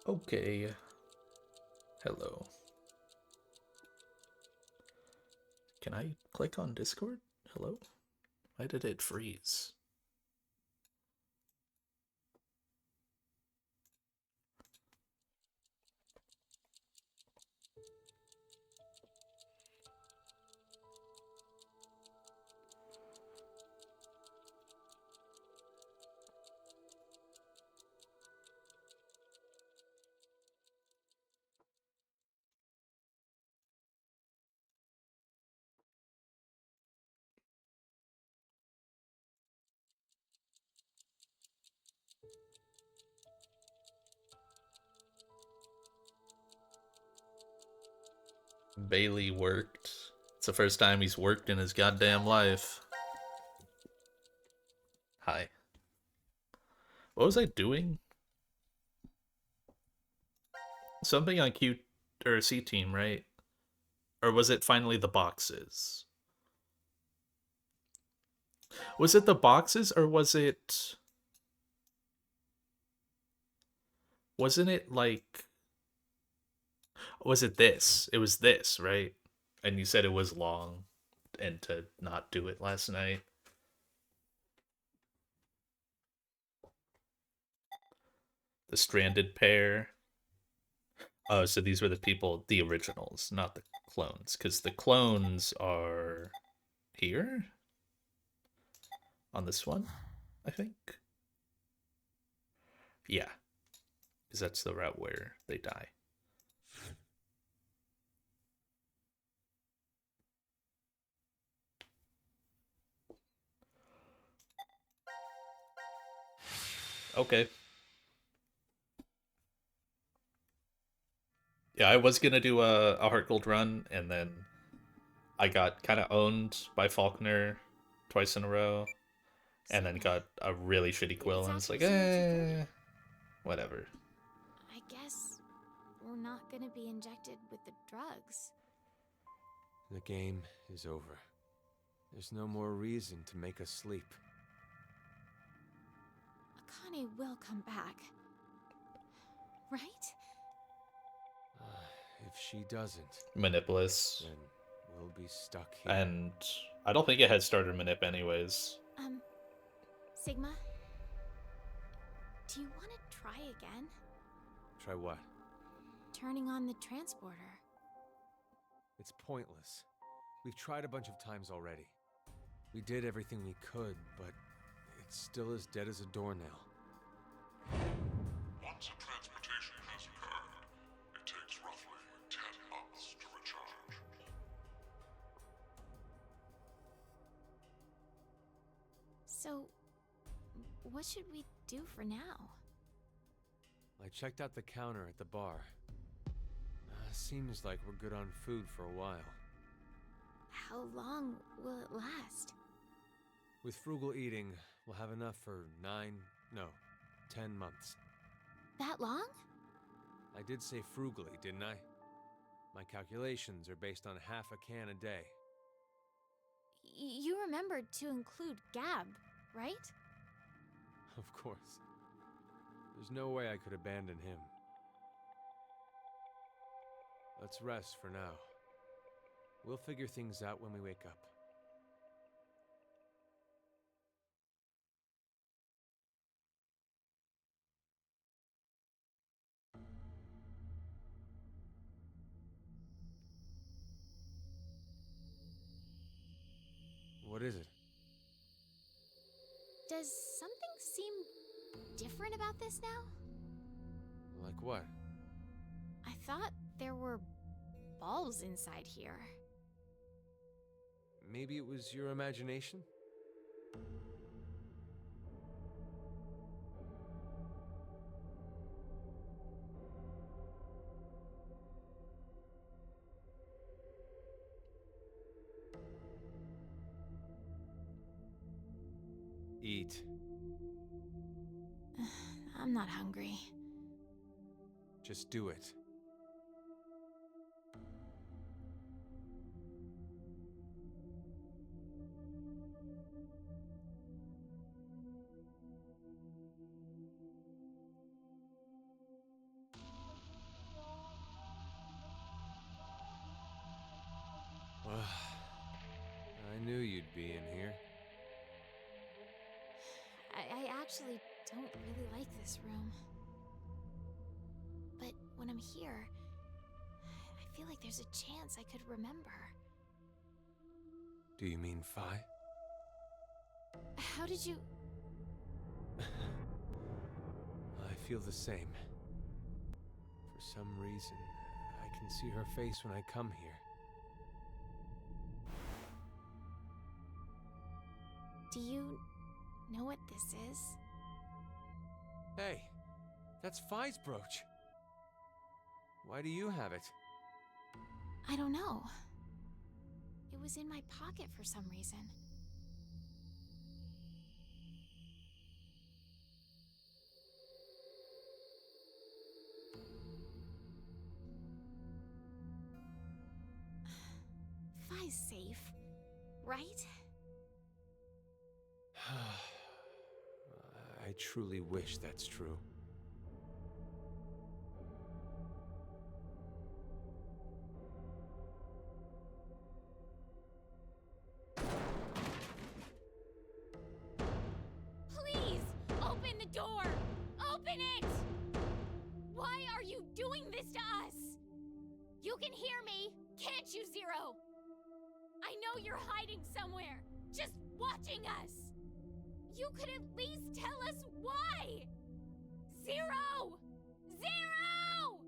Okay. Hello. Can I click on Discord? Hello? Why did it freeze? Bailey worked. It's the first time he's worked in his goddamn life. Hi. What was I doing? Something on Q or C team, right? Or was it finally the boxes? Was it the boxes or was it... Wasn't it like... Was it this? It was this, right? And you said it was long and to not do it last night. The stranded pair. Oh, so these were the people, the originals, not the clones. Because the clones are here on this one, I think. Yeah, because that's the route where they die. Okay. Yeah, I was gonna do a Heart Gold run, and then I got kind of owned by Faulkner twice in a row, and then got a really shitty quill, and it's like, whatever. I guess we're not gonna be injected with the drugs. The game is over. There's no more reason to make us sleep. Akane will come back. Right? If she doesn't, Manipulus. then we'll be stuck here. And I don't think it had starter manip anyways. Sigma? Do you want to try again? Try what? Turning on the transporter. It's pointless. We've tried a bunch of times already. We did everything we could, but it's still as dead as a doornail. Once a transmutation has occurred, it takes roughly 10 months to recharge. So, what should we do for now? I checked out the counter at the bar. Seems like we're good on food for a while. How long will it last? With frugal eating, we'll have enough for 10 months. That long? I did say frugally, didn't I? My calculations are based on half a can a day. You remembered to include Gab, right? Of course. There's no way I could abandon him. Let's rest for now. We'll figure things out when we wake up. What is it? Does something seem different about this now? Like what? I thought there were balls inside here. Maybe it was your imagination? Eat. I'm not hungry. Just do it. knew you'd be in here. I actually don't really like this room. But when I'm here, I feel like there's a chance I could remember. Do you mean Phi? How did you... I feel the same. For some reason, I can see her face when I come here. Do you know what this is? Hey, that's Phi's brooch. Why do you have it? I don't know. It was in my pocket for some reason. Phi's safe, right? I truly wish that's true. Please, open the door! Open it! Why are you doing this to us? You can hear me, can't you, Zero? I know you're hiding somewhere, just watching us. You could at least tell us why! Zero! Zero!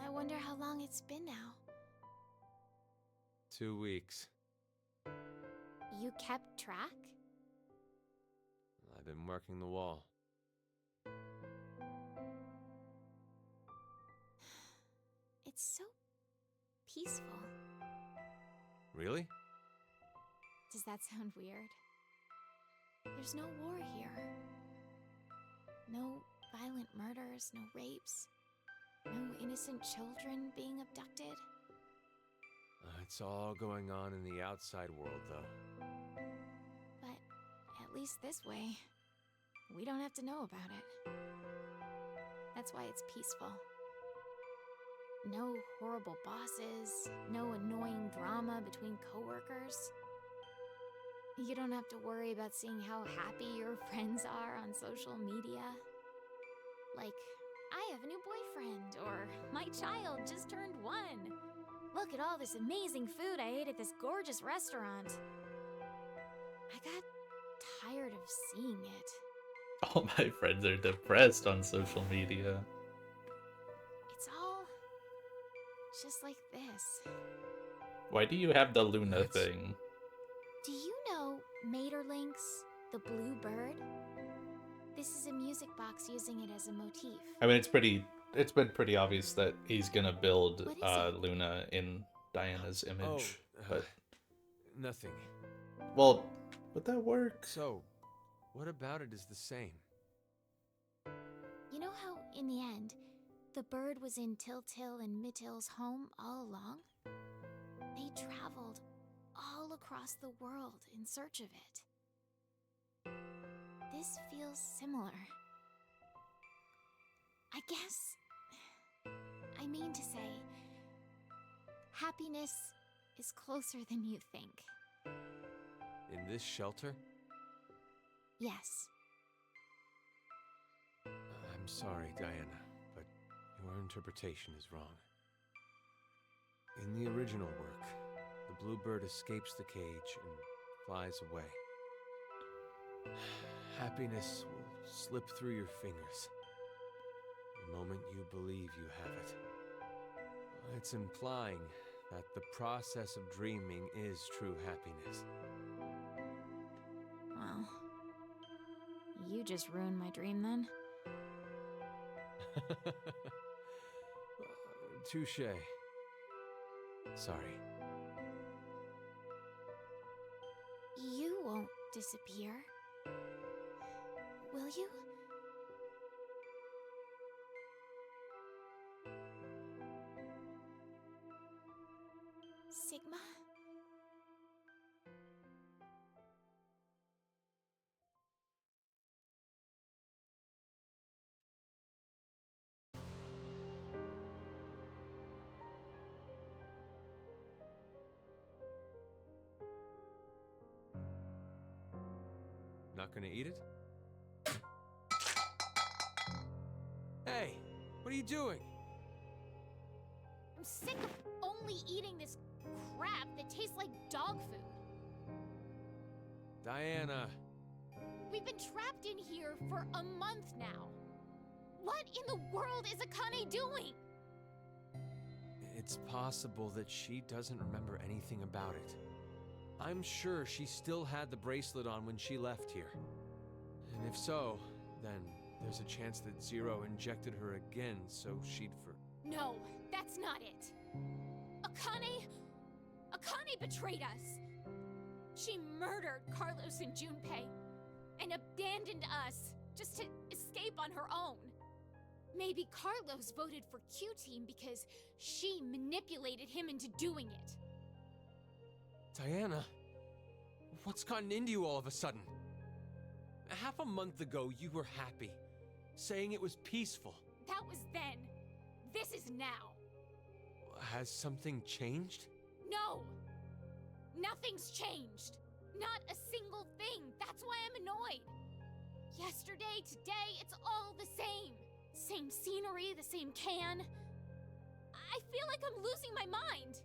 I wonder how long it's been now. 2 weeks. You kept track? I've been marking the wall. It's so peaceful. Really? Does that sound weird? There's no war here. No violent murders, no rapes, no innocent children being abducted. It's all going on in the outside world, though. But at least this way, we don't have to know about it. That's why it's peaceful. No horrible bosses, no annoying drama between coworkers. You don't have to worry about seeing how happy your friends are on social media. Like, I have a new boyfriend, or my child just turned 1. Look at all this amazing food I ate at this gorgeous restaurant. I got tired of seeing it. All my friends are depressed on social media. It's all just like this. Why do you have the Luna That's- thing? Do you know Materlinks, the blue bird? This is a music box using it as a motif. I mean, it's been pretty obvious that he's gonna build What is it? Luna in Diana's image. But, Nothing. well, would that work? So, what about it is the same? You know how, in the end, the bird was in Tiltil and Mittil's home all along? They traveled all across the world in search of it. This feels similar. I guess... I mean to say, happiness is closer than you think. In this shelter? Yes. I'm sorry, Diana, but your interpretation is wrong. In the original work, the blue bird escapes the cage and flies away. Happiness will slip through your fingers the moment you believe you have it. It's implying that the process of dreaming is true happiness. just ruined my dream then? Touche. Sorry. You won't disappear. Will you? Sigma? Not gonna eat it? Hey, what are you doing? I'm sick of only eating this crap that tastes like dog food. Diana. We've been trapped in here for a month now. What in the world is Akane doing? It's possible that she doesn't remember anything about it. I'm sure she still had the bracelet on when she left here. And if so, then there's a chance that Zero injected her again so she'd No, that's not it. Akane betrayed us. She murdered Carlos and Junpei and abandoned us just to escape on her own. Maybe Carlos voted for Q-Team because she manipulated him into doing it. Diana, what's gotten into you all of a sudden? Half a month ago, you were happy, saying it was peaceful. That was then. This is now. Has something changed? No! Nothing's changed. Not a single thing. That's why I'm annoyed. Yesterday, today, it's all the same. Same scenery, the same can. I feel like I'm losing my mind.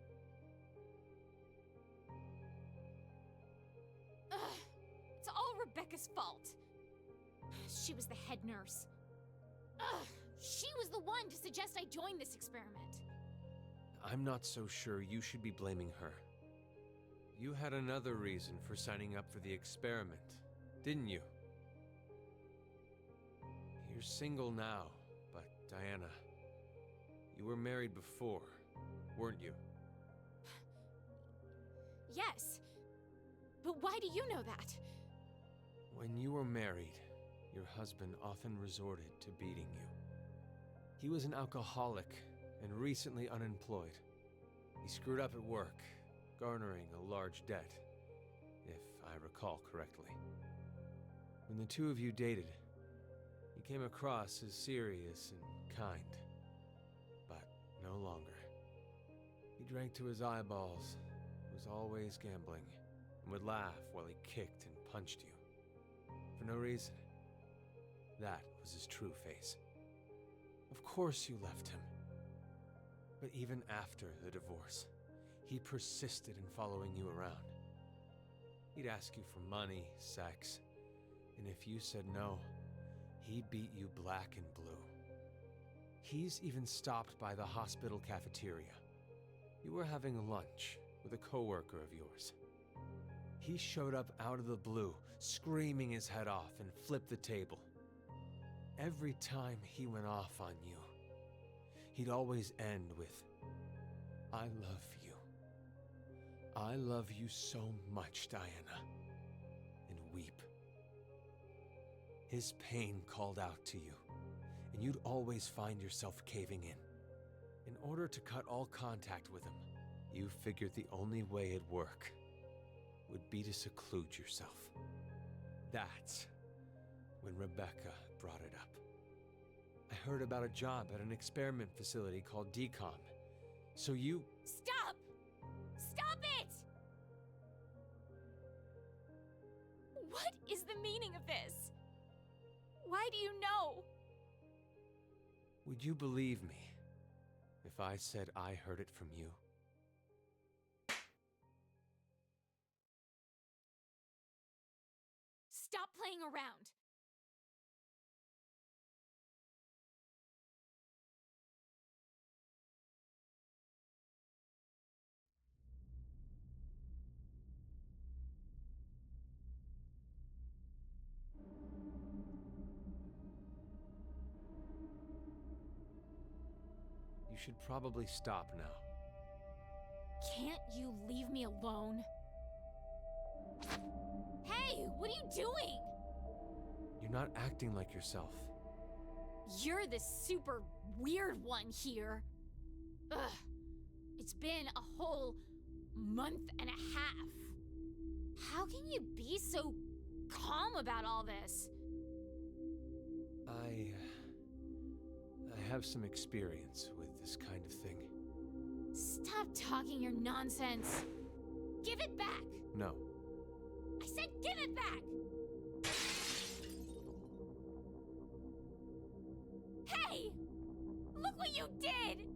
Ugh, it's all Rebecca's fault. She was the head nurse. Ugh, she was the one to suggest I join this experiment. I'm not so sure you should be blaming her. You had another reason for signing up for the experiment, didn't you? You're single now, but Diana, you were married before, weren't you? Yes, but why do you know that? When you were married, your husband often resorted to beating you. He was an alcoholic and recently unemployed. He screwed up at work, garnering a large debt, if I recall correctly. When the two of you dated, he came across as serious and kind, but no longer. He drank to his eyeballs, was always gambling, and would laugh while he kicked and punched you. For no reason. That was his true face. Of course you left him. But even after the divorce, he persisted in following you around. He'd ask you for money, sex, and if you said no, he beat you black and blue. He's even stopped by the hospital cafeteria. You were having lunch with a coworker of yours. He showed up out of the blue, screaming his head off, and flipped the table. Every time he went off on you, he'd always end with, "I love you. I love you so much, Diana," and weep. His pain called out to you, and you'd always find yourself caving in. In order to cut all contact with him, you figured the only way it'd work would be to seclude yourself. That's when Rebecca brought it up. I heard about a job at an experiment facility called DCOM. So you... Stop! Stop it! What is the meaning of this? Why do you know? Would you believe me if I said I heard it from you? Stop playing around! should probably stop now. Can't you leave me alone? Hey, what are you doing? You're not acting like yourself. You're the super weird one here. Ugh. It's been a whole month and a half. How can you be so calm about all this? I have some experience with this kind of thing. Stop talking your nonsense. Give it back. No. I said give it back. Hey! Look what you did!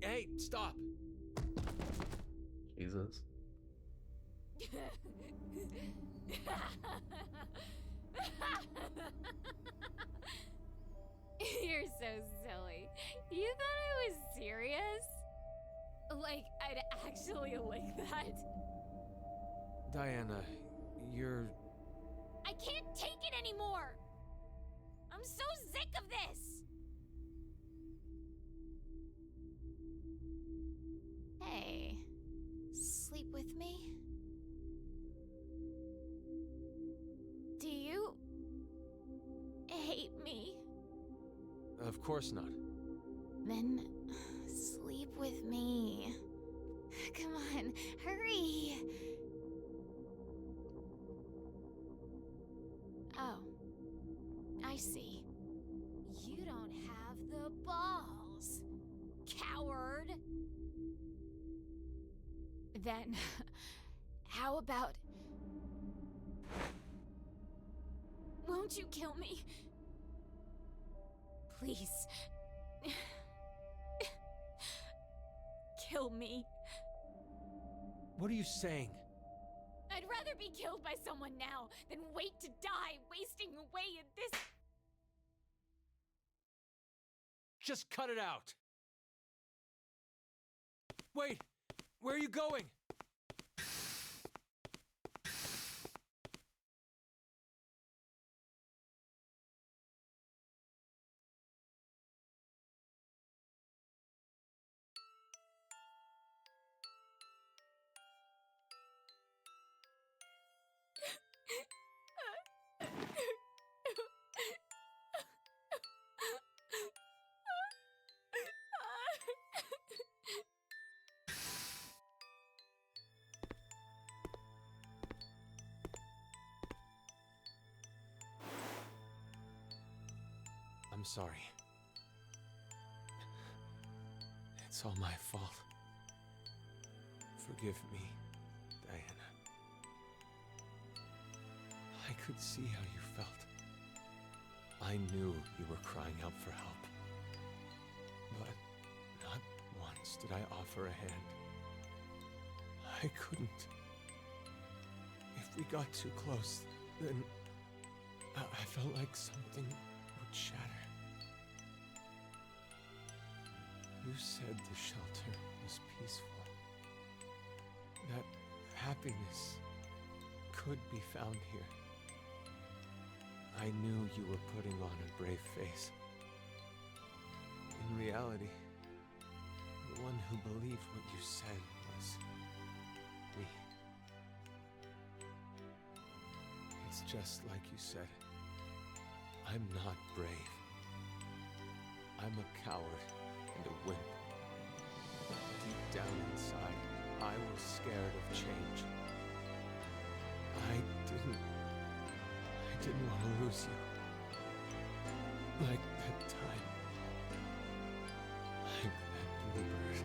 Hey, stop! Jesus. You're so silly. You thought I was serious? Like, I'd actually like that? Diana, you're... I can't take it anymore! I'm so sick of this! Hey, sleep with me? Do you hate me? Of course not. Then sleep with me. Come on, hurry! Oh, I see. You don't have the balls, coward! Then, how about... Won't you kill me? Please. Kill me. What are you saying? I'd rather be killed by someone now than wait to die, wasting away in this... Just cut it out! Wait! Where are you going? I'm sorry. It's all my fault. Forgive me, Diana. I could see how you felt. I knew you were crying out for help. But not once did I offer a hand. I couldn't. If we got too close, then I felt like something would shatter. You said the shelter was peaceful. That happiness could be found here. I knew you were putting on a brave face. In reality, the one who believed what you said was me. It's just like you said. I'm not brave. I'm a coward and a wimp. Deep down inside, I was scared of change. I didn't want to lose you. Like that time. Like that bluebird.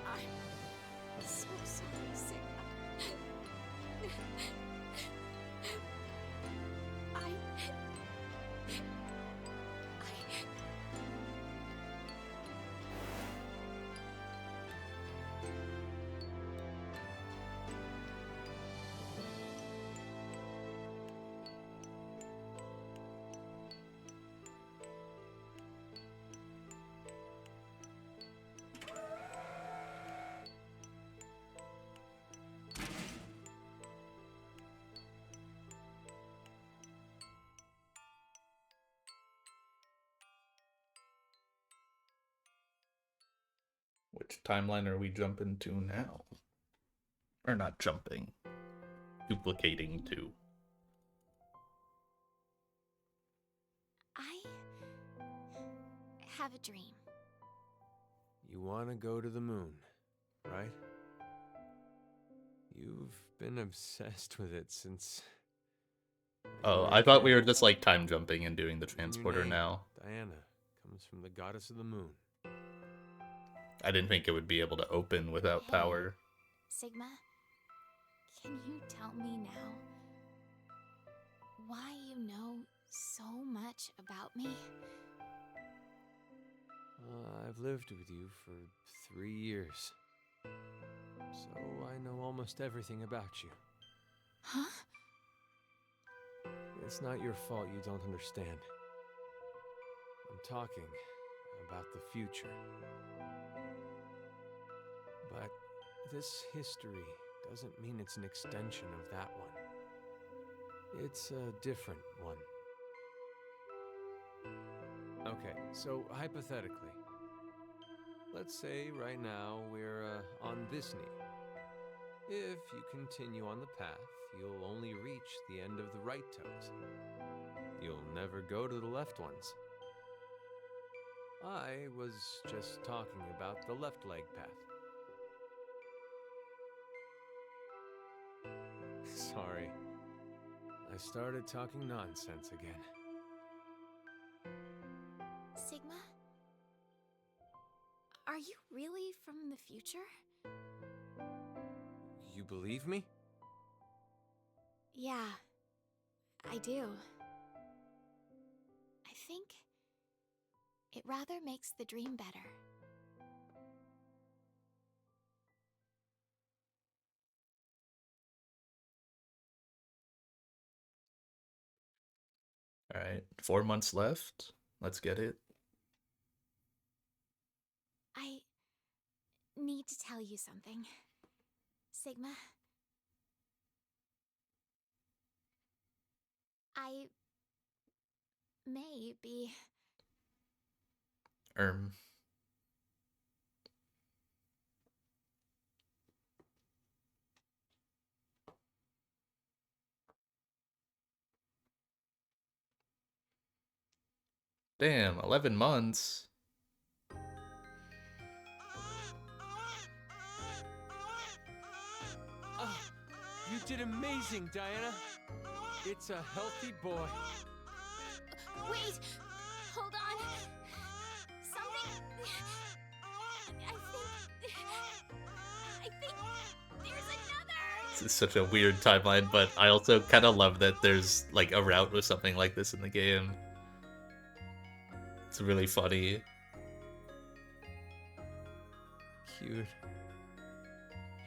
I'm so sorry, Sigma. Which timeline are we jumping to now? Or not jumping, duplicating to. I have a dream. You want to go to the moon, right? You've been obsessed with it since... Oh, you were I a thought we kid. were just like time jumping and doing the And your transporter name, now. Diana, comes from the goddess of the moon. I didn't think it would be able to open without Hey. power. Sigma, can you tell me now why you know so much about me? I've lived with you for 3 years. So I know almost everything about you. Huh? It's not your fault you don't understand. I'm talking about the future. But this history doesn't mean it's an extension of that one. It's a different one. Okay, so hypothetically, let's say right now we're on this knee. If you continue on the path, you'll only reach the end of the right toes. You'll never go to the left ones. I was just talking about the left leg path. Sorry. I started talking nonsense again. Sigma? Are you really from the future? You believe me? Yeah, I do. I think it rather makes the dream better. All right, 4 months left. Let's get it. I need to tell you something. Sigma. I may be... Damn, 11 months. You did amazing, Diana. It's a healthy boy. Wait! Hold on! Something... I think there's another! This is such a weird timeline, but I also kind of love that there's like a route with something like this in the game. It's really funny. Cute. You're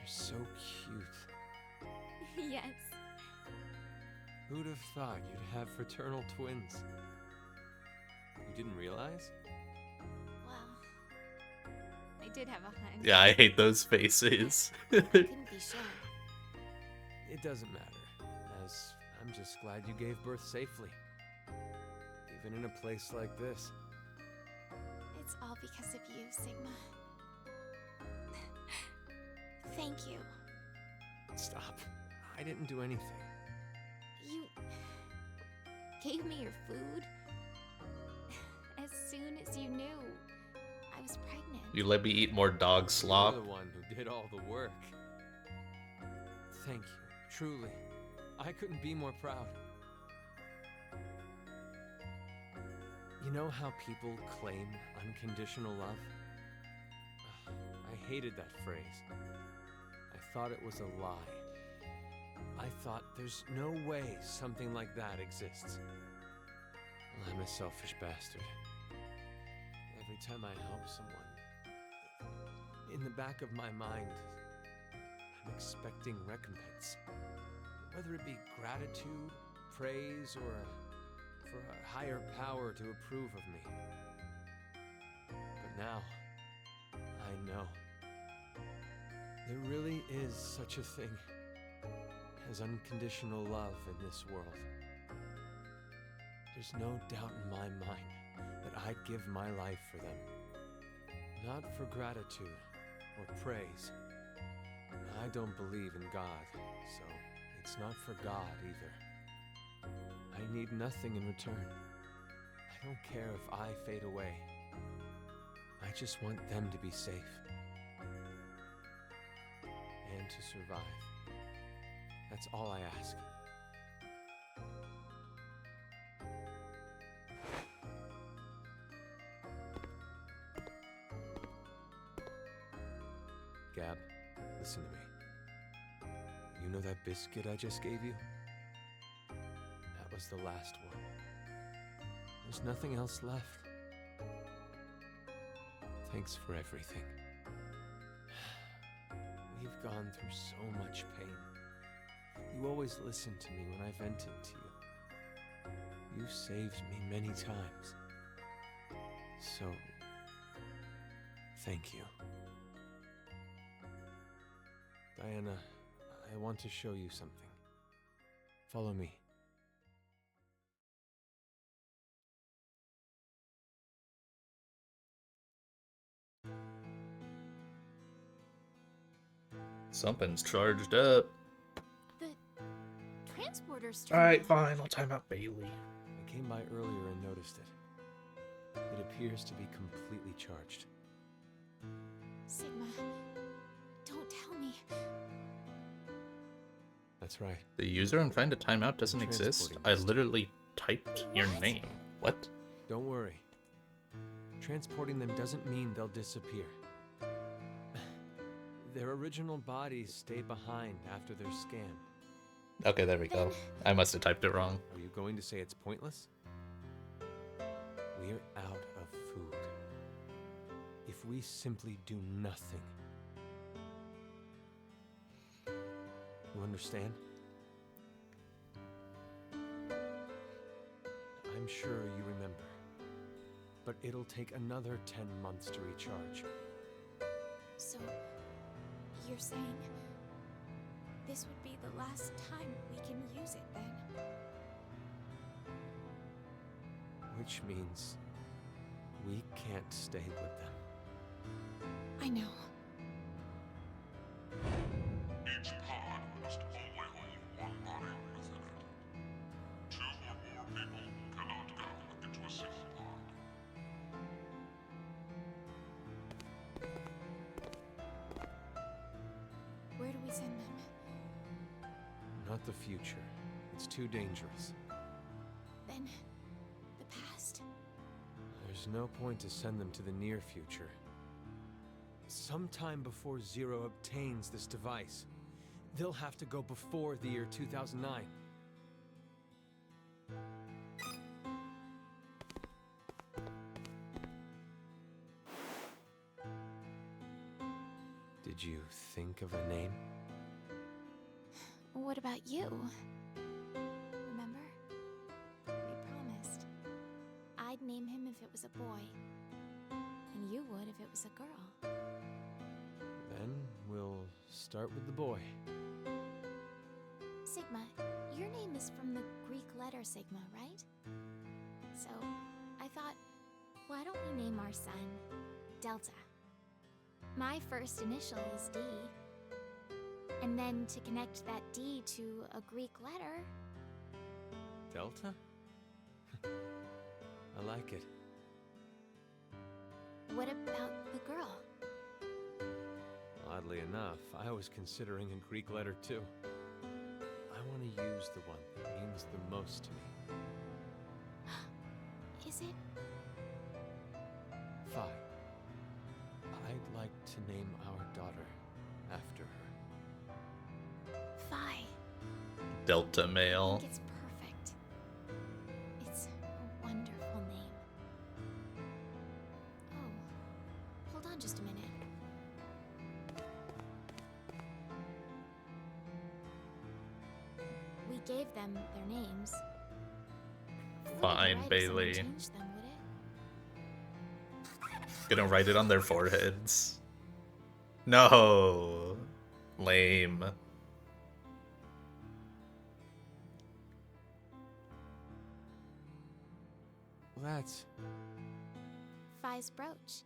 so cute. Yes. Who'd have thought you'd have fraternal twins? You didn't realize? Well, I did have a hunch. Yeah, I hate those faces. I couldn't be sure. It doesn't matter, as I'm just glad you gave birth safely. Even in a place like this. It's all because of you, Sigma. Thank you. Stop. I didn't do anything. You gave me your food as soon as you knew I was pregnant. You let me eat more dog slop. You're the one who did all the work. Thank you. Truly. I couldn't be more proud. You know how people claim unconditional love? I hated that phrase. I thought it was a lie. I thought there's no way something like that exists. Well, I'm a selfish bastard. Every time I help someone, in the back of my mind, I'm expecting recompense. Whether it be gratitude, praise, or for a higher power to approve of me. But now, I know. There really is such a thing as unconditional love in this world. There's no doubt in my mind that I'd give my life for them. Not for gratitude, or praise. I don't believe in God, so it's not for God either. I need nothing in return. I don't care if I fade away. I just want them to be safe. And to survive. That's all I ask. Gab, listen to me. You know that biscuit I just gave you? That was the last one. There's nothing else left. Thanks for everything. We've gone through so much pain. You always listened to me when I vented to you. You saved me many times. So, thank you. Diana, I want to show you something. Follow me. Something's charged up. The transporter's Alright, fine. I'll time out Bailey. I came by earlier and noticed it. It appears to be completely charged. Sigma, don't tell me. That's right. The user and find a timeout doesn't exist. I literally typed your What? name. What? Don't worry. Transporting them doesn't mean they'll disappear. Their original bodies stay behind after they're scanned. Okay, there we go. I must have typed it wrong. Are you going to say it's pointless? We're out of food. If we simply do nothing. You understand? I'm sure you remember. But it'll take another 10 months to recharge. So, you're saying this would be the last time we can use it then? Which means we can't stay with them. I know. Each pod must only hold one body within it. 2 or more people cannot go into a single pod. Where do we send them? Not the future. It's too dangerous. Then, the past? There's no point to send them to the near future. Sometime before Zero obtains this device, they'll have to go before the year 2009. Did you think of a name? What about you? Remember? We promised. I'd name him if it was a boy, and you would if it was a girl. Then we'll start with the boy. Sigma, your name is from the Greek letter Sigma, right? So, I thought, why don't we name our son Delta? My first initial is D. And then to connect that D to a Greek letter, Delta? I like it. what about the girl? Oddly enough, I was considering a Greek letter too. I want to use the one that means the most to me. Is it? Phi. I'd like to name our daughter after her. Phi. Delta I male. think it's perfect. It's a wonderful name. Oh, hold on just a minute. We gave them their names. Wouldn't be Fine, right if someone Bailey. changed them, would it? Gonna write it on their foreheads. No. Lame. That's... Phi's brooch.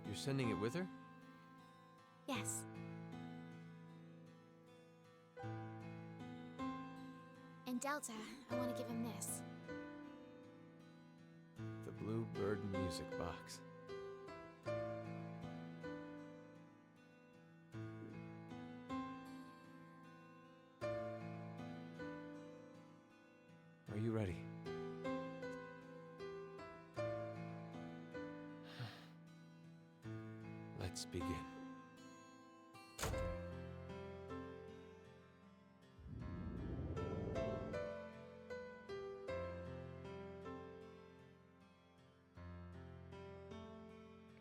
You're sending it with her? Yes. And Delta, I want to give him this. The Blue Bird music box. Are you ready? Let's begin.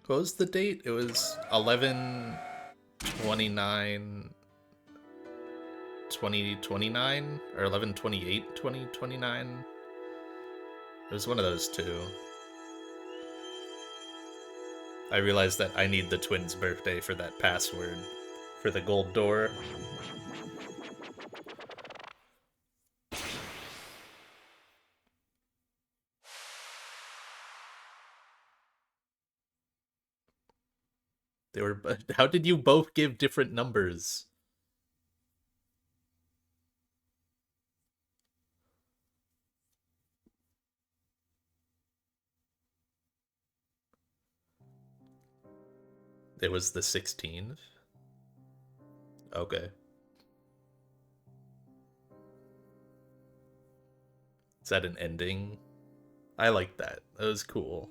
What was the date? It was 11/29 2029 or 11/28 2029. It was one of those two. I realized that I need the twins' birthday for that password for the gold door. They were. How did you both give different numbers? It was the 16th. Okay. Is that an ending? I like that. That was cool.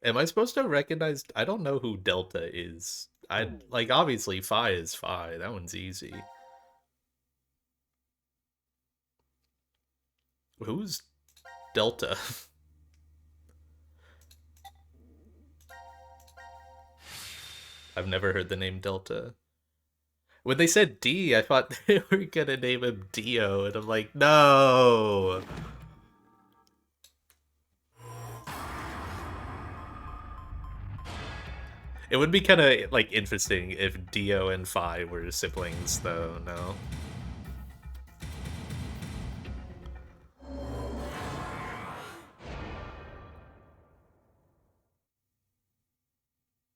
Am I supposed to recognize? I don't know who Delta is. I like obviously Phi is Phi. That one's easy. Who's Delta? I've never heard the name Delta. When they said D, I thought they were gonna name him Dio, and I'm like, no. It would be kind of like interesting if Dio and Phi were siblings, though. No.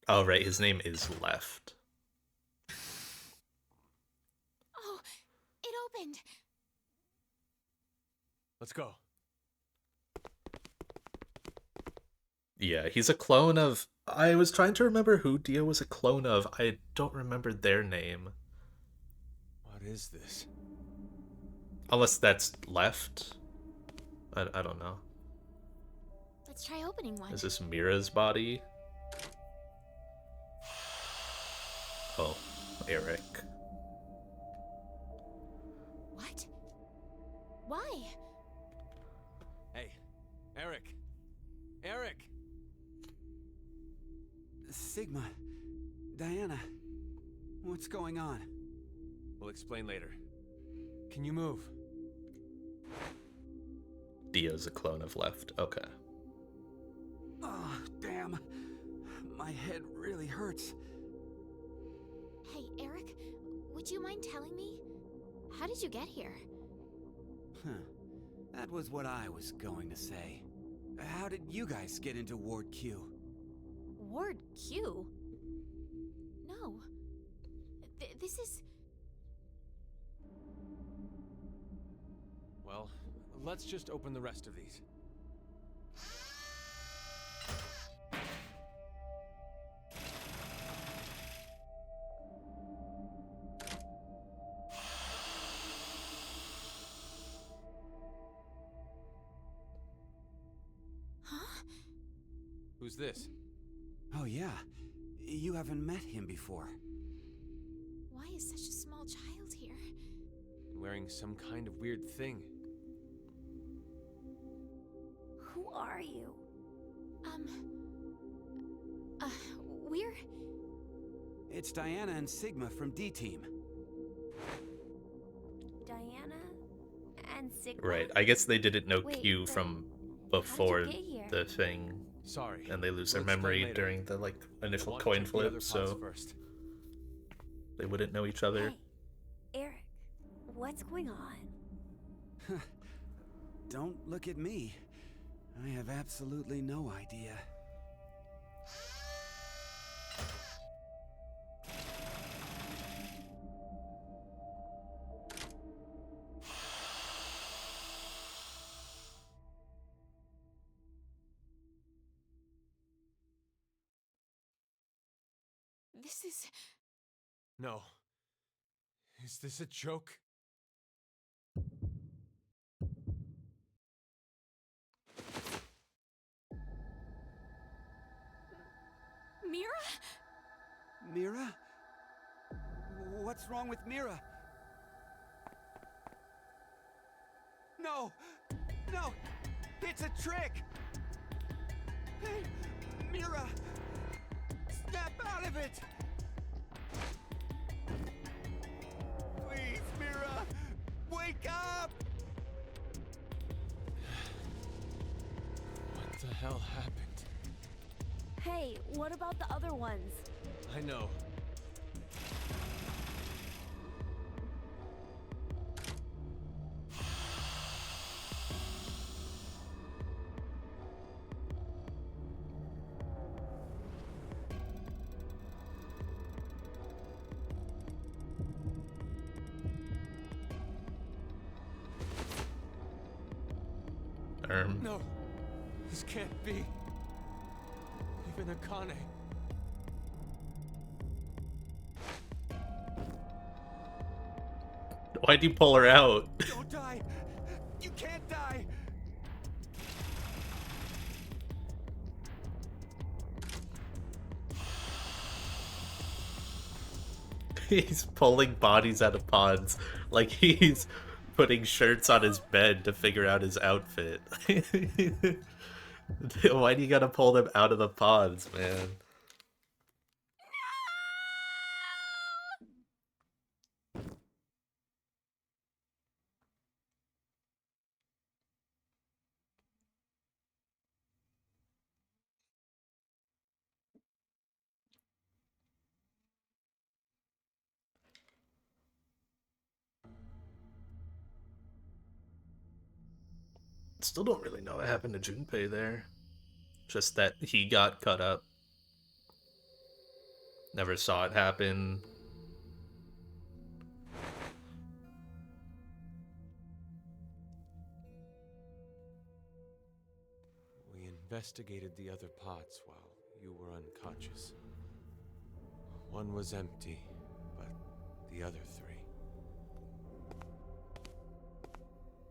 Oh right, his name is Left. Oh, it opened. Let's go. Yeah, he's a clone of. I was trying to remember who Dio was a clone of. I don't remember their name. What is this? Unless that's Left. I don't know. Let's try opening one. Is this Mira's body? Oh, Eric. What? Why? Hey, Eric. Eric! Sigma. Diana. What's going on? We'll explain later. Can you move? Dio's a clone of Left. Okay. Oh, damn. My head really hurts. Hey, Eric, would you mind telling me? How did you get here? Huh. That was what I was going to say. How did you guys get into Ward Q? Ward Q? No. This is... Well, let's just open the rest of these. Huh? Who's this? Oh yeah, you haven't met him before. Why is such a small child here? Wearing some kind of weird thing. Who are you? We're... It's Diana and Sigma from D-Team. Diana and Sigma. Right. I guess they didn't know Wait, Q but from how before did you get here? the thing, Sorry. and they lose their We'll explain memory later. during the like I initial want to coin check the other flip. pods So first. They wouldn't know each other. Hey, Eric, what's going on? Don't look at me. I have absolutely no idea. This is... No. Is this a joke? Mira? Mira? What's wrong with Mira? No! No! It's a trick! Hey, Mira! Snap out of it! Please, Mira! Wake up! What the hell happened? Hey, what about the other ones? I know. No, this can't be. Even Akane. Why'd you pull her out? Don't die! You can't die! He's pulling bodies out of pods like he's putting shirts on his bed to figure out his outfit. Why do you gotta pull them out of the pods, man? Still don't really know what happened to Junpei there. Just that he got cut up. Never saw it happen. We investigated the other pods while you were unconscious. One was empty, but the other three...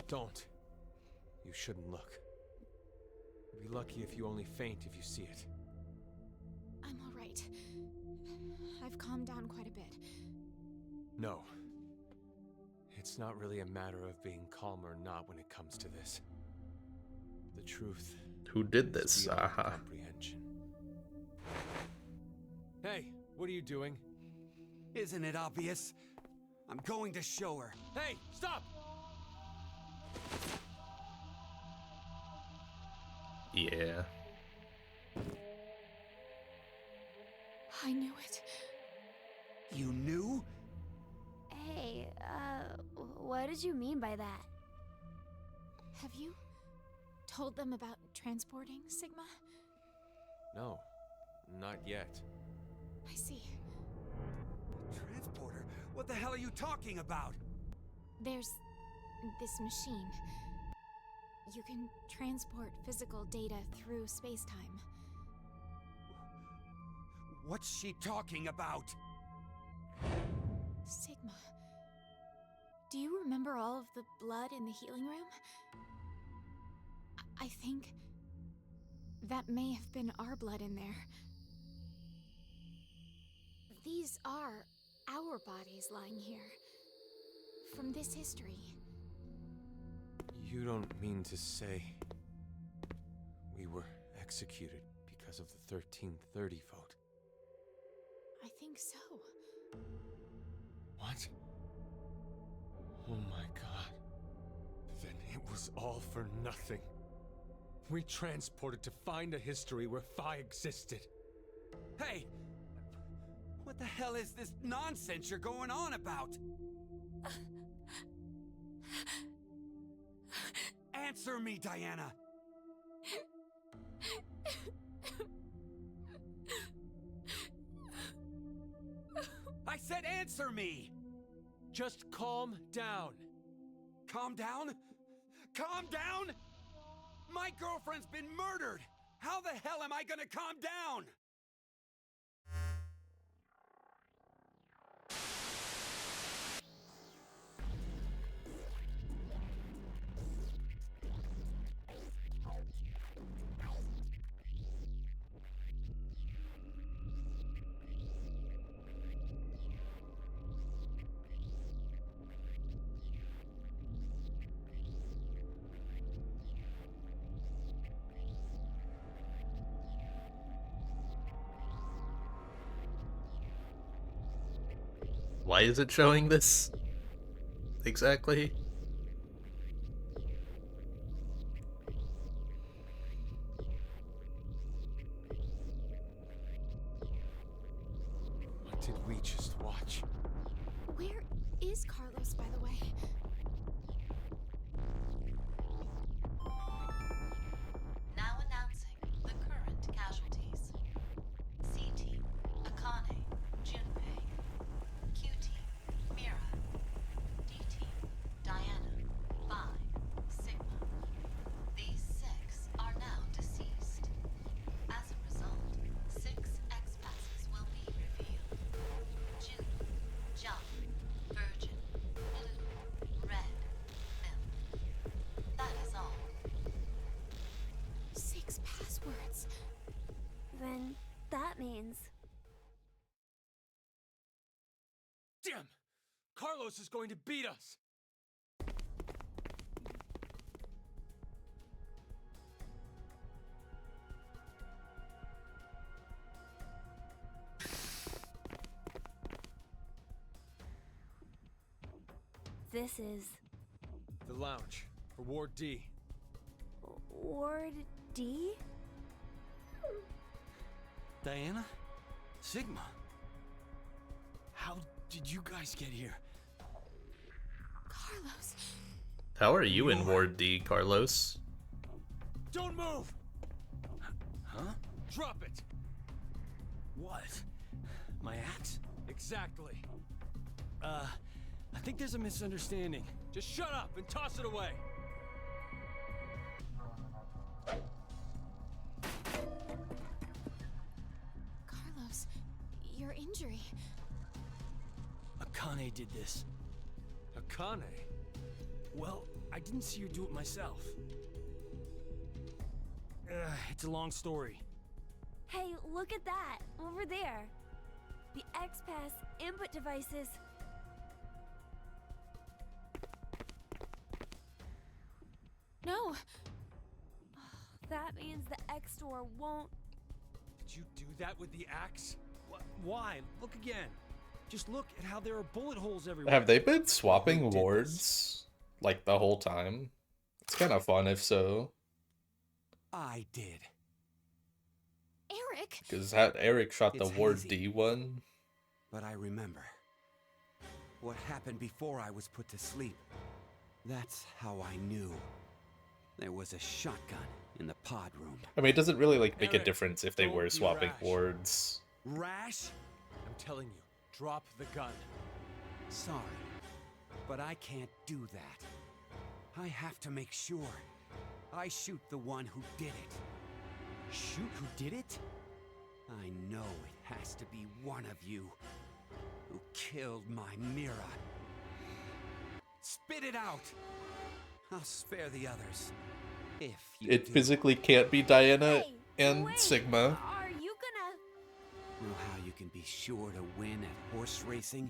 Don't. You shouldn't look. You'll be lucky if you only faint if you see it. I'm all right. I've calmed down quite a bit. No. It's not really a matter of being calm or not when it comes to this. The truth Who did is this? beyond Aha. comprehension. Hey, what are you doing? Isn't it obvious? I'm going to show her. Hey, stop! Yeah. I knew it. You knew? Hey, what did you mean by that? Have you told them about transporting Sigma? No, not yet. I see. Transporter? What the hell are you talking about? There's this machine. You can transport physical data through space-time. What's she talking about? Sigma. Do you remember all of the blood in the healing room? I think that may have been our blood in there. These are our bodies lying here. From this history. You don't mean to say we were executed because of the 1330 vote? I think so. What? Oh my god. Then it was all for nothing. We transported to find a history where Phi existed. Hey! What the hell is this nonsense you're going on about? Answer me, Diana! I said answer me! Just calm down. Calm down? Calm down? My girlfriend's been murdered! How the hell am I gonna calm down? Why is it showing this? Exactly. What did we just watch? Where is Carlos, by the way? Now announcing the current casualties. C-Team, Akane, Junpei. Q-Team, Mira. D-Team, Diana, Vi, Sigma. These 6 are now deceased. As a result, 6 X-Passes will be revealed. June, John, Virgin, Blue, Red, Milk. That is all. 6 passwords. Then that means. Damn! Carlos is going to beat us! This is The lounge for Ward D. Ward D? Diana? Sigma? How did you guys get here? Carlos. How are you in Ward D, Carlos? Don't move! Huh? Drop it! What? My axe? Exactly. I think there's a misunderstanding. Just shut up and toss it away! Carlos, your injury. Akane did this. Akane? Well, I didn't see her do it myself. It's a long story. Hey, look at that! Over there! The X-Pass input devices. No. That means the X-Store won't. Did you do that with the axe? Why? Look again. Just look at how there are bullet holes everywhere. Have they been swapping Who did wards like the whole time? It's kind of fun if so. I did. Eric. Because Eric shot the It's Ward hazy. D one. But I remember what happened before I was put to sleep. That's how I knew. There was a shotgun in the pod room. I mean, it doesn't really like make a Eric, difference if they don't were be swapping rash. wards. Rash? I'm telling you, drop the gun. Sorry, but I can't do that. I have to make sure I shoot the one who did it. Shoot who did it? I know it has to be one of you who killed my Mira. Spit it out! I'll spare the others. If you It do. physically can't be Diana Hey, and wait, Sigma. Are you gonna? Know how you can be sure to win at horse racing?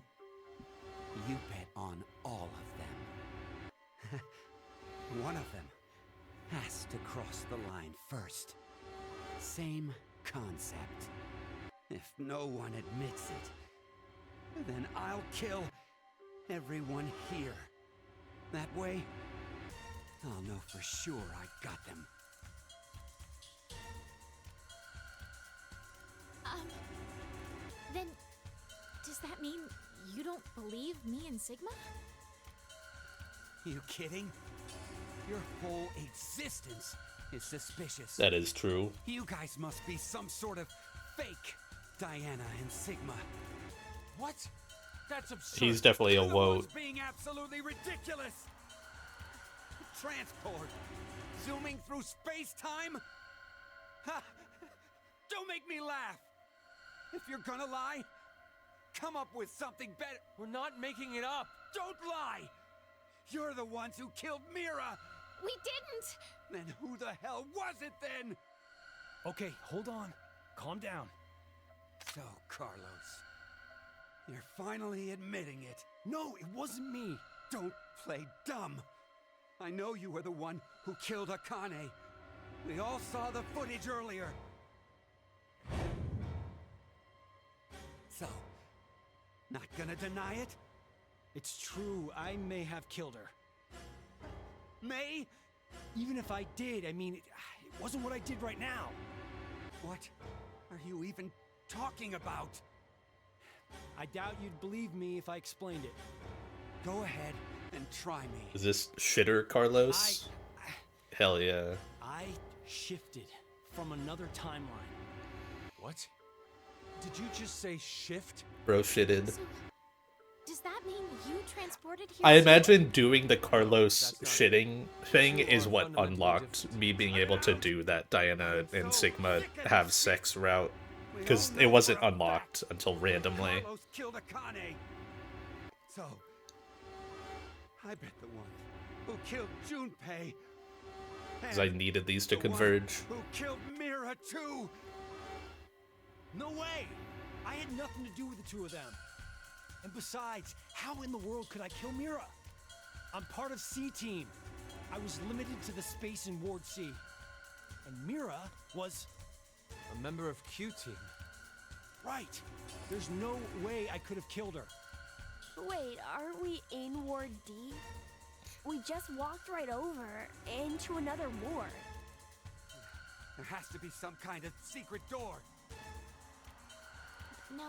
You bet on all of them. One of them has to cross the line first. Same concept. If no one admits it, then I'll kill everyone here. That way, I'll know for sure I got them. Then that mean you don't believe me and Sigma? You kidding? Your whole existence is suspicious. That is true. You guys must be some sort of fake Diana and Sigma. What? That's absurd. He's definitely a You're the ones woat. being absolutely ridiculous. Transport, zooming through space-time. Ha! Don't make me laugh. If you're gonna lie, come up with something better. We're not making it up. Don't lie. You're the ones who killed Mira. We didn't! Then who the hell was it then? Okay, hold on. Calm down. So, Carlos, you're finally admitting it. No, it wasn't me. Don't play dumb. I know you were the one who killed Akane. We all saw the footage earlier. So, not gonna deny it? It's true, I may have killed her. May? Even if I did, I mean, it wasn't what I did right now. What are you even talking about? I doubt you'd believe me if I explained it. Go ahead and try me. Is this shitter Carlos? Hell yeah. I shifted from another timeline. What? Did you just say shift? Bro shitted. So, does that mean you transported here? I too? imagine doing the Carlos That's not- shitting thing You is are what fundamentally unlocked different. me being able to do that Diana and Sigma have sex route. We Because all it know wasn't for a unlocked fact until randomly. Carlos killed Akane. So, I bet the one who killed Junpei. Because I and needed these to the one converge. Who killed Mira too? No way! I had nothing to do with the two of them. And besides, how in the world could I kill Mira? I'm part of C-Team. I was limited to the space in Ward C. And Mira was... A member of Q-Team. right. There's no way I could have killed her. Wait, aren't we in Ward D? We just walked right over into another ward. There has to be some kind of secret door. No,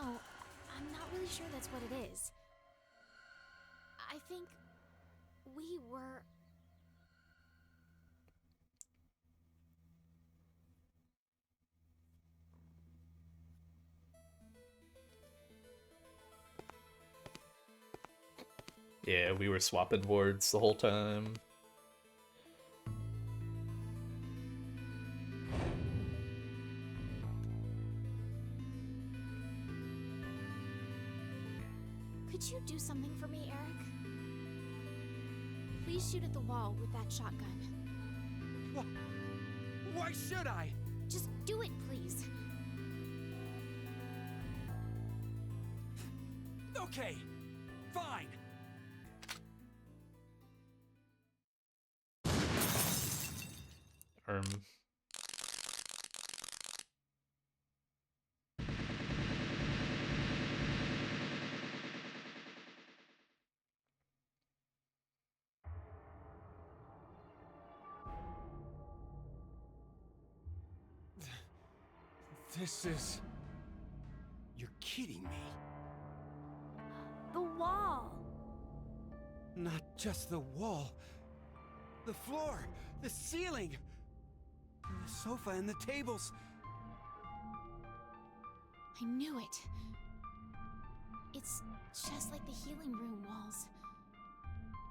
I'm not really sure that's what it is. I think we were... Yeah, we were swapping wards the whole time. Could you do something for me, Eric? Please shoot at the wall with that shotgun. Why should I? Just do it, please. Okay, fine. This is... You're kidding me. The wall! Not just the wall. The floor, the ceiling, and the sofa and the tables. I knew it. It's just like the healing room walls.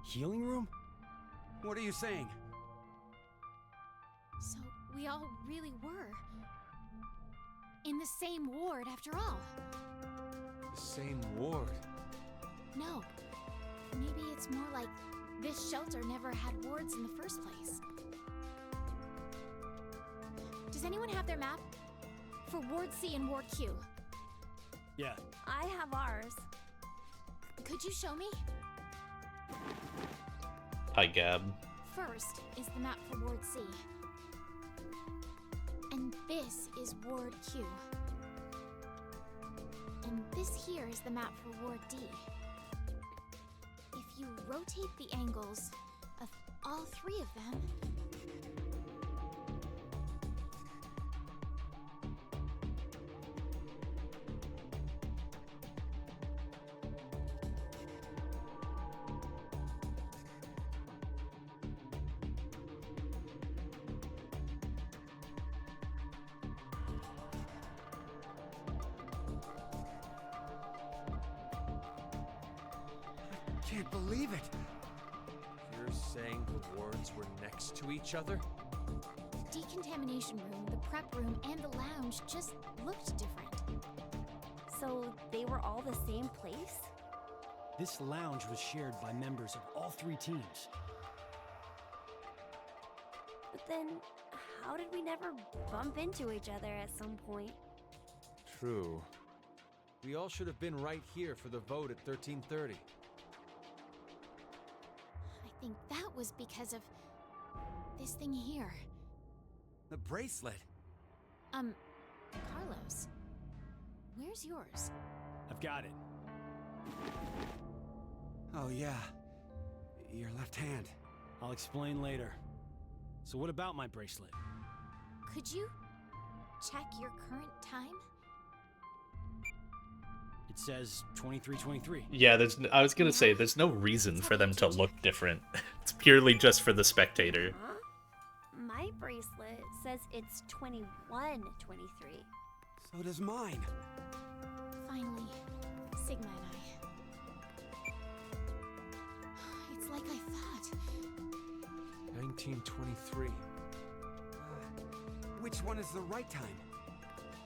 Healing room? What are you saying? So we all really were. In the same ward, after all. the same ward. No. Maybe it's more like this shelter never had wards in the first place. Does anyone have their map? For Ward C and Ward Q. Yeah. I have ours. Could you show me? Hi, Gab. First is the map for Ward C. And this is Ward Q. And this here is the map for Ward D. If you rotate the angles of all three of them... can't believe it. You're saying the wards were next to each other? The decontamination room, the prep room, and the lounge just looked different. So they were all the same place? This lounge was shared by members of all 3 teams. But then, how did we never bump into each other at some point? True. We all should have been right here for the vote at 13:30. I think that was because of this thing here. The bracelet. Carlos, where's yours? I've got it. Oh, yeah. Your left hand. I'll explain later. So what about my bracelet? Could you check your current time? It says 23:23. Yeah, I was gonna say, there's no reason for them to look different. It's purely just for the spectator. Huh? My bracelet says it's 21:23. So does mine. Finally, Sigma and I. It's like I thought. 1923. Which one is the right time?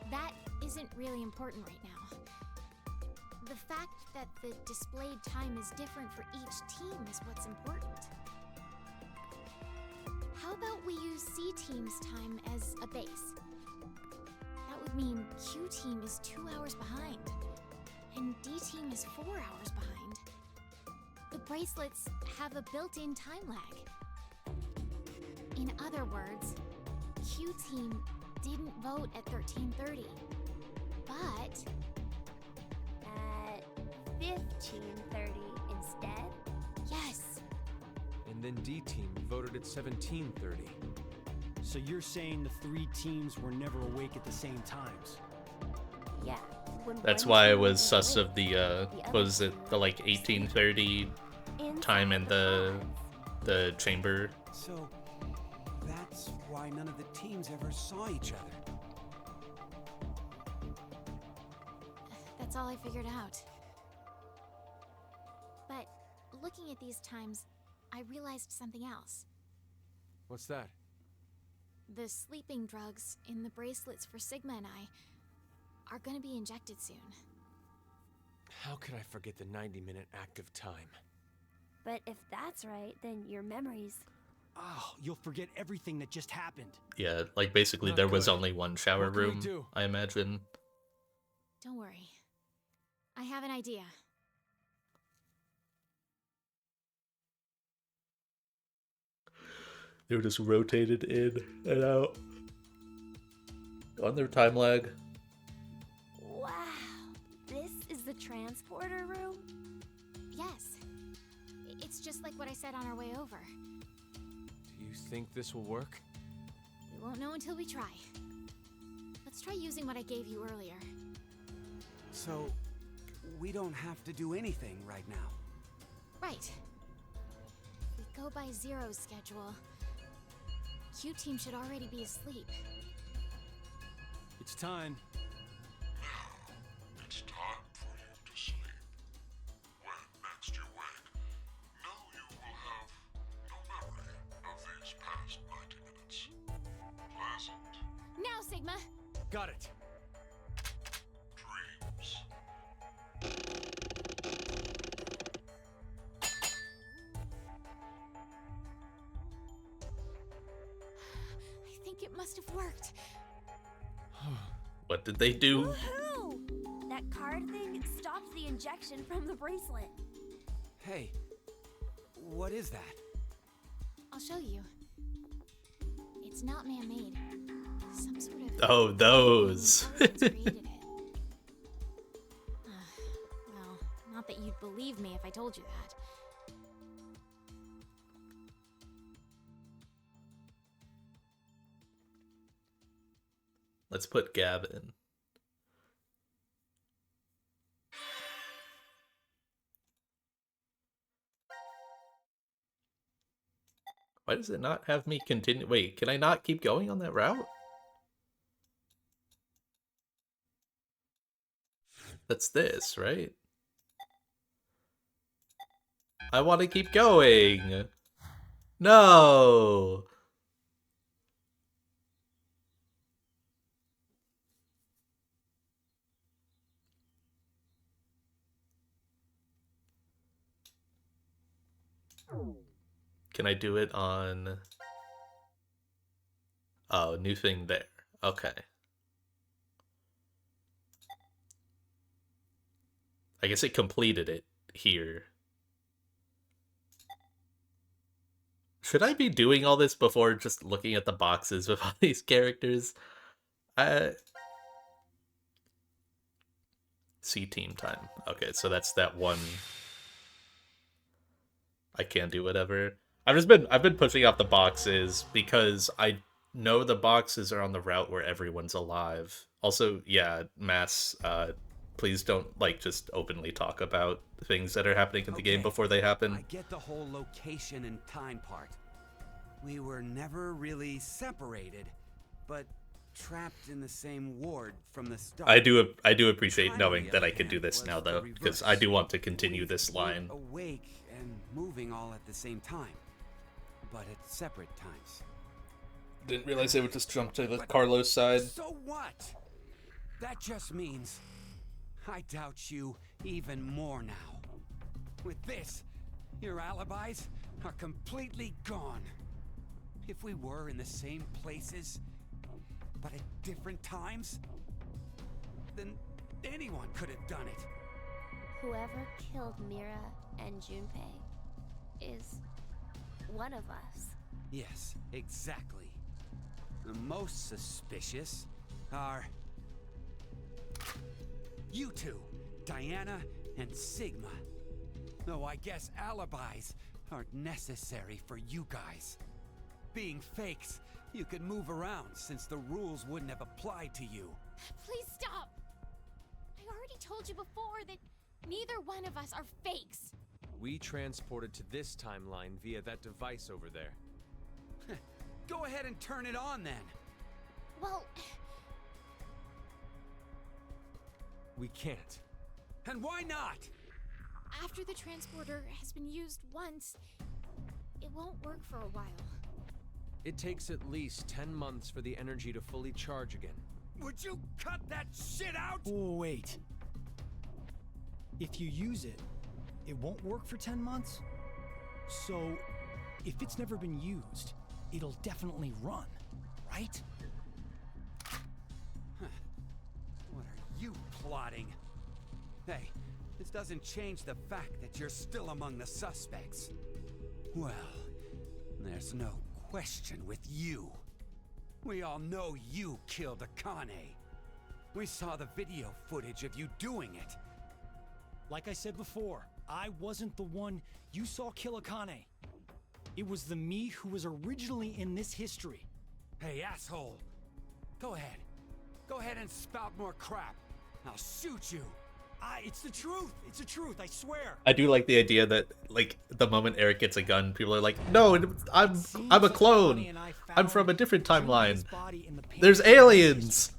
That isn't really important right now. The fact that the displayed time is different for each team is what's important. How about we use C team's time as a base? That would mean Q team is 2 hours behind, and D team is 4 hours behind. The bracelets have a built-in time lag. In other words, Q team didn't vote at 13:30, but At 15:30 instead? yes, And then D team voted at 17:30. So you're saying the 3 teams were never awake at the same times? Yeah. When That's one why I team was sus awake, of the other was it team the like was asleep. 1830 time in Inside the pods. chamber? So, that's why none of the teams ever saw each other. that's all I figured out. But looking at these times, I realized something else. What's that? The sleeping drugs in the bracelets for Sigma and I are gonna be injected soon. How could I forget the 90-minute active time? But if that's right, then your memories. Oh, you'll forget everything that just happened. Yeah, like basically Not there was good. only one shower What can we room, do? I imagine. Don't worry. I have an idea. They were just rotated in and out on their time lag. Wow. This is the transporter room? Yes. It's just like what I said on our way over. Do you think this will work? We won't know until we try. Let's try using what I gave you earlier. So, we don't have to do anything right now. Right. If we go by Zero's schedule, Q team should already be asleep. It's time. Now, it's time for you to sleep. When next you wake, know you will have no memory of these past 90 minutes. Pleasant Now, Sigma! Got it. dreams. I think it must have worked. What did they do? Woohoo! That card thing stopped the injection from the bracelet. Hey, what is that? I'll show you. It's not man-made. Some sort of... Oh, those. intelligence created it. Well, not that you'd believe me if I told you that. Let's put Gab in. Why does it not have me continue? Wait, can I not keep going on that route? That's this, right? I want to keep going. No. Can I do it on... Oh, new thing there. Okay. I guess it completed it here. Should I be doing all this before just looking at the boxes with all these characters? C-team time. Okay, so that's that one. I can't do whatever. I've been pushing off the boxes because I know the boxes are on the route where everyone's alive. Also, yeah, Mass, please don't like just openly talk about things that are happening in the game before they happen. I get the whole location and time part. We were never really separated, but trapped in the same ward from the start. I do appreciate knowing that I can do this now though, because I do want to continue this line. Awake and moving all at the same time, but at separate times. Didn't realize they would just jump to the Carlos side. So what? That just means I doubt you even more now. With this, your alibis are completely gone. If we were in the same places, but at different times, then anyone could have done it. Whoever killed Mira and Junpei is one of us. Yes, exactly. The most suspicious are you two, Diana and Sigma. Though I guess alibis aren't necessary for you guys. Being fakes, you could move around since the rules wouldn't have applied to you. Please stop! I already told you before that neither one of us are fakes. We transported to this timeline via that device over there. Go ahead and turn it on then. Well, We can't. And why not? after the transporter has been used once, it won't work for a while. It takes at least 10 months for the energy to fully charge again. Would you cut that shit out? Oh, wait. If you use it, it won't work for 10 months? So, if it's never been used, it'll definitely run, right? What are you plotting? Hey, this doesn't change the fact that you're still among the suspects. Well, there's no question with you. We all know you killed Akane. We saw the video footage of you doing it. Like I said before, I wasn't the one you saw kill Akane. It was the me who was originally in this history. Hey, asshole. Go ahead. Go ahead and spout more crap. I'll shoot you. It's the truth. It's the truth, I swear. I do like the idea that, like, the moment Eric gets a gun, people are like, "No, I'm a clone. I'm from a different timeline. There's aliens.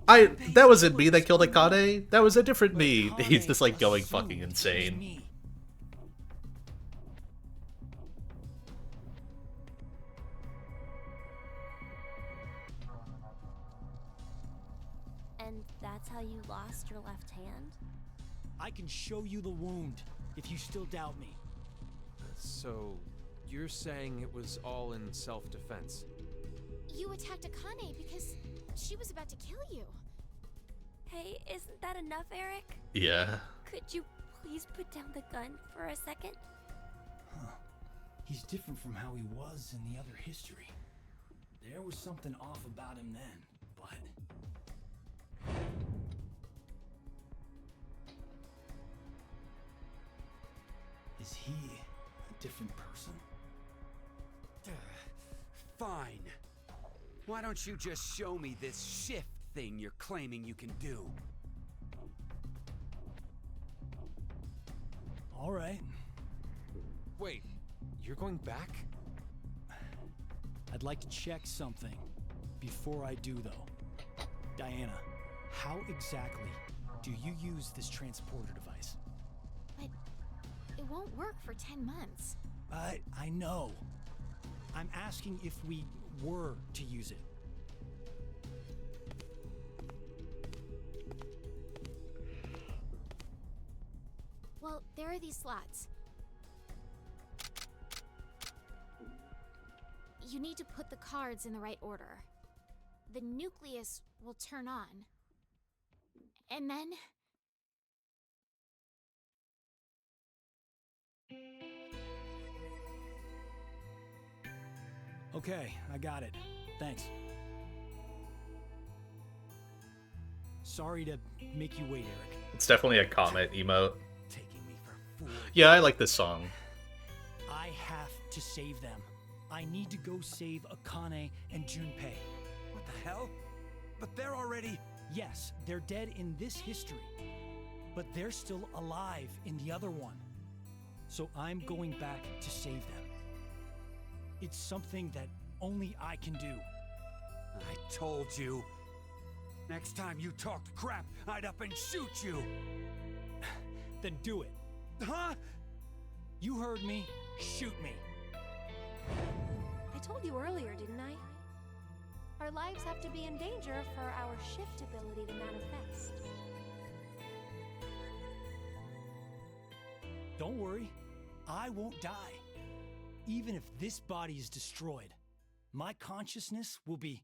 That wasn't me that killed Akane. That was a different me." He's just like going fucking insane. And that's how you lost your left hand? I can show you the wound if you still doubt me. So, you're saying it was all in self-defense? You attacked Akane because she was about to kill you. Hey, isn't that enough, Eric? Yeah. Could you please put down the gun for a second? Huh. He's different from how he was in the other history. There was something off about him then, but... Is he a different person? Fine. Why don't you just show me this shift thing you're claiming you can do? All right. Wait, you're going back? I'd like to check something before I do, though. Diana, how exactly do you use this transporter device? It won't work for 10 months. I know. I'm asking if we were to use it. Well, there are these slots. You need to put the cards in the right order. The nucleus will turn on. And then... Okay, I got it. Thanks. Sorry to make you wait, Eric. It's definitely a Comet emote. Taking me for a fool. Yeah, I like this song. I have to save them. I need to go save Akane and Junpei. What the hell? But they're already... Yes, they're dead in this history, but they're still alive in the other one. So I'm going back to save them. It's something that only I can do. I told you. Next time you talked crap, I'd up and shoot you. Then do it. Huh? You heard me. Shoot me. I told you earlier, didn't I? Our lives have to be in danger for our shift ability to manifest. Don't worry. I won't die. Even if this body is destroyed, my consciousness will be...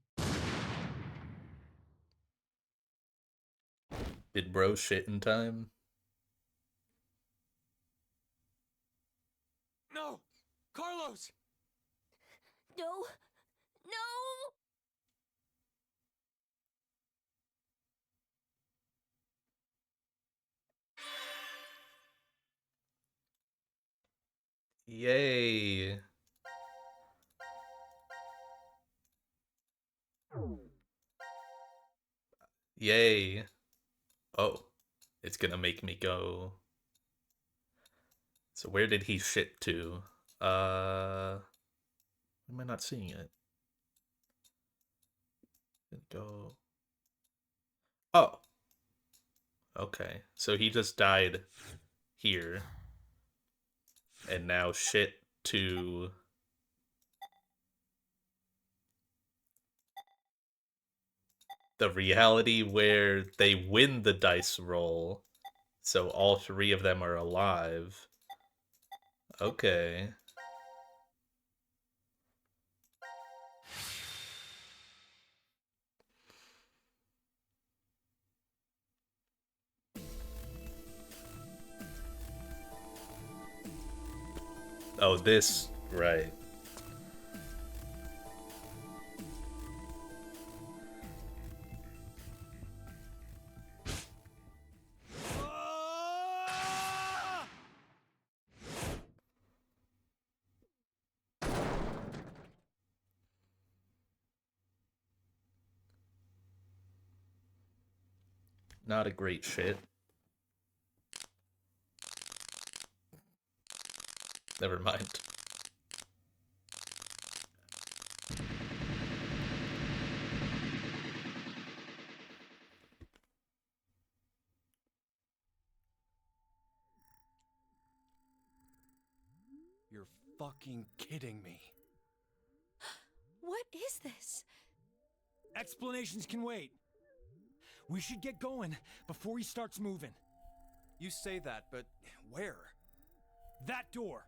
Did bro shit in time? No! Carlos! No! No! Yay. Yay. Oh, it's gonna make me go. So where did he shit to? Why am I not seeing it? Didn't go. Oh. Okay. So he just died here. And now shit to the reality where they win the dice roll. So all three of them are alive. Okay. Oh, this, right. Not a great shit. Never mind. You're fucking kidding me. What is this? Explanations can wait. We should get going before he starts moving. You say that, but where? That door.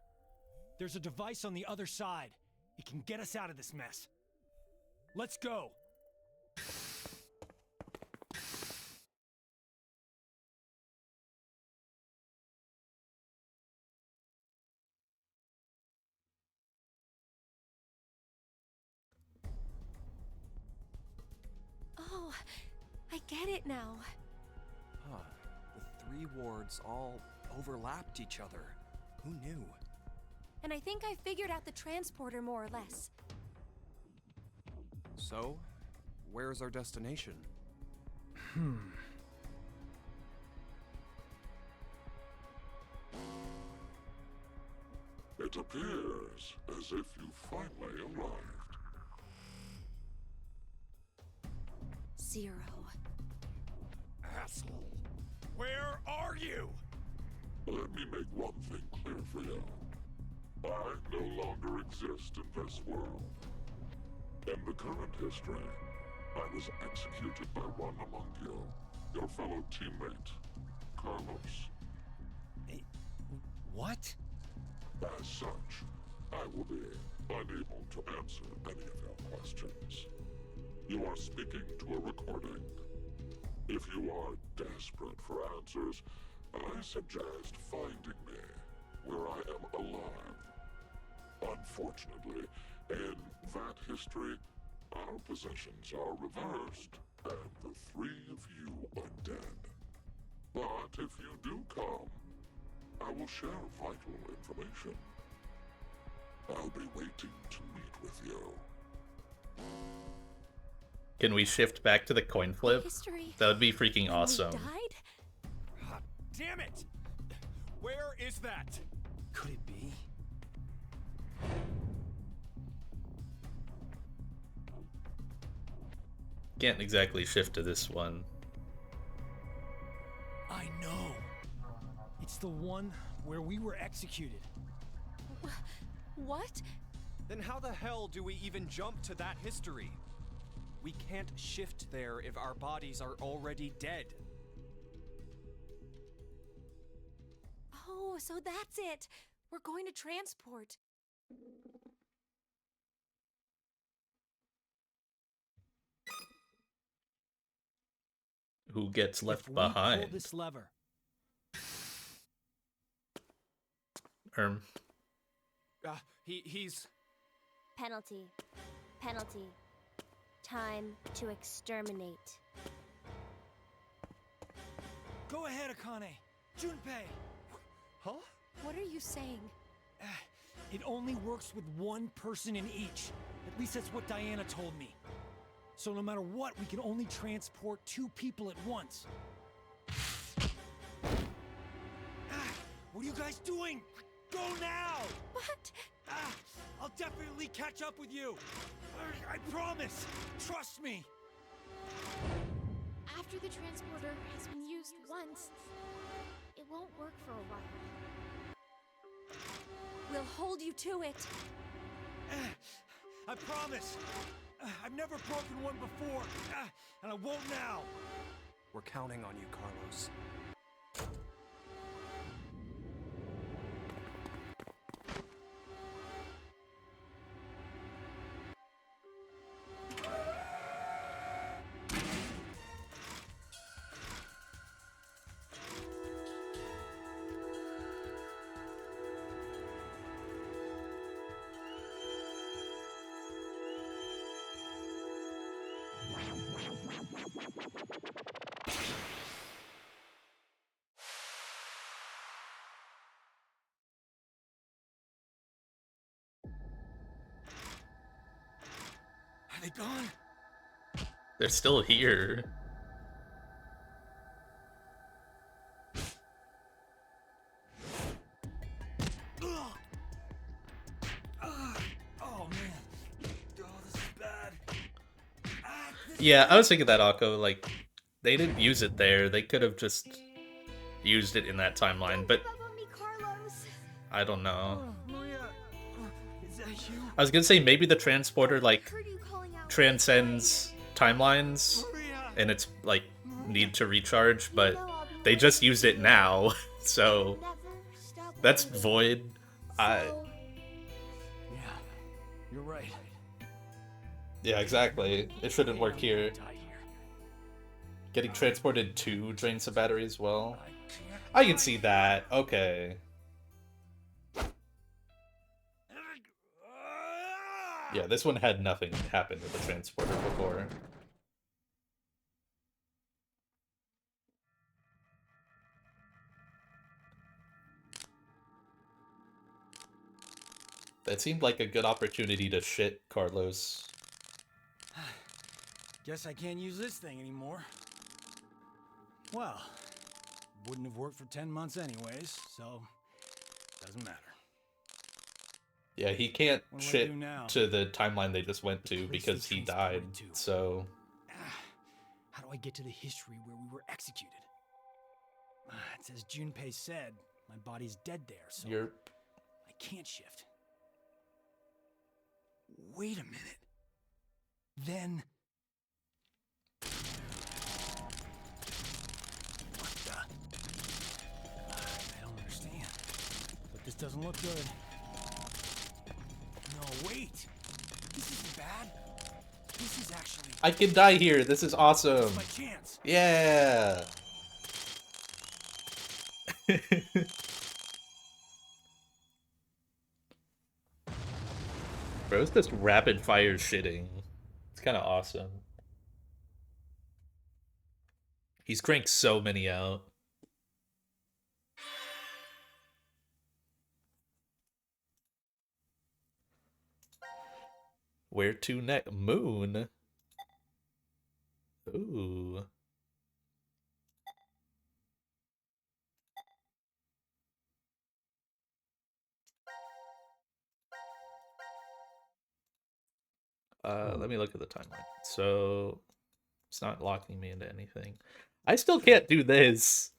There's a device on the other side. It can get us out of this mess. Let's go. Oh, I get it now. Huh. The three wards all overlapped each other. Who knew? And I think I figured out the transporter more or less. So, where's our destination? It appears as if you finally arrived. Zero. Asshole. Where are you? Let me make one thing clear for you. I no longer exist in this world. In the current history, I was executed by one among you, your fellow teammate, Carlos. What? As such, I will be unable to answer any of your questions. You are speaking to a recording. If you are desperate for answers, I suggest finding me where I am alive. Unfortunately, in that history, our positions are reversed, and the three of you are dead. But if you do come, I will share vital information. I'll be waiting to meet with you. Can we shift back to the coin flip? History. That would be freaking We awesome. died? Ah, damn it! Where is that? Could it be? Can't exactly shift to this one. I know. It's the one where we were executed. What? Then how the hell do we even jump to that history? We can't shift there if our bodies are already dead. Oh, so that's it. We're going to transport. Who gets left If we pull behind? this lever, He's... Penalty. Penalty. Time to exterminate. go ahead, Akane. Junpei. Huh? What are you saying? It only works with one person in each. At least that's what Diana told me. So no matter what, we can only transport 2 people at once. What are you guys doing? Go now! What? I'll definitely catch up with you. I promise. Trust me. After the transporter has been used once, it won't work for a while. We'll hold you to it. I promise. I've never broken one before, and I won't now. We're counting on you, Carlos. Are they gone? They're still here. Oh man. Oh, this is bad. Yeah, I was thinking that, Akko, like, they didn't use it there. They could have just used it in that timeline, but Give up on me, Carlos. I don't know. Maria, is that you? I was gonna say maybe the transporter, like, Heard you calling out. transcends timelines Maria. and it's, like, need to recharge, but they just used it now, so Never stop that's believing. void. I So, Yeah, you're right. Yeah, exactly. It shouldn't work here. Die here. Getting transported to drains the battery as well. I can't. I can see that. Okay. Yeah, this one had nothing happen with the transporter before. That seemed like a good opportunity to shit Carlos. Guess I can't use this thing anymore. Well, wouldn't have worked for 10 months anyways, so doesn't matter. Yeah, he can't What do I shit do now? to the timeline they just went to Place because they he died. transported to. So, How do I get to the history where we were executed? It's as Junpei said, My body's dead there, so You're I can't shift. Wait a minute. Then... What the... I don't understand. But this doesn't look good. No, wait! This isn't bad. This is actually... I can die here. This is awesome. This is my chance. Yeah. Bro, it's just rapid fire shitting. It's kind of awesome. He's cranked so many out. Where to next? Moon. Ooh. Let me look at the timeline. So it's not locking me into anything. I still can't do this.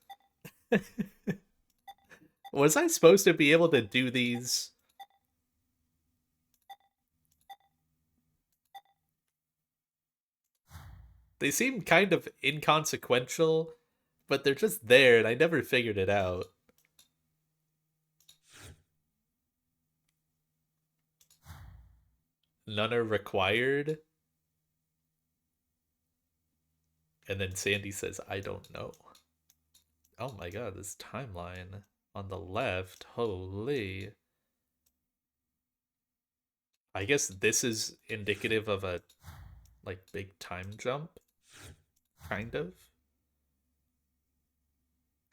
Was I supposed to be able to do these? They seem kind of inconsequential, but they're just there and I never figured it out. None are required. And then Sandy says, I don't know. Oh my god, this timeline on the left. Holy. I guess this is indicative of a, like, big time jump. Kind of.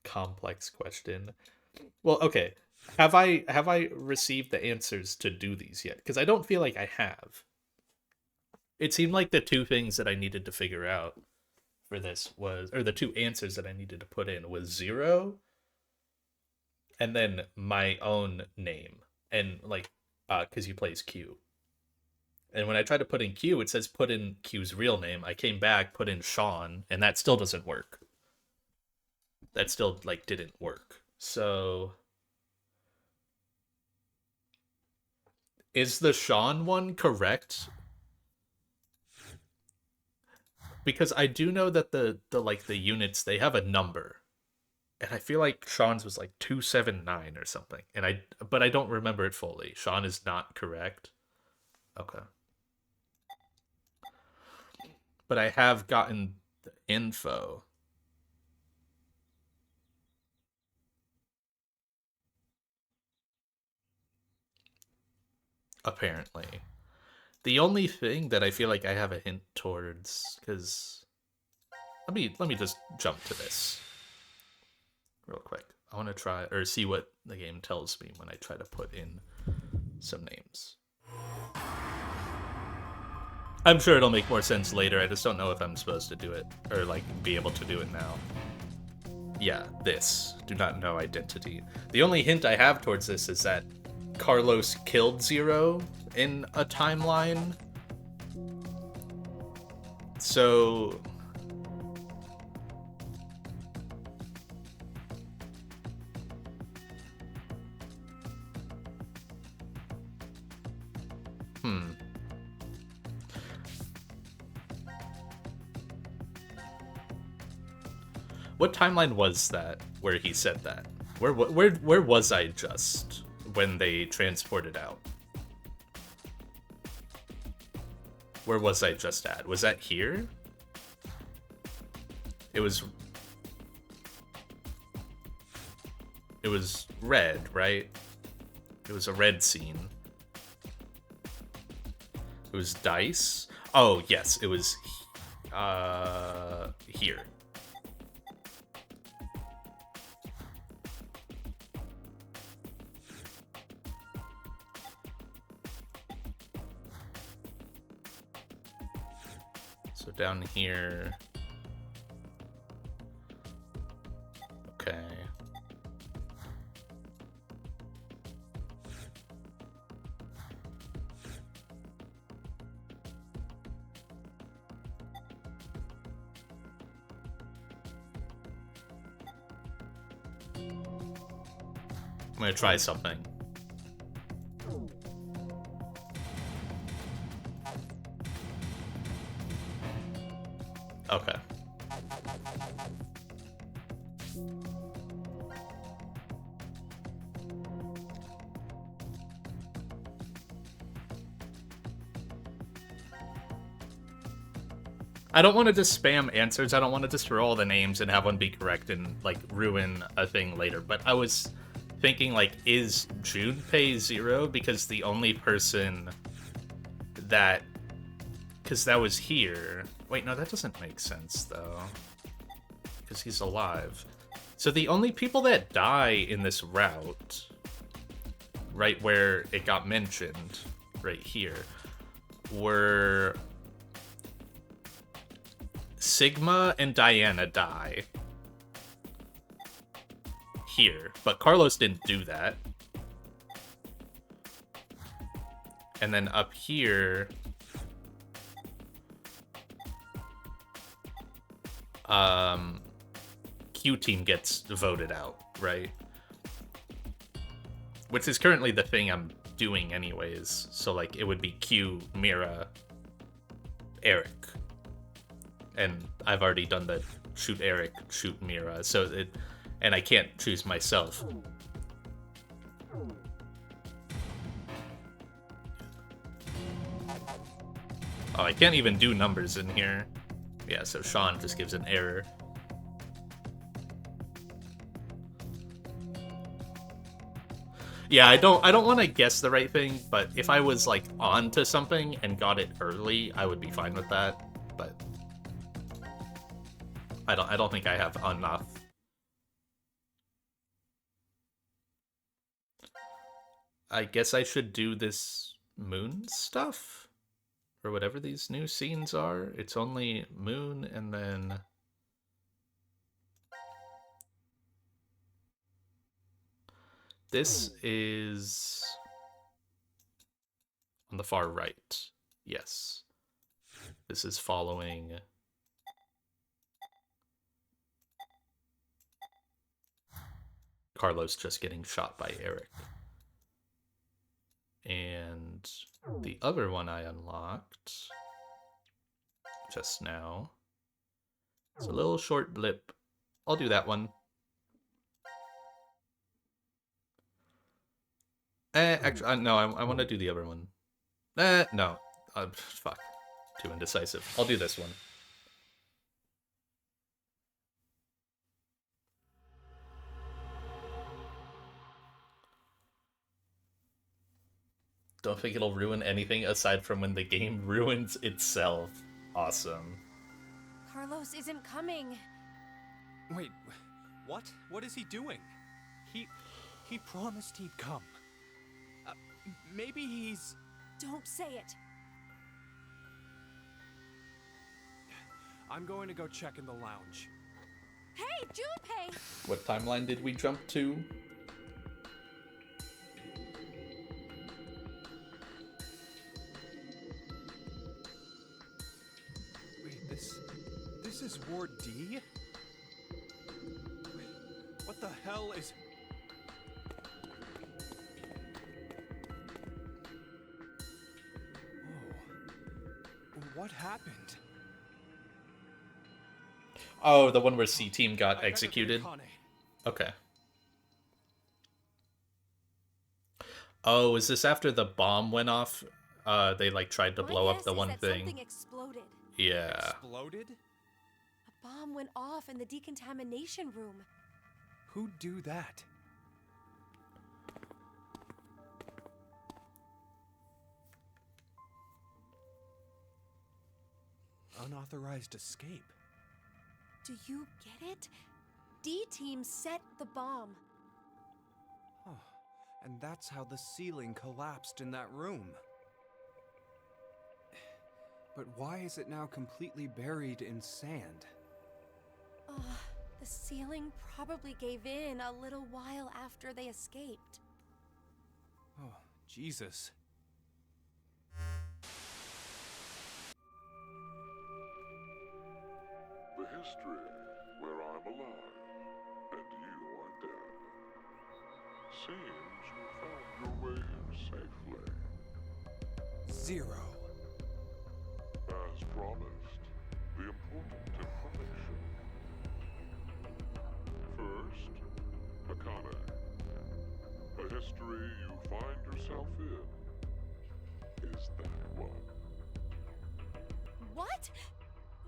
Complex question. Well, okay. Have I received the answers to do these yet? Because I don't feel like I have. It seemed like the two things that I needed to figure out for this was, or the two answers that I needed to put in was 0 and then my own name. And like, because he plays Q. And when I tried to put in Q, it says put in Q's real name. I came back, put in Sean, and that still doesn't work. That still, like, didn't work. So... is the Sean one correct? Because I do know that the units, they have a number. And I feel like Sean's was like 279 or something. But I don't remember it fully. Sean is not correct. Okay. But I have gotten the info. Apparently. The only thing that I feel like I have a hint towards, because let me just jump to this real quick. I want to try or see what the game tells me when I try to put in some names. I'm sure it'll make more sense later. I just don't know if I'm supposed to do it or like be able to do it now. Yeah, this. Do not know identity. The only hint I have towards this is that Carlos killed Zero in a timeline. So... What timeline was that where he said that? Where was I just when they transported out? Where was I just at? Was that here? It was red, right? It was a red scene. It was dice. Oh, yes, it was here. So down here. Okay. gonna try something. Okay. I don't want to just spam answers. I don't want to just roll the names and have one be correct and like ruin a thing later. But I was thinking, like, is Junpei 0? Because the only person that, because that was here. Wait, no, that doesn't make sense though, because he's alive. So the only people that die in this route, right where it got mentioned, right here, were Sigma and Diana die here, but Carlos didn't do that. And then up here, Q team gets voted out, right? Which is currently the thing I'm doing anyways. So like it would be Q, Mira, Eric. And I've already done the shoot Eric, shoot Mira. So it, and I can't choose myself. Oh, I can't even do numbers in here. Yeah, so Sean just gives an error. Yeah, I don't want to guess the right thing, but if I was like on to something and got it early, I would be fine with that. But I don't think I have enough. I guess I should do this moon stuff, or whatever these new scenes are. It's only moon and then this is on the far right. Yes. This is following Carlos just getting shot by Eric. And the other one I unlocked just now. It's a little short blip. I'll do that one. Actually, no, I want to do the other one. No. Fuck. Too indecisive. I'll do this one. Don't think it'll ruin anything aside from when the game ruins itself. Awesome. Carlos isn't coming. Wait, what? What is he doing? He promised he'd come. Maybe he's... Don't say it. I'm going to go check in the lounge. Hey, Junpei! What timeline did we jump to? Wait, this is Ward D? Wait, what the hell is... Whoa. What happened? Oh, the one where C-Team got executed? Okay. Oh, is this after the bomb went off? They like tried to blow up the one thing. Something exploded. Yeah. Exploded? A bomb went off in the decontamination room. Who'd do that? Unauthorized escape. Do you get it? D-Team set the bomb. Oh, and that's how the ceiling collapsed in that room. But why is it now completely buried in sand? The ceiling probably gave in a little while after they escaped. Oh, Jesus. The history where I'm alive and you are dead. seems you found your way here safely. Zero. As promised, the important information. First, Akane. A history you find yourself in. Is that one? What?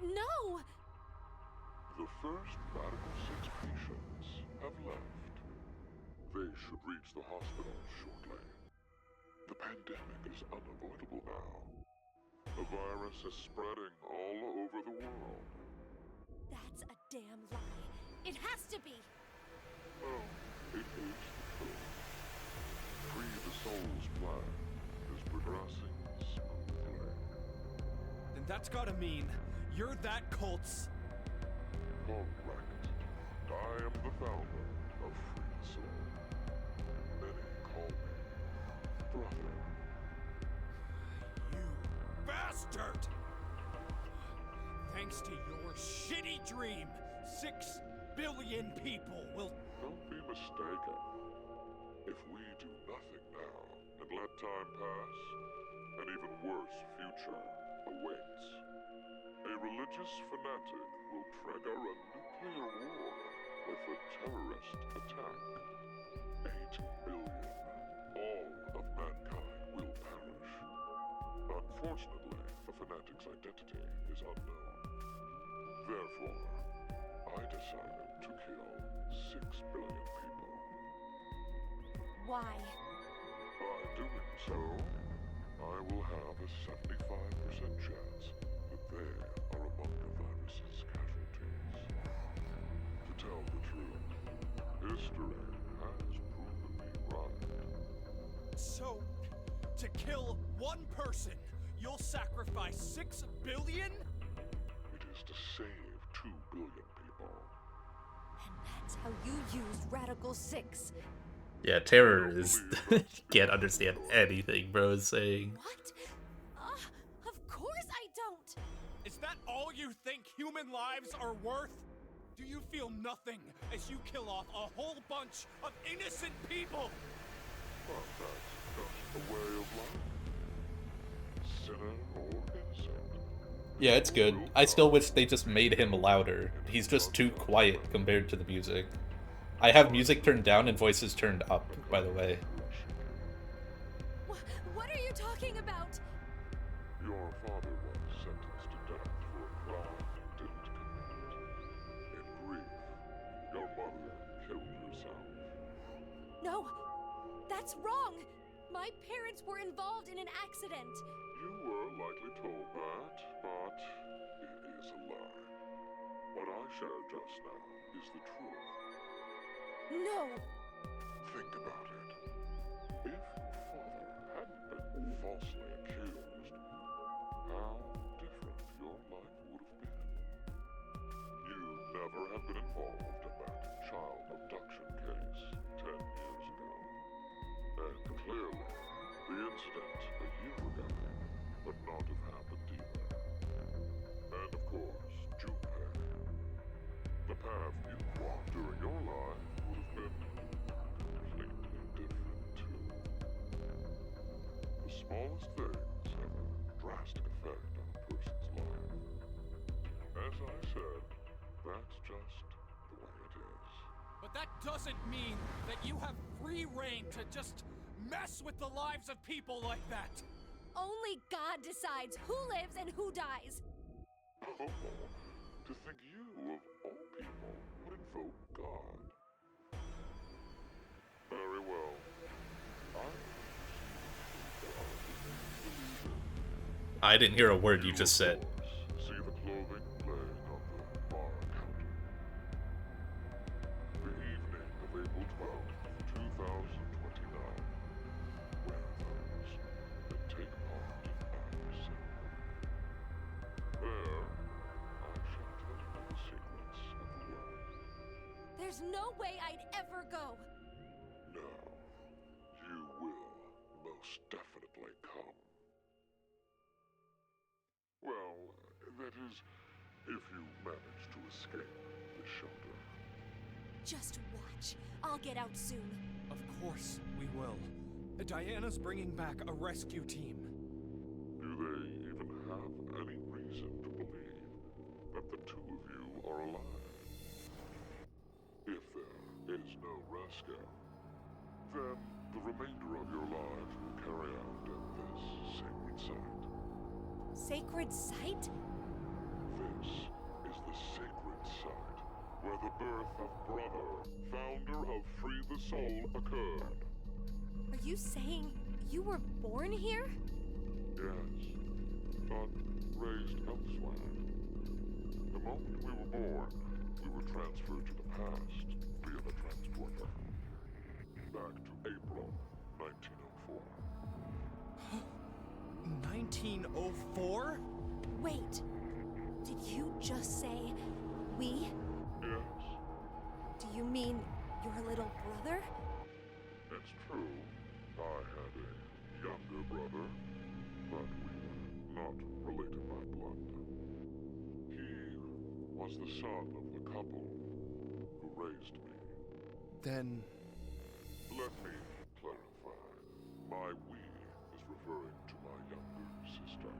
No! The first Radical 6 patients have left. They should reach the hospital shortly. The pandemic is unavoidable now. The virus is spreading all over the world. That's a damn lie. It has to be! Well, it is the truth. Free the Soul's plan is progressing smoothly. Then that's gotta mean you're that cult's. Correct. I am the founder of Free the Soul. Many call me brother. You bastard! Thanks to your shitty dream, 6 billion people will. Don't be mistaken. If we do nothing now and let time pass, an even worse future awaits. A religious fanatic will trigger a nuclear war with a terrorist attack. 8 billion, all of mankind will perish. Unfortunately, the fanatic's identity is unknown. Therefore, I decided to kill 6 billion people. Why? By doing so, I will have a 75% chance that they are among the virus's casualties. To tell the truth, history has proven me right. So, to kill one person, you'll sacrifice 6 billion? It is to save 2 billion people. And that's how you used Radical 6. Yeah, Terror is can't understand anything bro is saying. What? Of course I don't! Is that all you think human lives are worth? Do you feel nothing as you kill off a whole bunch of innocent people? But that's just a way of life. Sinner or innocent. Yeah, it's good. I still wish they just made him louder. He's just too quiet compared to the music. I have music turned down and voices turned up, by the way. What are you talking about? Your father was sentenced to death for a crime you didn't commit. In grief, your mother killed herself. No, that's wrong! My parents were involved in an accident. You were likely told that, but it is a lie. What I shared just now is the truth. No! Think about it. If your father hadn't been falsely accused, how different your life would have been. You never have been involved in that child abduction case 10 years ago. And clearly, the incident a year ago would not have happened either. And of course, Junpei. The path you walked during your life would have been completely different too. The smallest things have a drastic effect on a person's life. As I said, that's just the way it is. But that doesn't mean that you have free reign to just mess with the lives of people like that. Only God decides who lives and who dies. Oh, to think you, of all people, would invoke God. Very well. I didn't hear a word you just said. See the clothing laying on the bar counter. The evening of April 12th, 2029. Wear those and take part in our ceremony. There, I shall tell you the secrets of the world. There's no way I'd ever go. No, you will most definitely come. Well, that is, if you manage to escape the shelter. Just watch. I'll get out soon. Of course we will. Diana's bringing back a rescue team. Do they even have any reason to believe that the two of you are alive? If there is no rescue, then the remainder of your lives will carry out at this sacred site. Sacred site? This is the sacred site where the birth of Brother, founder of Free the Soul, occurred. Are you saying you were born here? Yes, but raised elsewhere. The moment we were born, we were transferred to the past via the transporter. Back to April 1904. 1904? Wait, did you just say we? Yes, Do you mean your little brother? it's true. I had a younger brother, but we were not related by blood. He was the son of the couple who raised me. Then Let me clarify. My we is referring to my younger sister.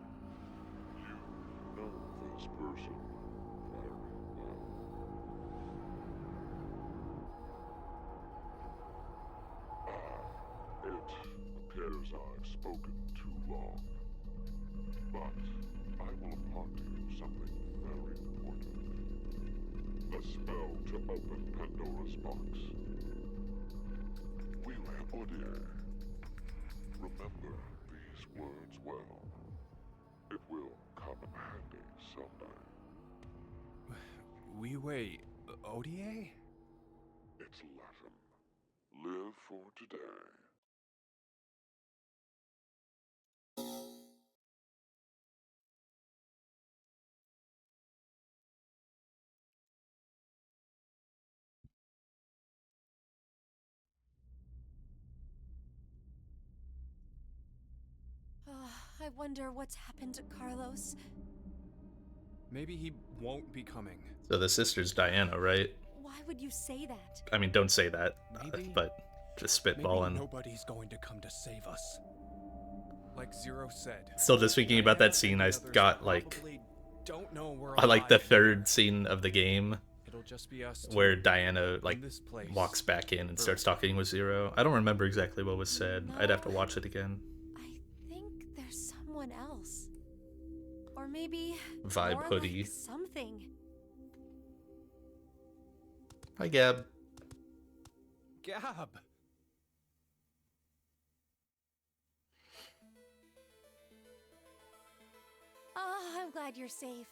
You know this person very well. It appears I've spoken too long. But I will impart to you something very important. A spell to open Pandora's box. Remember these words well. It will come in handy someday. Wee Odie? It's Latin. Live for today. I wonder what's happened to Carlos. Maybe he won't be coming. So the sister's Diana, right? Why would you say that? I mean, don't say that, Maybe- but just Maybe spitballing. nobody's going to come to save us. Like Zero said. Still just thinking about that Diana scene, and Oh I the others got like, probably don't know we're I like the alive. third scene of the game It'll just be us two where Diana in like this place. walks back in and Earth. starts talking with Zero. I don't remember exactly what was said. I'd have to watch it again. I think there's someone else. Or maybe Vibe more hoodie. like something. Hi, Gab. Gab. Oh, I'm glad you're safe.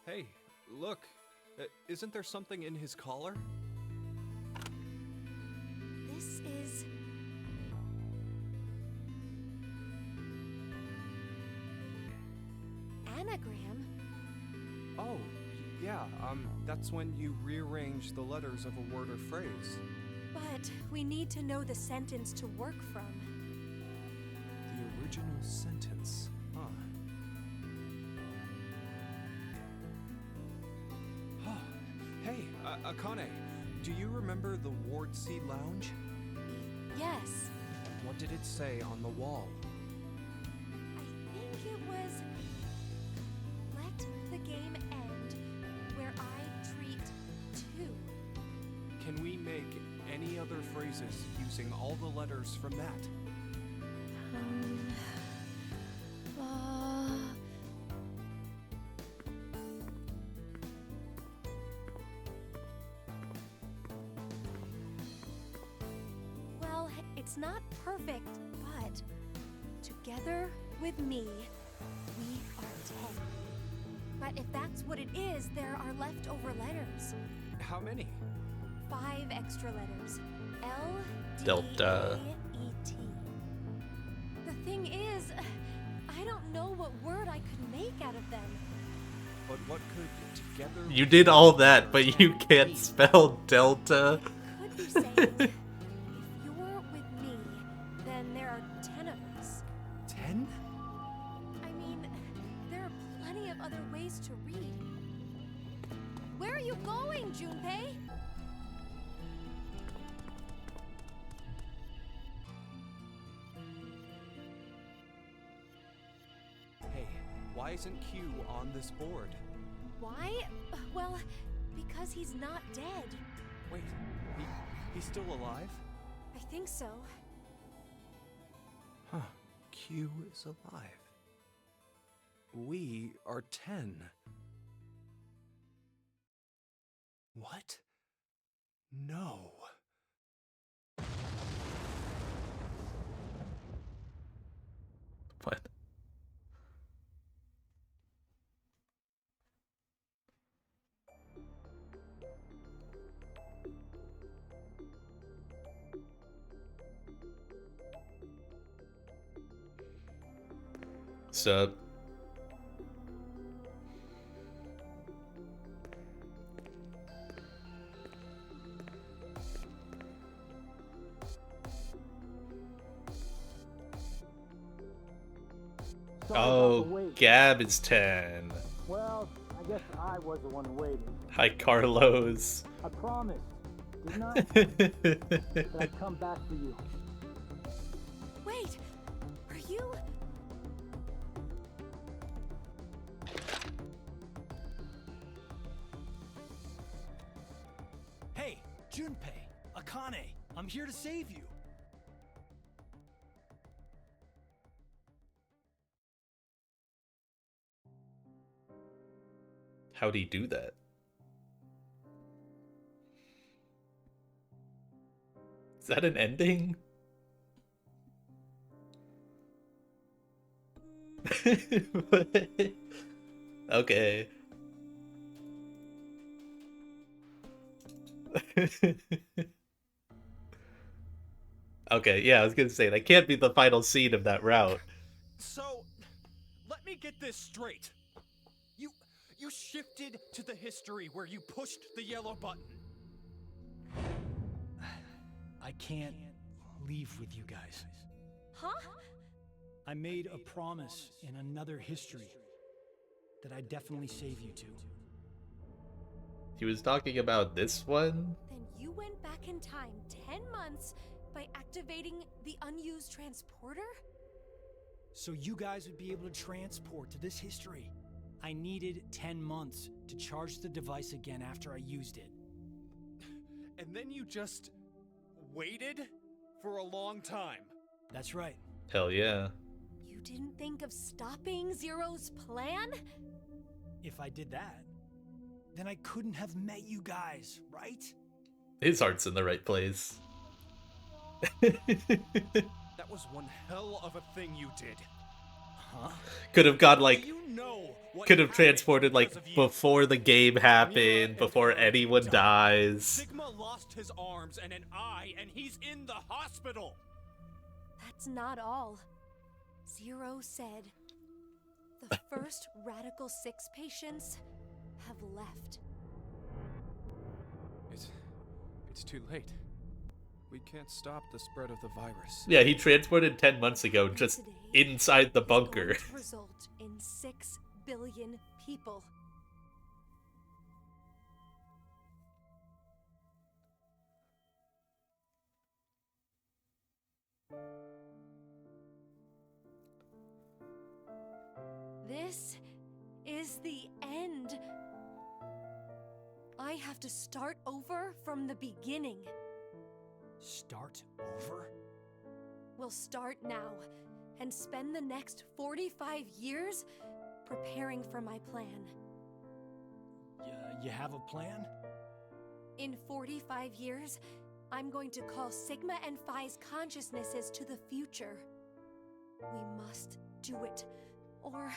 Hey, look. Isn't there something in his collar? This is... anagram? Oh, yeah, that's when you rearrange the letters of a word or phrase. But we need to know the sentence to work from. The original sentence. Huh. Hey, Akane, do you remember the Ward C Lounge? Yes, What did it say on the wall? I think it was... Let the game end where I treat two. Can we make any other phrases using all the letters from that? Well, it's not perfect, but together with me, we are 10. But if that's what it is, there are leftover letters. How many? 5 extra letters. L, D, Delta. A, E, T. The thing is, I don't know what word I could make out of them. But what could together... You did all that, but you can't spell Delta. Could be saying, if you're with me, then there are 10 of us. 10? I mean, there are plenty of other ways to read. Where are you going, Junpei? Why isn't Q on this board? Why? Well, because he's not dead. Wait, he's still alive? I think so. Huh. Q is alive. We are 10. What? No. What? Sup? Oh, Gab is 10. Well, I guess I was the one waiting. Hi, Carlos. I promised, didn't I? That I'd come back for you. Wait, are you? Hey, Junpei, Akane, I'm here to save you. How'd he do that? Is that an ending? Okay. Okay, yeah, I was gonna say, that can't be the final scene of that route. So, let me get this straight. You shifted to the history where you pushed the yellow button. I can't leave with you guys. Huh? I made a promise in another history that I'd definitely save you two. He was talking about this one? Then you went back in time 10 months by activating the unused transporter? So you guys would be able to transport to this history. I needed 10 months to charge the device again after I used it. And then you just waited for a long time. That's right. Hell yeah. You didn't think of stopping Zero's plan? If I did that, then I couldn't have met you guys, right? His heart's in the right place. That was one hell of a thing you did. Huh? Could have gone like, Do you know what could have happened transported like because of you? before the game happened, and before Eric anyone died. dies. Sigma lost his arms and an eye, and he's in the hospital. That's not all. Zero said the first Radical 6 patients have left. It's too late. We can't stop the spread of the virus. Yeah, he transported 10 months ago, just Today inside the is going bunker. to result in 6 billion people. This is the end. I have to start over from the beginning. Start over? We'll start now and spend the next 45 years preparing for my plan. You have a plan? In 45 years, I'm going to call Sigma and Phi's consciousnesses to the future. We must do it, or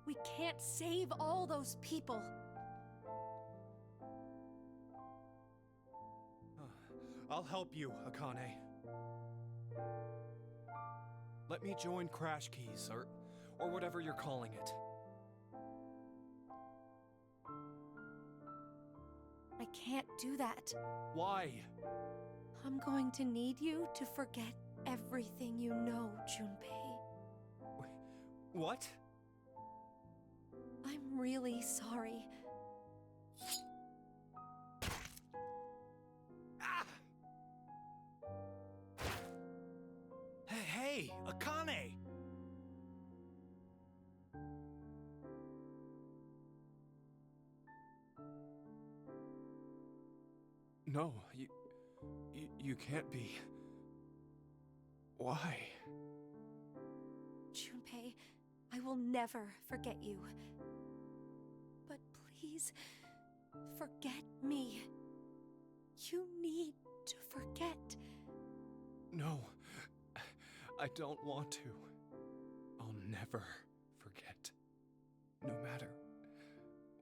we can't save all those people. I'll help you, Akane. Let me join Crash Keys, or whatever you're calling it. I can't do that. Why? I'm going to need you to forget everything you know, Junpei. What? I'm really sorry. Hey, Akane! No, you can't be. Why? Junpei, I will never forget you. But please, forget me. You need to forget. No, I don't want to. I'll never forget. No matter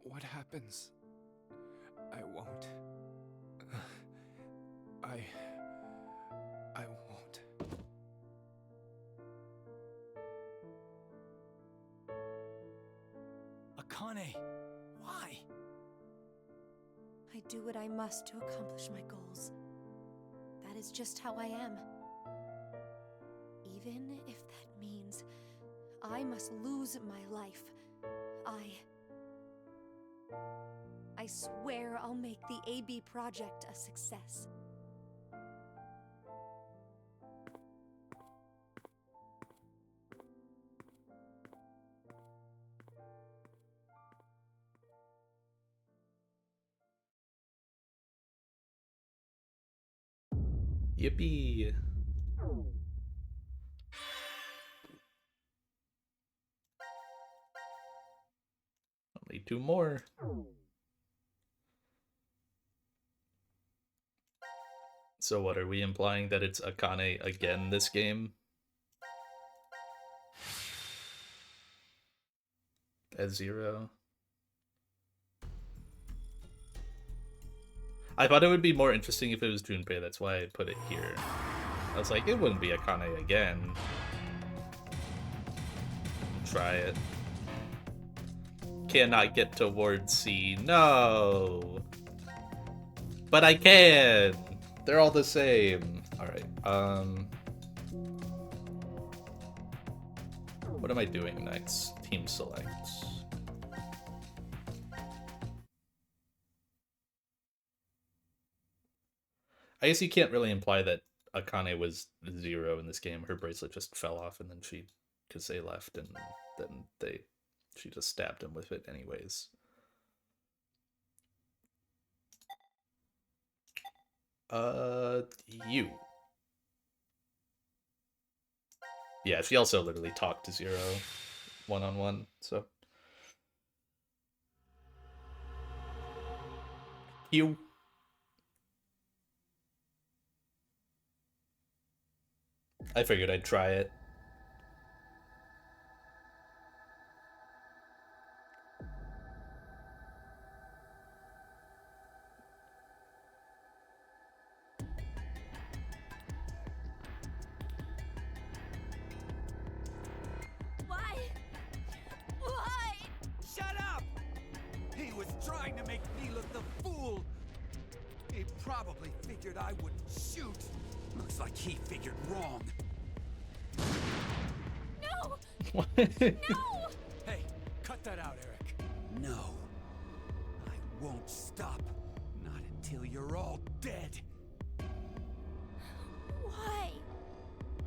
what happens, I won't. I won't. Akane, why? I do what I must to accomplish my goals. That is just how I am. Even if that means I must lose my life, I swear I'll make the AB project a success. Yippee! Only 2 more. So what, are we implying that it's Akane again this game? As Zero? I thought it would be more interesting if it was Junpei, that's why I put it here. I was like, it wouldn't be Akane again. Try it. Cannot get towards C. No! But I can! They're all the same. Alright, what am I doing next? Team select. I guess you can't really imply that Akane was 0 in this game. Her bracelet just fell off and then because they left and then she just stabbed him with it anyways. You. Yeah, she also literally talked to Zero one-on-one, so. You. I figured I'd try it. Why? Why? Shut up! He was trying to make me look the fool. He probably figured I wouldn't shoot. Looks like he figured wrong. No! What? No! Hey, cut that out, Eric. No. I won't stop. Not until you're all dead. Why?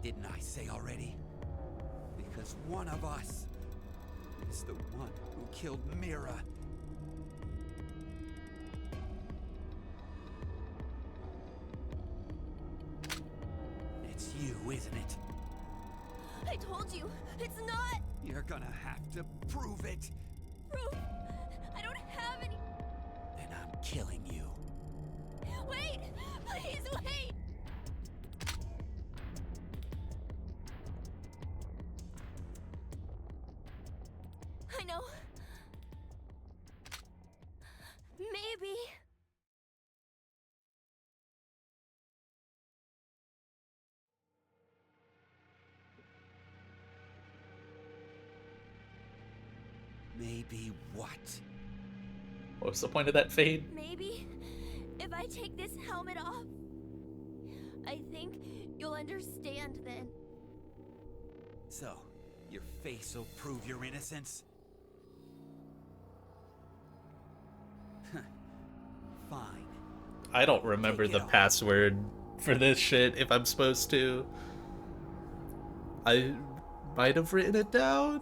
Didn't I say already? Because one of us is the one who killed Mira. It's you, isn't it? I told you, it's not You're gonna have to prove it. proof. I don't have any. Then I'm killing you. Wait! Please wait! I know. Maybe. Maybe what? What was the point of that fade? Maybe if I take this helmet off, I think you'll understand then. So, your face will prove your innocence? Fine. I don't remember Take it the off. password for this shit if I'm supposed to. I might have written it down.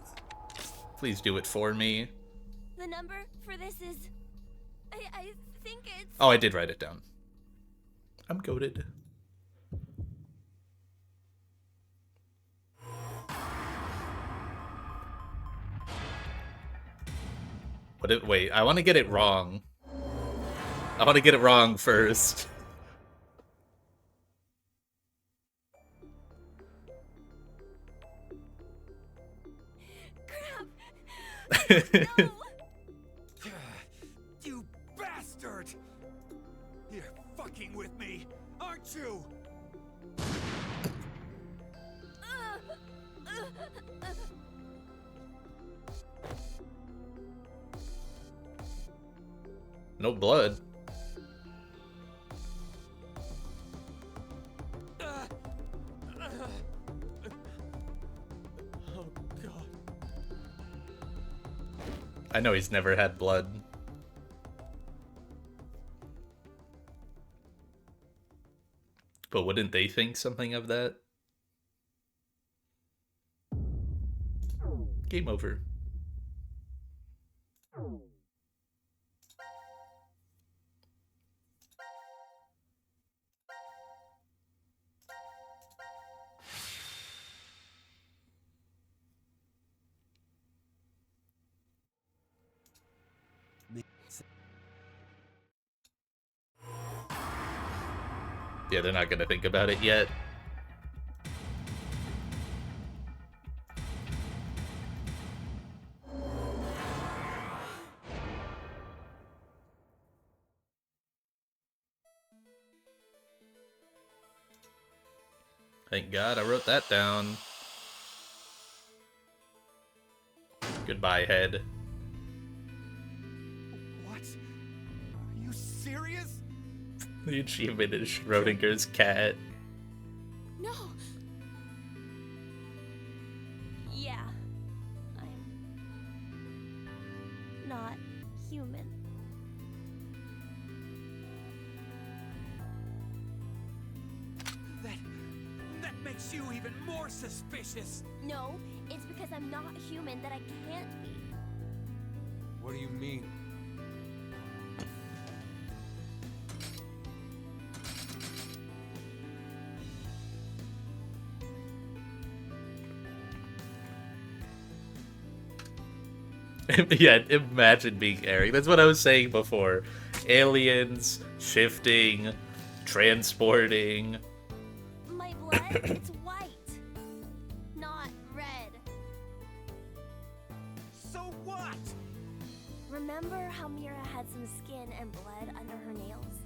Please do it for me. The number for this is... I think it's... Oh, I did write it down. I'm goated. What if, wait, I want to get it wrong. I want to get it wrong first. No! You bastard! You're fucking with me, aren't you? No blood. Oh god. I know he's never had blood. But wouldn't they think something of that? Game over. Yeah, they're not gonna think about it yet. Thank God I wrote that down. Goodbye, head. What? Are you serious? The achievement is Schrodinger's cat. No! Yeah. I'm not human. That makes you even more suspicious. No, it's because I'm not human that I can't be. What do you mean? Yeah, imagine being Eric. That's what I was saying before. Aliens, shifting, transporting. My blood, it's white, not red. So what? Remember how Mira had some skin and blood under her nails?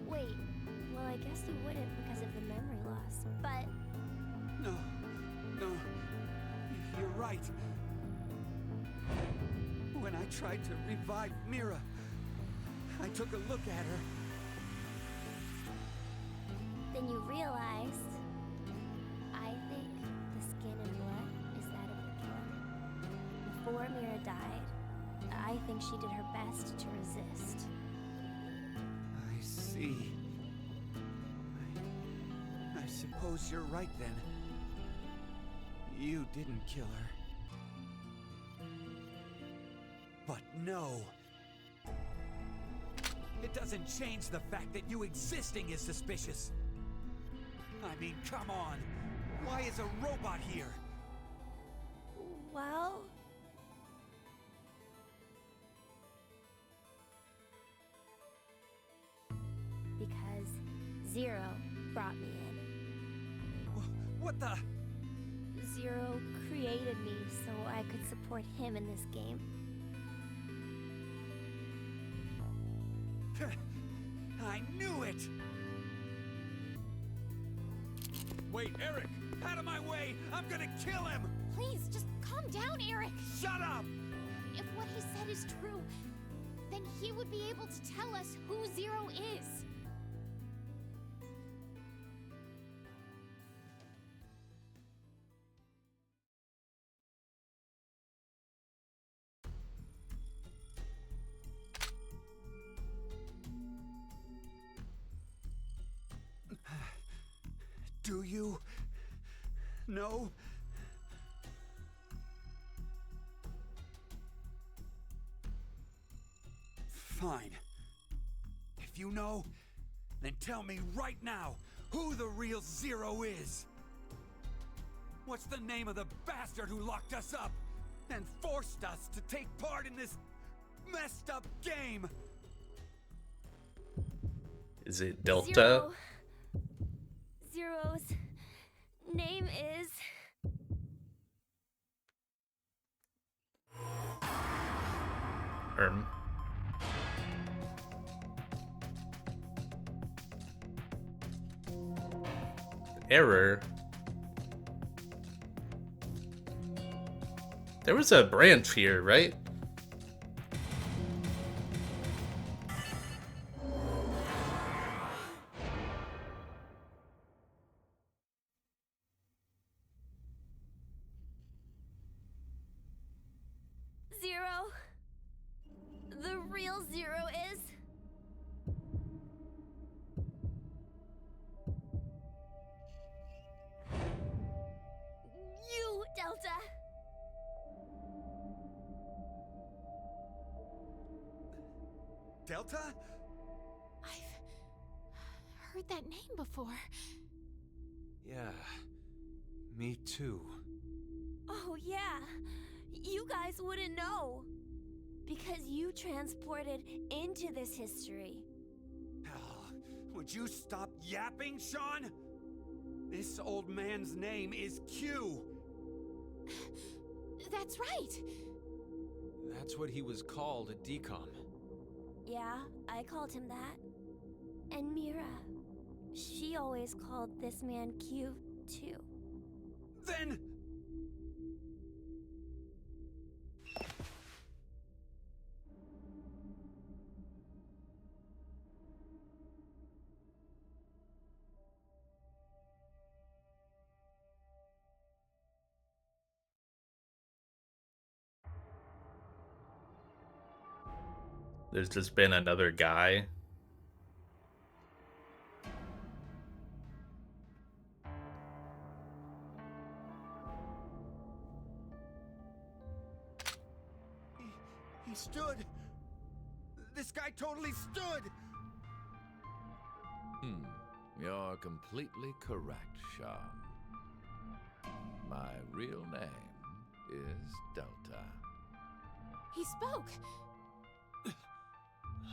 Wait, well I guess you wouldn't because of the memory loss, but No, you're right. When I tried to revive Mira, I took a look at her. then you realized, I think the skin and blood is that of the killer. Before Mira died, I think she did her best to resist. I see. I suppose you're right then. You didn't kill her. But no. It doesn't change the fact that you existing is suspicious. I mean, come on. Why is a robot here? Well, because Zero brought me in. What the? Zero created me so I could support him in this game. I knew it! Wait, Eric! Out of my way! I'm gonna kill him! Please, just calm down, Eric! Shut up! If what he said is true, then he would be able to tell us who Zero is. Do you know? Fine. If you know, then tell me right now who the real Zero is. What's the name of the bastard who locked us up and forced us to take part in this messed up game? Is it Delta? Zero. Zero's name is... Error. There was a branch here, right? Zero. The real Zero is... you, Delta. Delta? I've heard that name before. Yeah, me too. Oh yeah, you guys wouldn't know. Because you transported into this history. Oh, would you stop yapping, Sean? This old man's name is Q. That's right. That's what he was called at DCOM. Yeah, I called him that. And Mira, she always called this man Q too. Then... There's just been another guy. He stood. This guy totally stood. You're completely correct, Sean. My real name is Delta. He spoke.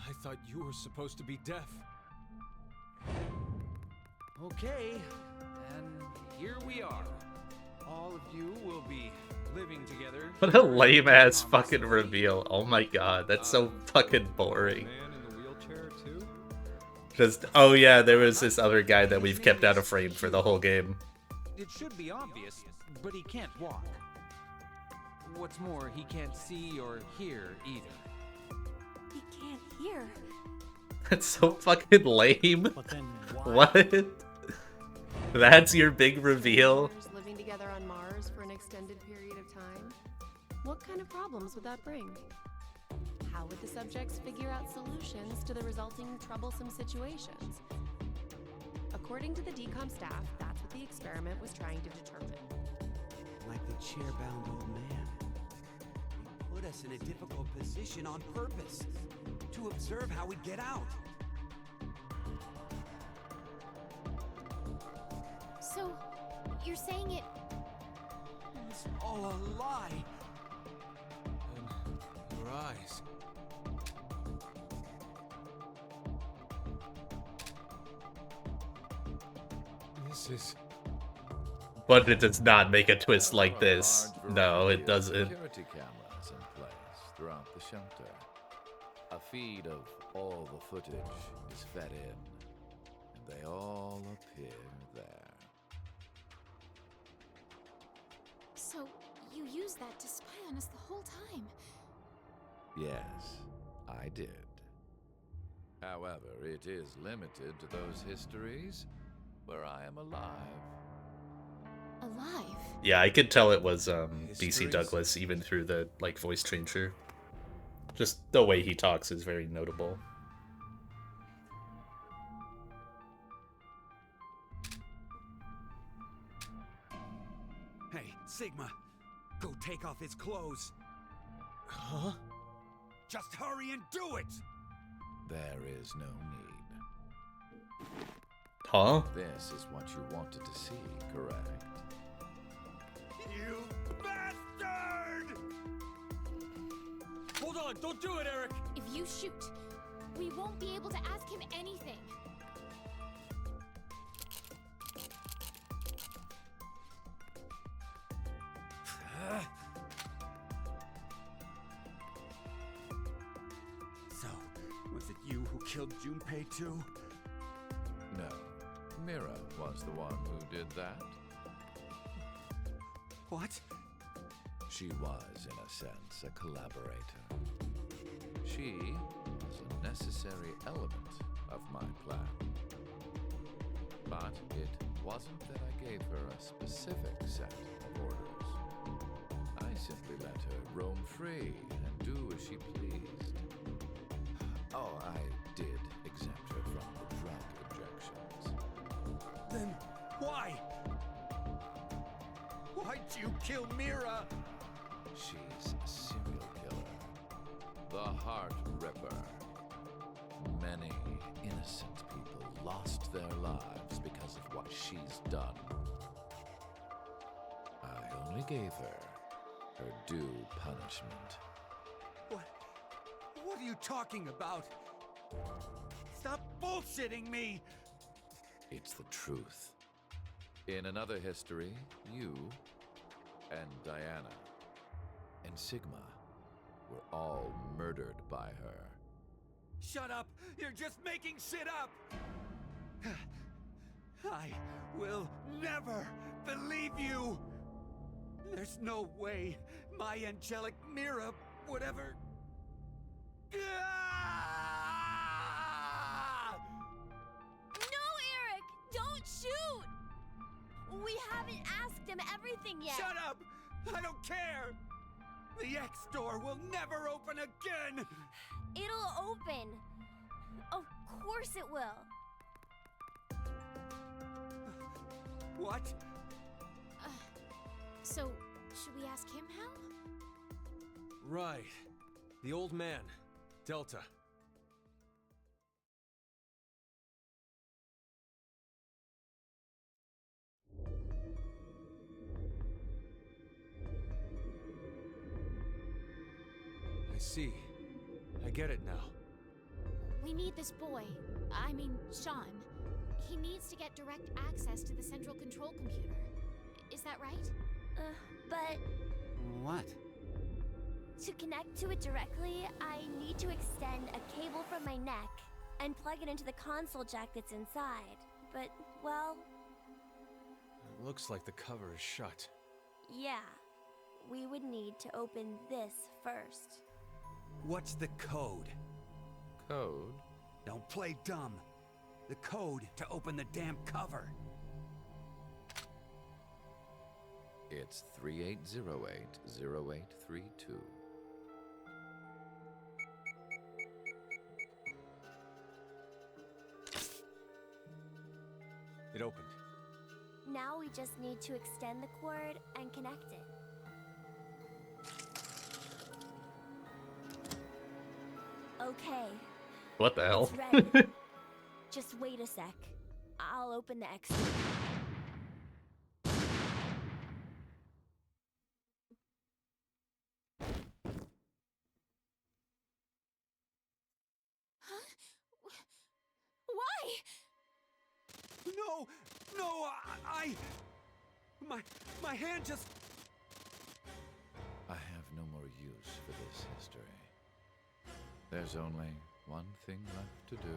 I thought you were supposed to be deaf. Okay, and here we are. All of you will be living together. What a lame ass fucking reveal. Oh my god, that's so fucking boring. Man in the wheelchair too? Just, oh yeah, there was this other guy that we've kept out of frame for the whole game. It should be obvious, but he can't walk. What's more, he can't see or hear either. He can't hear. That's so fucking lame. But then What? That's your big reveal? Living together on Mars for an extended period of time? What kind of problems would that bring? How would the subjects figure out solutions to the resulting troublesome situations? According to the DCOM staff, that's what the experiment was trying to determine. Like the chair-bound old man. He put us in a difficult position on purpose. To observe how we'd get out. So, you're saying it... It's all a lie. And your eyes. This is... But it does not make a twist like this. There are a large No, variety it of doesn't. Security cameras in place throughout the shelter. A feed of all the footage is fed in, and they all appear there. So, you used that to spy on us the whole time. Yes, I did. However, it is limited to those histories where I am alive. Alive? Yeah, I could tell it was BC Histories. Douglas even through the like voice changer. Just the way he talks is very notable. Hey, Sigma. Go take off his clothes. Huh? Just hurry and do it! There is no need. Huh? This is what you wanted to see, correct? You bastard! Hold on, don't do it, Eric! If you shoot, we won't be able to ask him anything. So, was it you who killed Junpei too? No. Mira was the one who did that. What? She was, in a sense, a collaborator. She was a necessary element of my plan. But it wasn't that I gave her a specific set of orders. I simply let her roam free and do as she pleased. Oh, I did exempt her from the drug injections. Then why? Why'd you kill Mira? She's a serial killer. The Heart Ripper. Many innocent people lost their lives because of what she's done. I only gave her due punishment. What are you talking about? Stop bullshitting me! It's the truth. In another history, you and Diana and Sigma were all murdered by her. Shut up! You're just making shit up! I will never believe you! There's no way my angelic Mira would ever... No, Eric! Don't shoot! We haven't asked him everything yet. Shut up! I don't care! The X door will never open again! It'll open. Of course it will. What? So, should we ask him how? Right. The old man. Delta. I see. I get it now. We need this boy. I mean, Sean. He needs to get direct access to the central control computer. Is that right? But What? to connect to it directly, I need to extend a cable from my neck and plug it into the console jack that's inside. But, well, It looks like the cover is shut. yeah. We would need to open this first. What's the code? Code? Don't play dumb. The code to open the damn cover. It's 3808-0832. It opened. Now we just need to extend the cord and connect it. Okay, What the hell? it's ready. Just wait a sec. I'll open the X. Why? No! No! My hand just... I have no more use for this history. There's only one thing left to do.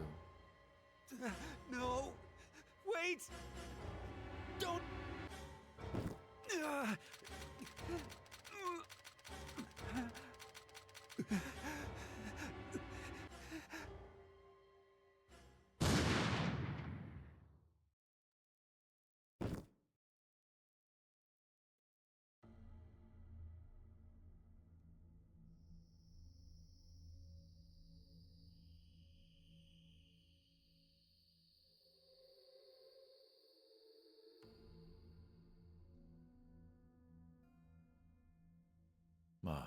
No! Wait! Don't... Mom.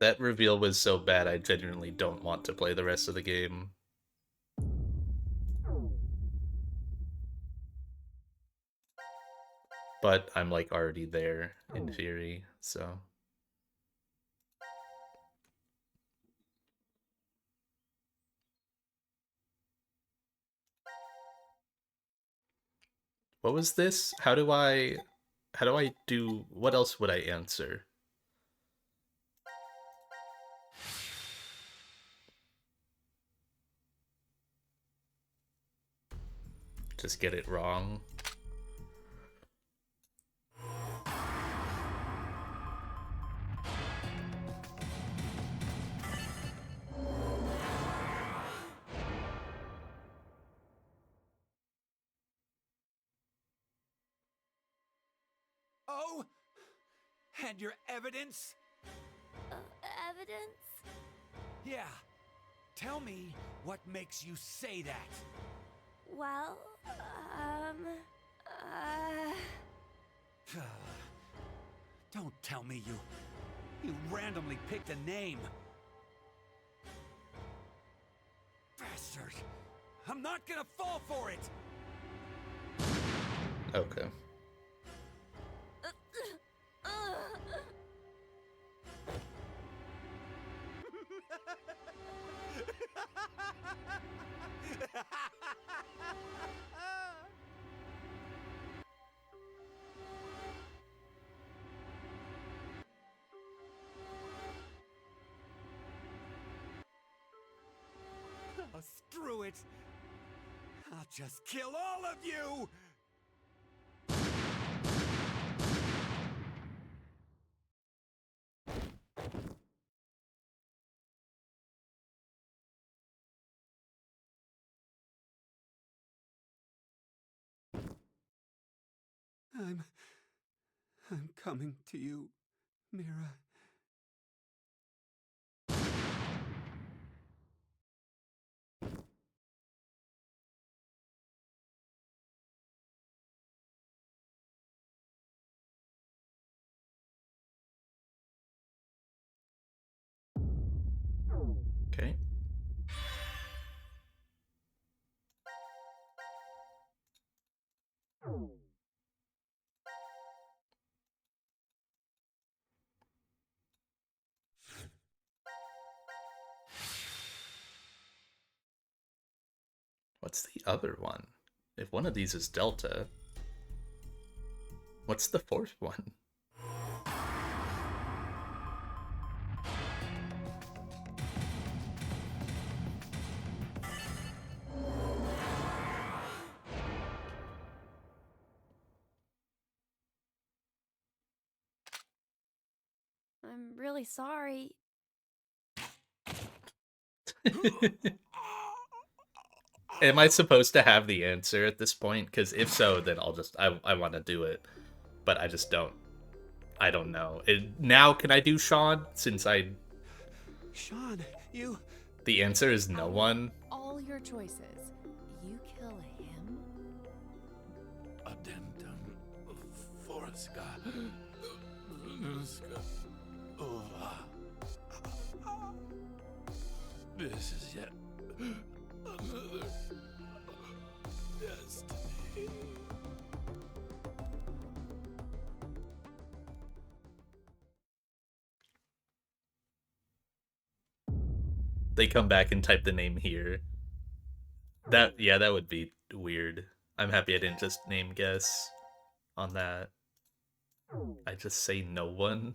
That reveal was so bad, I genuinely don't want to play the rest of the game. But I'm like already there in theory, so. What was this? How do I do, what else would I answer? Just get it wrong. Oh? And your evidence? Evidence? Yeah. Tell me what makes you say that. Well, Don't tell me you randomly picked a name. Bastard. I'm not gonna fall for it. Okay. Oh, screw it. I'll just kill all of you. I'm coming to you, Mira. Okay. What's the other one? If one of these is Delta, what's the fourth one? I'm really sorry. Am I supposed to have the answer at this point? Because if so, then I want to do it, but I just don't. I don't know. Now can I do Sean? Since Sean, you. The answer is no one. All your choices. You kill him. Addendum Forska Nuska Ova. This is yet another destiny. They come back and type the name here. That would be weird. I'm happy I didn't just name guess on that. I just say no one.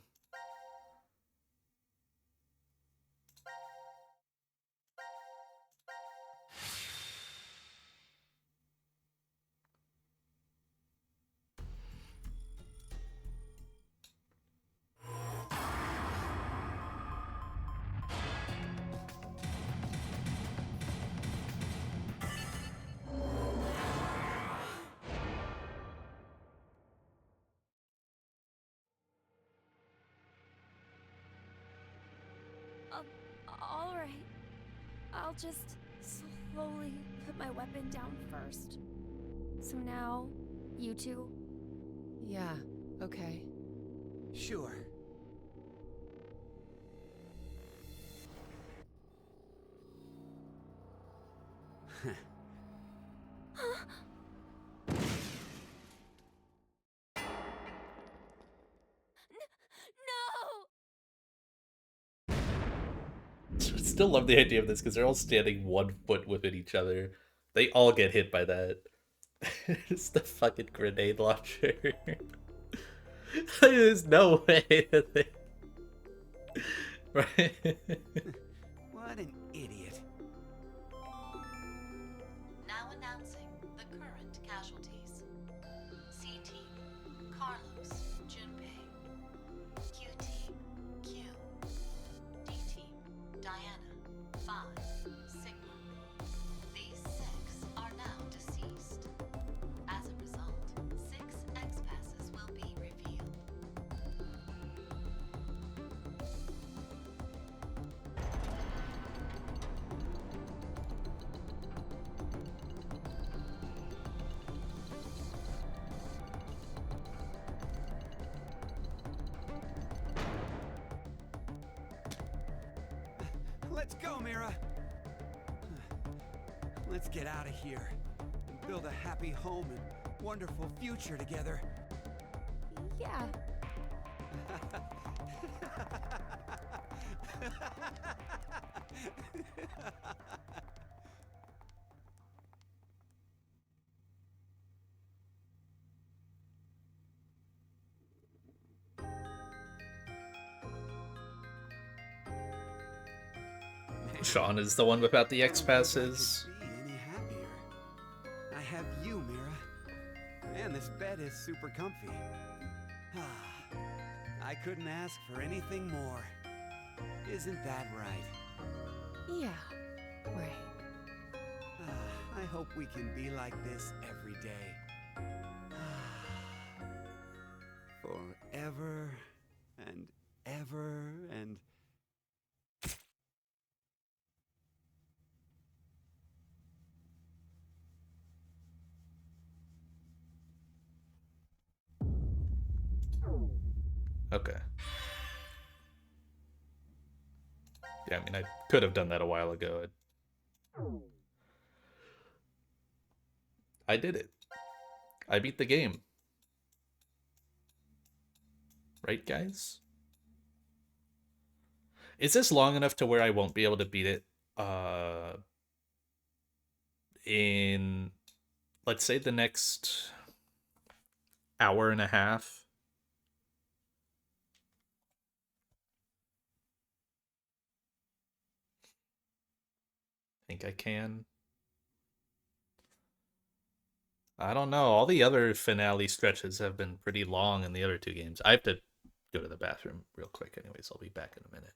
All right. I'll just slowly put my weapon down first. So now, you two? Yeah, okay. Sure. Still love the idea of this because they're all standing 1 foot within each other. They all get hit by that. It's the fucking grenade launcher. There's no way that they... Right? What an idiot. Now announcing the current casualties. C-Team, Carlos, Junpei. Q-Team, Q. D-Team, Diana, Phi, Sigma. These 6 are now deceased. As a result, 6 X-Passes will be revealed. Let's go, Mira. Let's get out of here and build a happy home and wonderful future together. Yeah. Sean is the one without the X-Passes. Be any happier. I have you, Mira. Man, this bed is super comfy. I couldn't ask for anything more. Isn't that right? Yeah, right. I hope we can be like this every day. Forever and ever and... Okay. Yeah, I mean, I could have done that a while ago. I did it. I beat the game. Right, guys? Is this long enough to where I won't be able to beat it in, let's say, the next hour and a half? Think I can. I don't know. All the other finale stretches have been pretty long in the other 2 games. I have to go to the bathroom real quick anyways. I'll be back in a minute.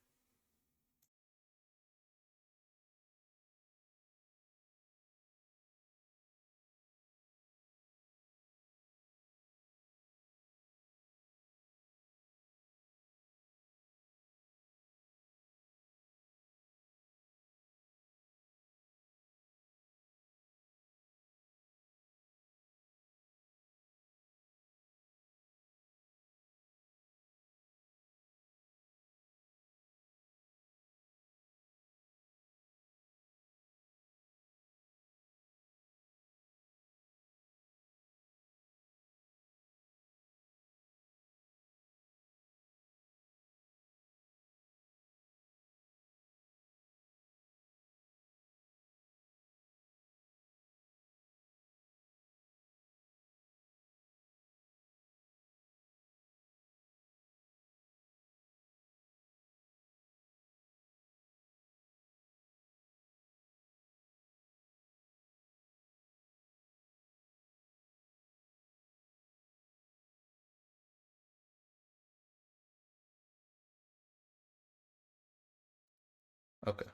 Okay.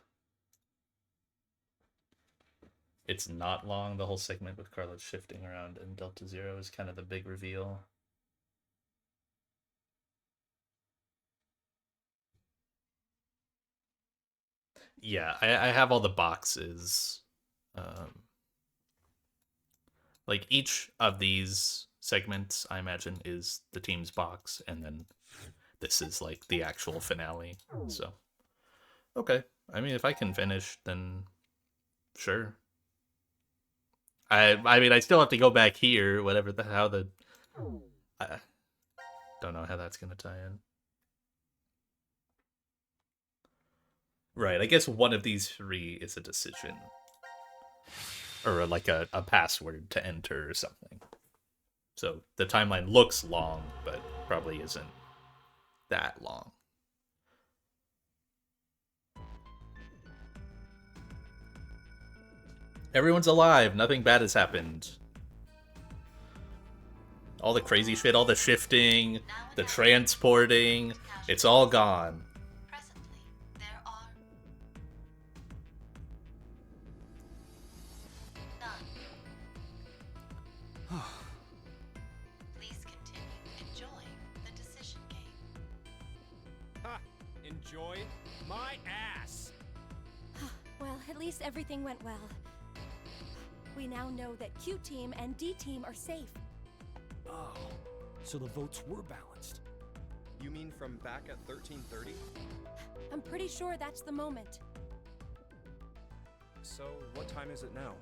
It's not long. The whole segment with Carlos shifting around and Delta Zero is kind of the big reveal. Yeah, I have all the boxes. Like each of these segments, I imagine, is the team's box, and then this is like the actual finale. So, okay. I mean, if I can finish, then sure. I mean, I still have to go back here, whatever the how the. I don't know how that's gonna tie in. Right, I guess one of these three is a decision. Or like a password to enter or something. So the timeline looks long, but probably isn't that long. Everyone's alive, nothing bad has happened. All the crazy shit, all the shifting, the transporting, it's all gone. Presently, there are none. Please continue enjoying the decision game. Ha! Enjoy my ass! Well, at least everything went well. We now know that Q Team and D Team are safe. Oh, so the votes were balanced. You mean from back at 1330? I'm pretty sure that's the moment. So, what time is it now?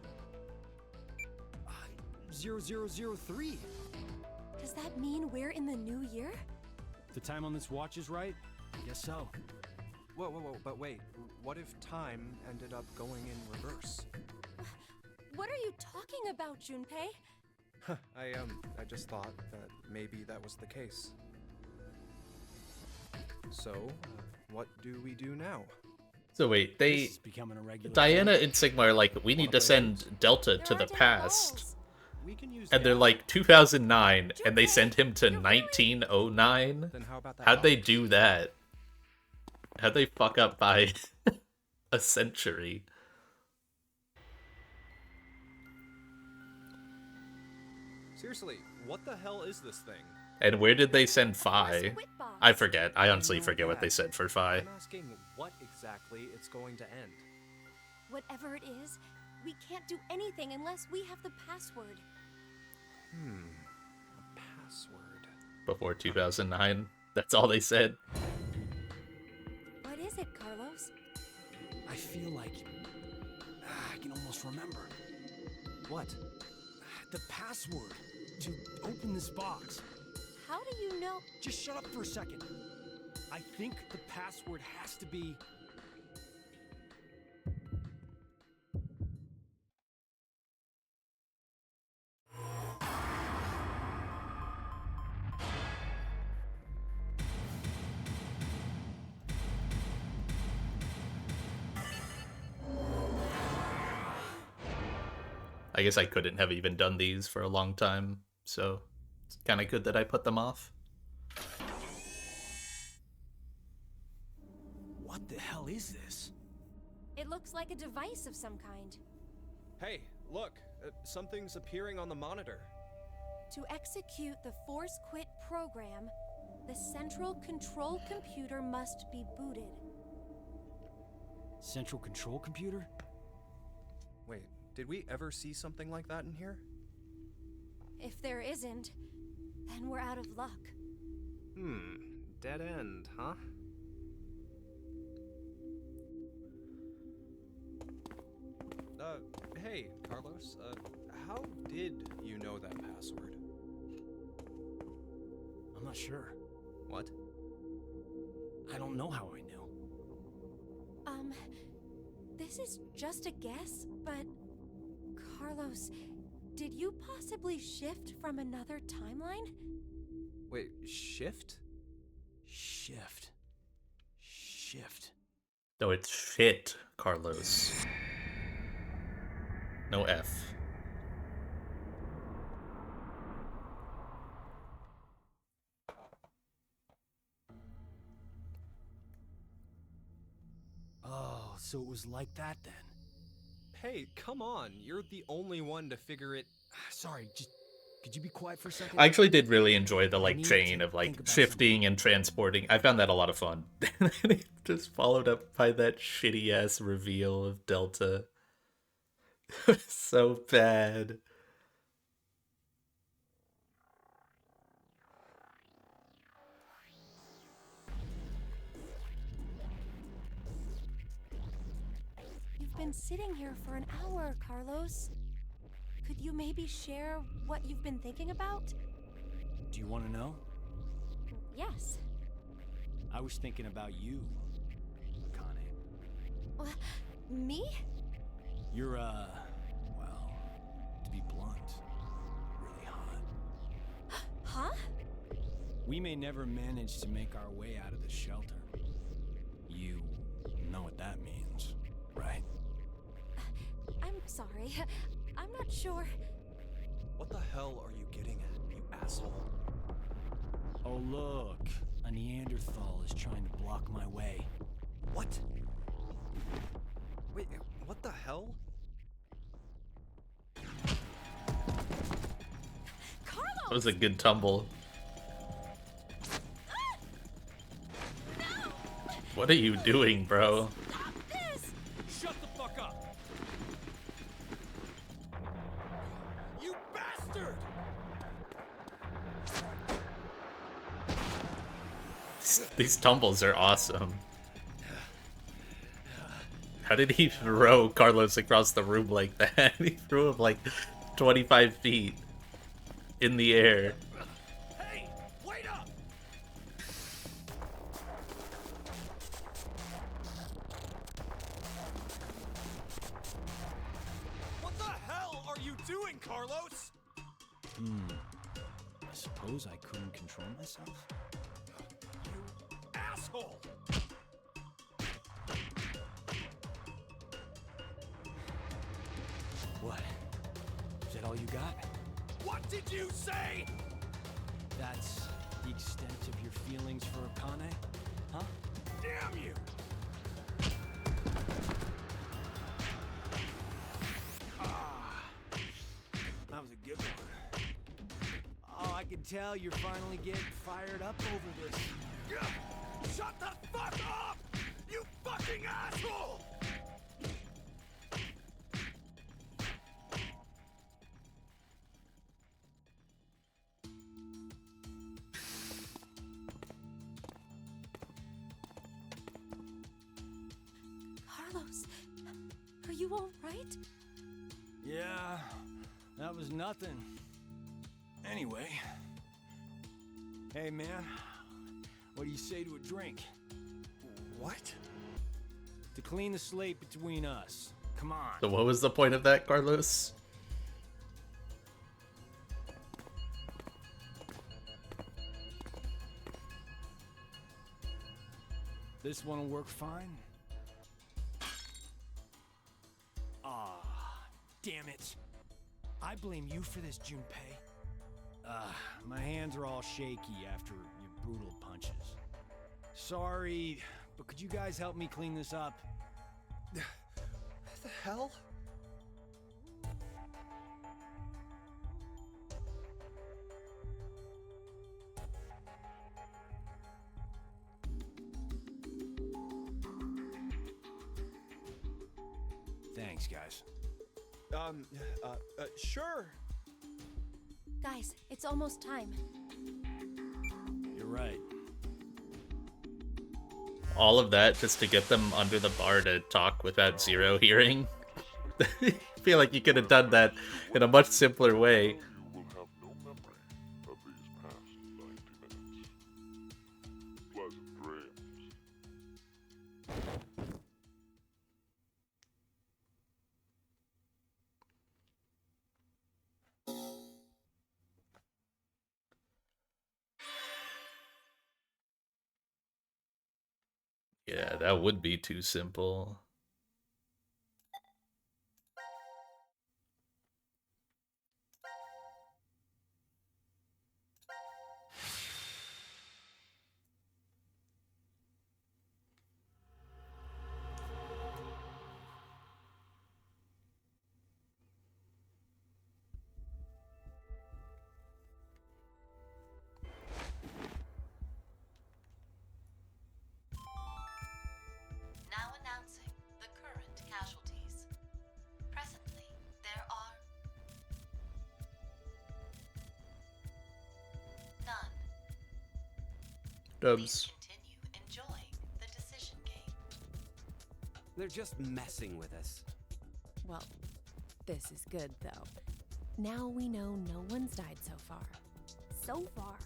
0003. Does that mean we're in the new year? The time on this watch is right? I guess so. Whoa, but wait. What if time ended up going in reverse? What are you talking about, Junpei? I just thought that maybe that was the case. So, what do we do now? So wait, This they is becoming a regular Diana thing. and Sigma are like, we need to send Delta to the past. We can use And they're like 2009 and they send him to 1909. Then how about that? How'd they do that? How'd they fuck up by a century? Seriously, what the hell is this thing? And where did they send Phi? I forget. I honestly forget what they said for Phi. I'm asking what exactly it's going to end. Whatever it is, we can't do anything unless we have the password. A password. Before 2009. That's all they said. What is it, Carlos? I feel like I can almost remember. What? The password to open this box. How do you know? Just shut up for a second. I think the password has to be... I guess I couldn't have even done these for a long time, so it's kind of good that I put them off. What the hell is this? It looks like a device of some kind. Hey, look! Something's appearing on the monitor. To execute the Force Quit program, the central control computer must be booted. Central control computer? Wait, did we ever see something like that in here? If there isn't, then we're out of luck. Dead end, huh? Hey, Carlos, how did you know that password? I'm not sure. What? I don't know how I knew. This is just a guess, but... Carlos, did you possibly shift from another timeline? Wait, shift? Shift. No, it's shit, Carlos. No F. Oh, so it was like that then. Hey, come on. You're the only one to figure it... Sorry, just... Could you be quiet for a second? I actually did really enjoy the like need chain to of like think about shifting and transporting. I found that a lot of fun. And then it just followed up by that shitty ass reveal of Delta. It was so bad. You've been sitting here for an hour, Carlos. Could you maybe share what you've been thinking about? Do you want to know? Yes. I was thinking about you, Akane. Me? You're, well, to be blunt, really hot. Huh? We may never manage to make our way out of the shelter. You know what that means, right? I'm sorry. I'm not sure. What the hell are you getting at, you asshole? Oh, look. A Neanderthal is trying to block my way. What? Wait, what the hell? That was a good tumble. What are you doing, bro? Shut the fuck up! You bastard! These tumbles are awesome. How did he throw Carlos across the room like that? He threw him like 25 feet in the air. Hey, wait up! What the hell are you doing, Carlos? I suppose I couldn't control myself. You asshole! What? Is that all you got? What did you say? That's the extent of your feelings for Akane? Huh? Damn you! That was a good one. Oh, I can tell you're finally getting fired up over this. Shut the fuck up! You fucking asshole! Carlos, are you all right? Yeah, that was nothing. Anyway. Hey, man. What do you say to a drink? What? To clean the slate between us. Come on. So what was the point of that, Carlos? This one'll work fine. Ah, damn it. I blame you for this, Junpei. My hands are all shaky after your brutal punches. Sorry, but could you guys help me clean this up? What the hell? Thanks, guys. Sure. Guys, it's almost time. You're right. All of that just to get them under the bar to talk without Zero hearing? I feel like you could have done that in a much simpler way. You will have no memory of these past 90 minutes. Pleasant dreams. Yeah, that would be too simple. Now announcing the current casualties. Presently, there are none. Dubs. Continue enjoying the decision game. They're just messing with us. Well, this is good, though. Now we know no one's died so far. So far.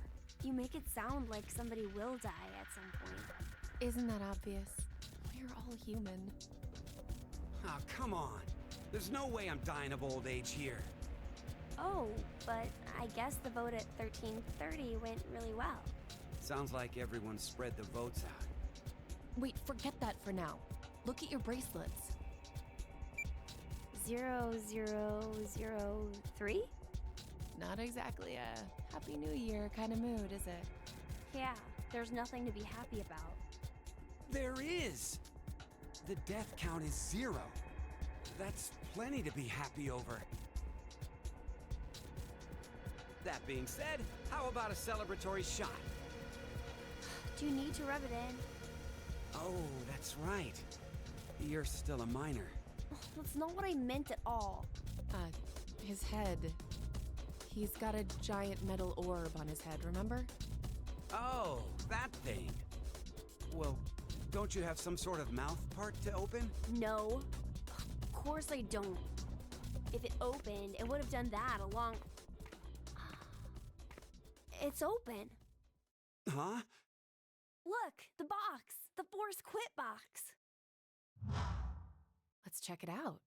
You make it sound like somebody will die at some point. Isn't that obvious? We're all human. Oh, come on. There's no way I'm dying of old age here. Oh, but I guess the vote at 1330 went really well. Sounds like everyone spread the votes out. Wait, forget that for now. Look at your bracelets. 0003? Not exactly a Happy New Year kind of mood, is it? Yeah, there's nothing to be happy about. There is! The death count is 0. That's plenty to be happy over. That being said, how about a celebratory shot? Do you need to rub it in? Oh, that's right. You're still a minor. That's not what I meant at all. His head. He's got a giant metal orb on his head, remember? Oh, that thing. Well, don't you have some sort of mouth part to open? No. Of course I don't. If it opened, it would have done that a long... It's open. Huh? Look, the box. The Force Quit box. Let's check it out.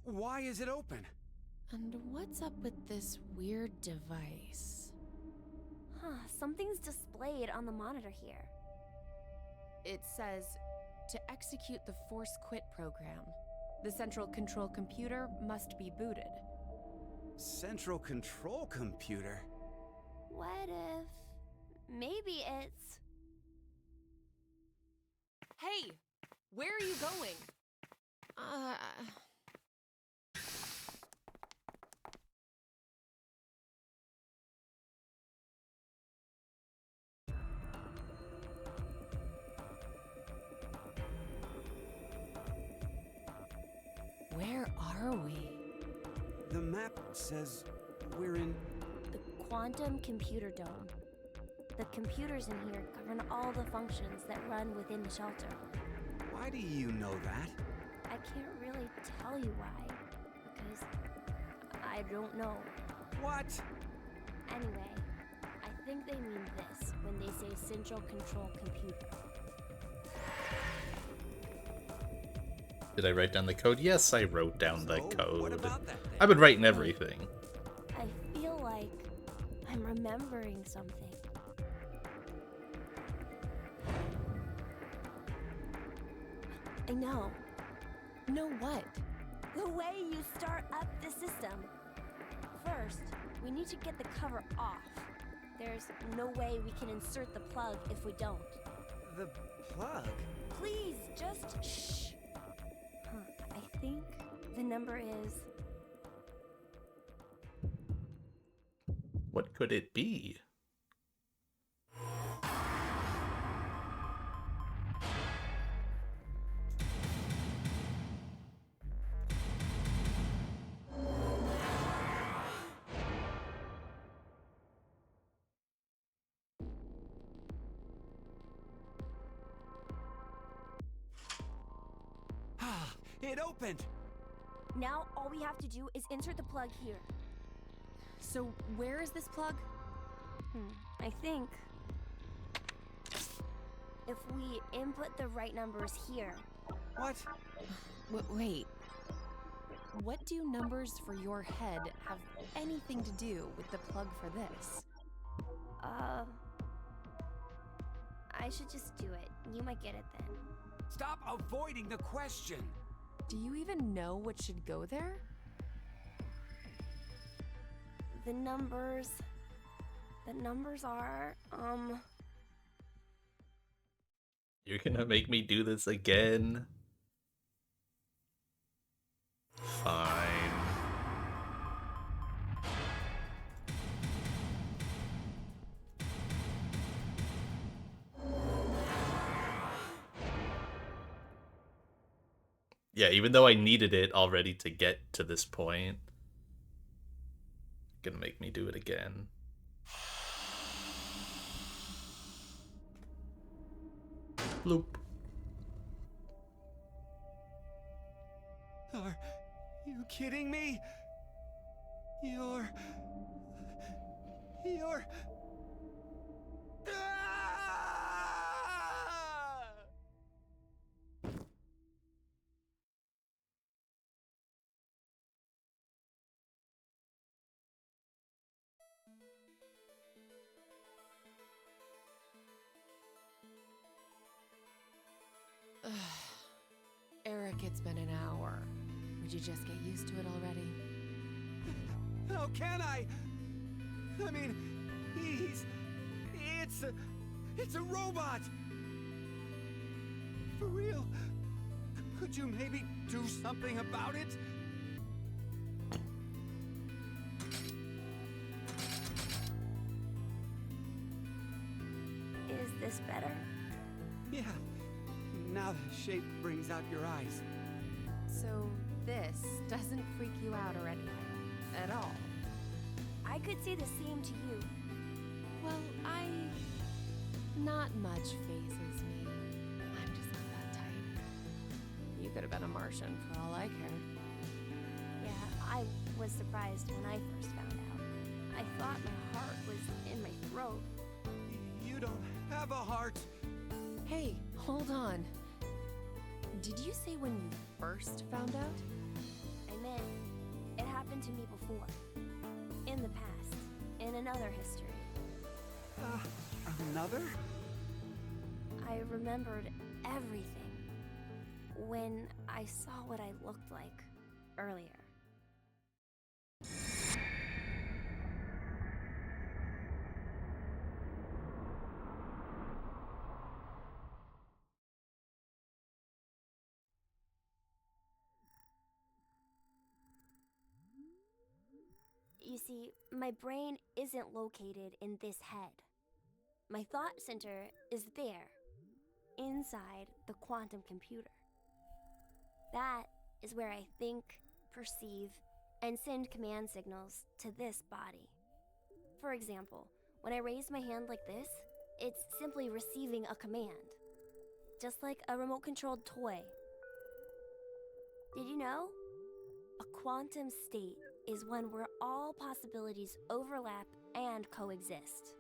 Why is it open? And what's up with this weird device? Huh, something's displayed on the monitor here. It says, to execute the Force Quit program, the central control computer must be booted. Central control computer? What if... maybe it's... Hey! Where are you going? Where are we? The map says we're in... the Quantum Computer Dome. The computers in here govern all the functions that run within the shelter. Why do you know that? I can't really tell you why, because I don't know. What? Anyway, I think they mean this when they say Central Control Computer. Did I write down the code? Yes, I wrote down the code. What about that thing? I've been writing everything. I feel like I'm remembering something. I know. Know what? The way you start up the system. First, we need to get the cover off. There's no way we can insert the plug if we don't. The plug? Please, just shh. I think the number is... What could it be? It opened! Now all we have to do is insert the plug here. So where is this plug? I think... if we input the right numbers here. What? Wait. What do numbers for your head have anything to do with the plug for this? I should just do it. You might get it then. Stop avoiding the question! Do you even know what should go there? The numbers are, You're gonna make me do this again? Fine. Yeah, even though I needed it already to get to this point, gonna make me do it again. Bloop. You kidding me? You're... Eric, it's been an hour. Would you just get used to it already? How can I? I mean, it's a robot! For real? Could you maybe do something about it? Is this better? Yeah. Now the shape brings out your eyes. So this doesn't freak you out or anything at all? I could say the same to you. Well, not much phases me. I'm just not that type. You could have been a Martian for all I cared. Yeah, I was surprised when I first found out. I thought my heart was in my throat. You don't have a heart. Hey, hold on. Did you say when you first found out? I meant, it happened to me before. In the past. In another history. Another? I remembered everything. When I saw what I looked like earlier. You see, my brain isn't located in this head. My thought center is there, inside the quantum computer. That is where I think, perceive, and send command signals to this body. For example, when I raise my hand like this, it's simply receiving a command. Just like a remote-controlled toy. Did you know? A quantum state is one where all possibilities overlap and coexist.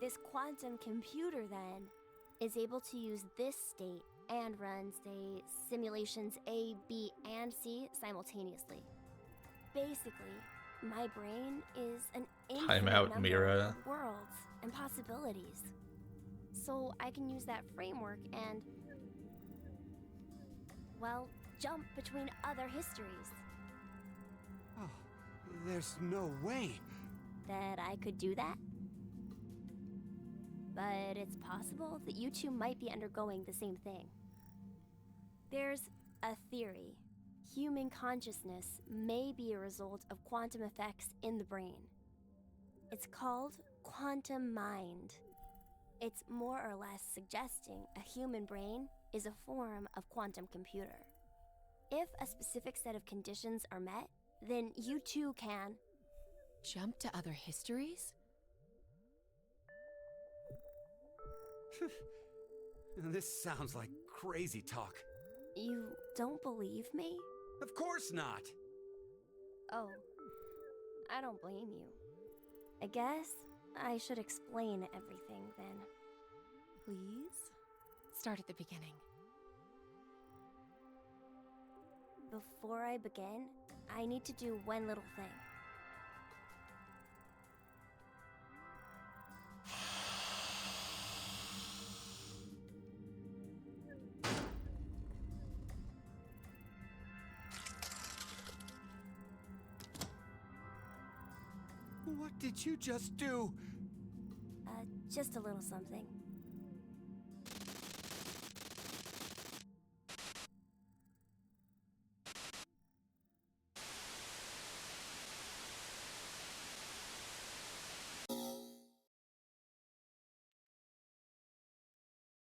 This quantum computer, then, is able to use this state and run, say, simulations A, B, and C simultaneously. Basically, my brain is an infinite Timeout, number Mira. of worlds and possibilities. So I can use that framework and, well, jump between other histories. Oh, there's no way that I could do that. But it's possible that you two might be undergoing the same thing. There's a theory. Human consciousness may be a result of quantum effects in the brain. It's called quantum mind. It's more or less suggesting a human brain is a form of quantum computer. If a specific set of conditions are met, then you too can jump to other histories? This sounds like crazy talk. You don't believe me? Of course not! Oh, I don't blame you. I guess I should explain everything then. Please? Start at the beginning. Before I begin, I need to do one little thing. What did you just do? Just a little something.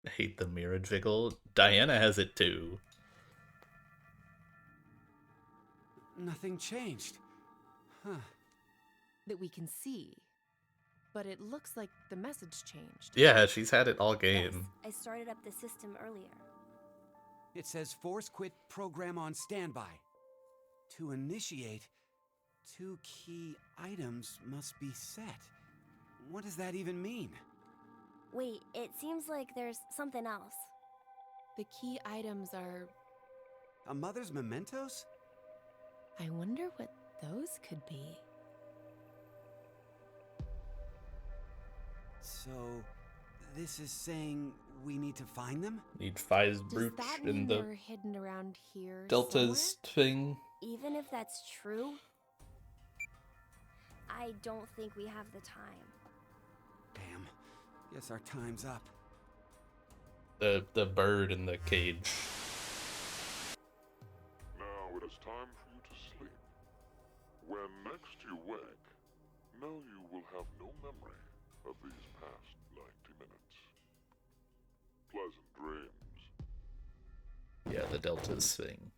I hate the mirror jiggle. Diana has it too. Nothing changed. Huh. That we can see. But it looks like the message changed. Yeah, she's had it all game. Yes, I started up the system earlier. It says force quit program on standby. To initiate, 2 key items must be set. What does that even mean? Wait, it seems like there's something else. The key items are... A mother's mementos? I wonder what those could be. So, this is saying we need to find them? Need Fi's Does brooch that in mean the they're hidden around here Delta's thing. Even if that's true, I don't think we have the time. Damn. Guess our time's up. The bird in the cage. Now it is time for you to sleep. When next you wake, know you will have no memory of these past 90 minutes. Pleasant dreams. Yeah, the Delta's thing.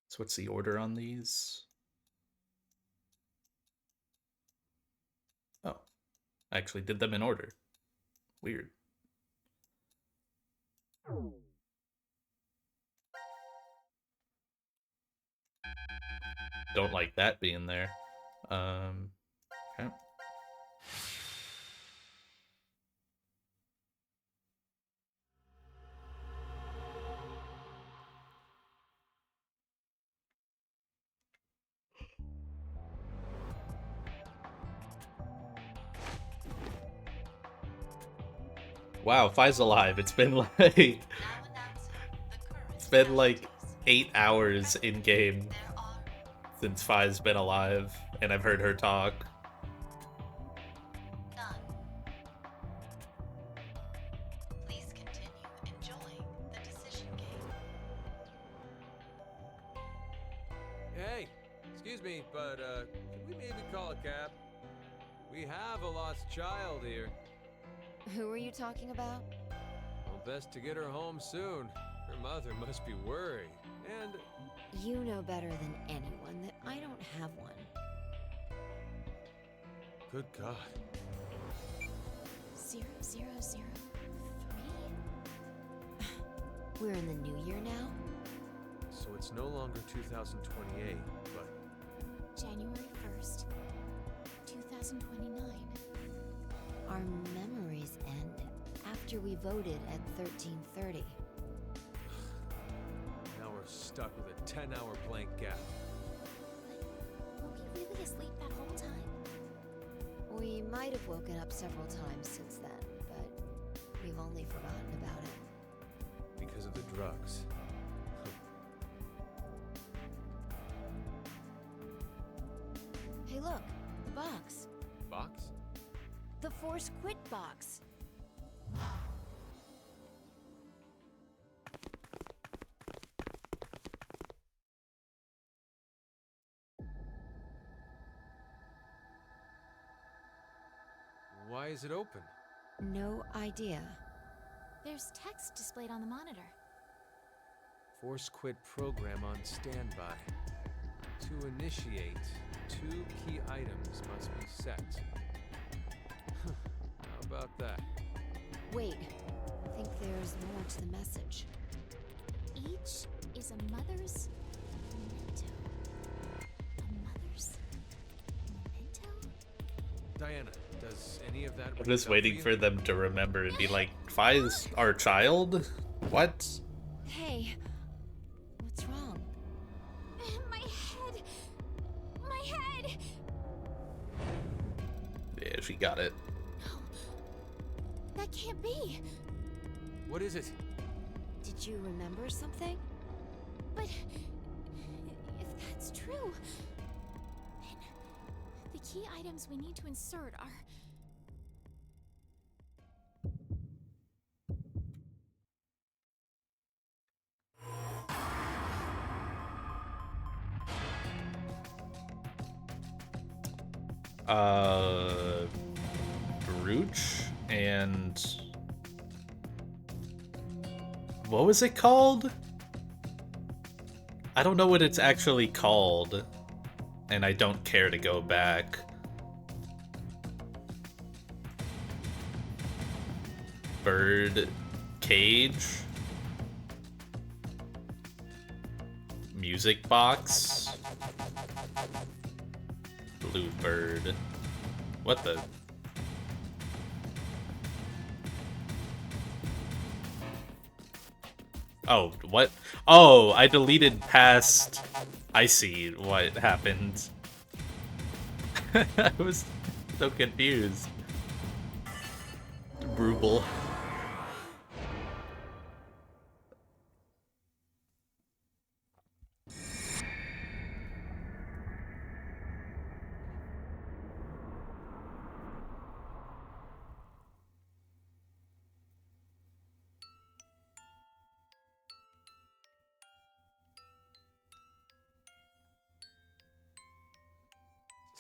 So what's the order on these? Oh, I actually did them in order. Weird. Don't like that being there. Okay. Wow, Fi's alive. It's been like 8 hours in game since Fi's been alive, and I've heard her talk. Please continue enjoying the decision game. Hey, excuse me, but could we maybe call a cab? We have a lost child here. Who are you talking about? Well, best to get her home soon. Her mother must be worried. And You know better than anyone that I don't have one. good God. 0003? We're in the new year now? So it's no longer 2028, but January 1st, 2029. Our memories end after we voted at 1330. now we're stuck with a 10-hour blank gap. Were we really asleep that whole time? We might have woken up several times since then, but we've only forgotten about it. Because of the drugs. Hey, look, the box. Box? The Force Quit box. Why is it open? No idea. There's text displayed on the monitor. Force quit program on standby. To initiate, 2 key items must be set. How about that? Wait, I think there's more to the message. Each is a mother's memento. A mother's memento? Diana, does any of that I'm just waiting for them to remember and be like, Fi's our child? What? Hey, what's wrong? My head! My head! Yeah, she got it. That can't be! What is it? Did you remember something? But if that's true, then the key items we need to insert are... Brooch and what was it called? I don't know what it's actually called. and I don't care to go back. Bird cage. Music box. Blue bird. What the? Oh, what? Oh, I deleted past. I see what happened. I was so confused. Brutal.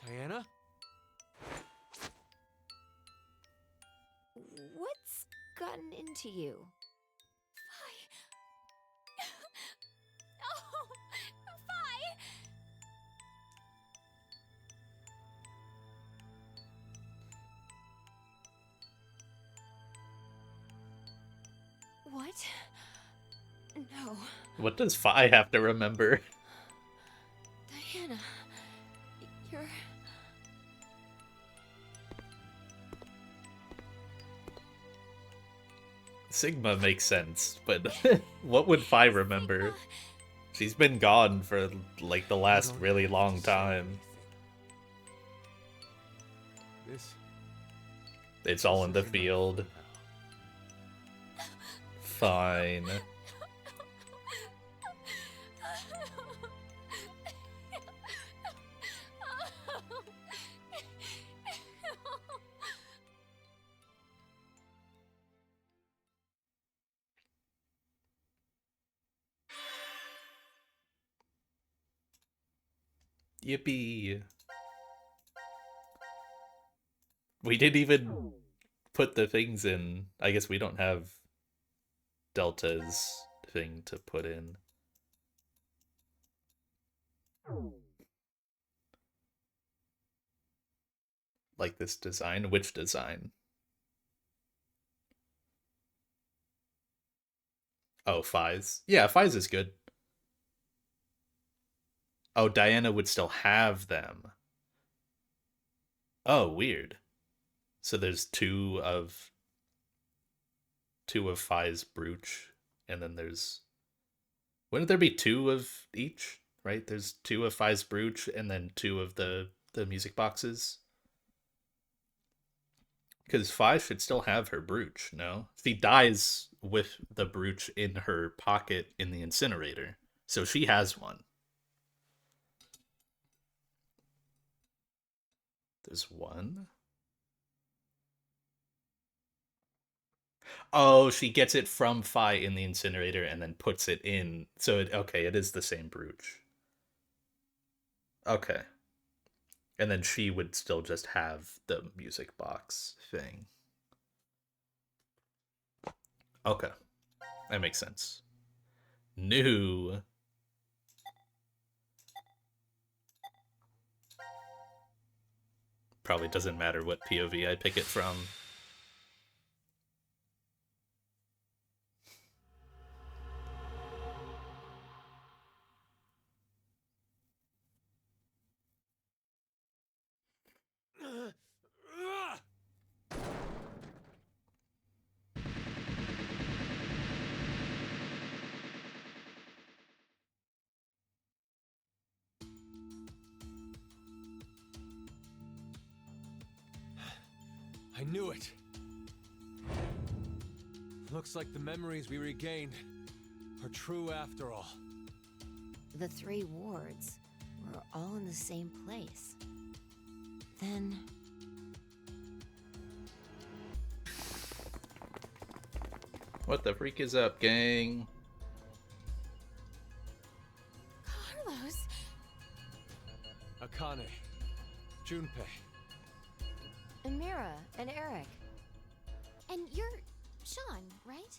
Diana? What's gotten into you? Oh, Fi! What? No. What does Fi have to remember? Diana, you're... Sigma makes sense, but what would Fi remember? She's been gone for like the last really long time. This. It's all in the field. Fine. Yippee. We didn't even put the things in. I guess we don't have Delta's thing to put in. Like this design? Which design? Oh, Fi's. Yeah, Fi's is good. Oh, Diana would still have them. Oh, weird. So there's two of Fi's brooch, and then there's... Wouldn't there be two of each? Right? There's two of Fi's brooch, and then two of the music boxes. Because Fi should still have her brooch, no? She dies with the brooch in her pocket in the incinerator. So she has one. There's one. Oh, she gets it from Fi in the incinerator and then puts it in. So, okay, it is the same brooch. Okay. And then she would still just have the music box thing. Okay. That makes sense. New. Probably doesn't matter what POV I pick it from. I knew it. Looks like the memories we regained are true after all. The three wards were all in the same place. Then... What the freak is up, gang? Carlos! Akane. Junpei. Amira and Eric. And you're Sean, right?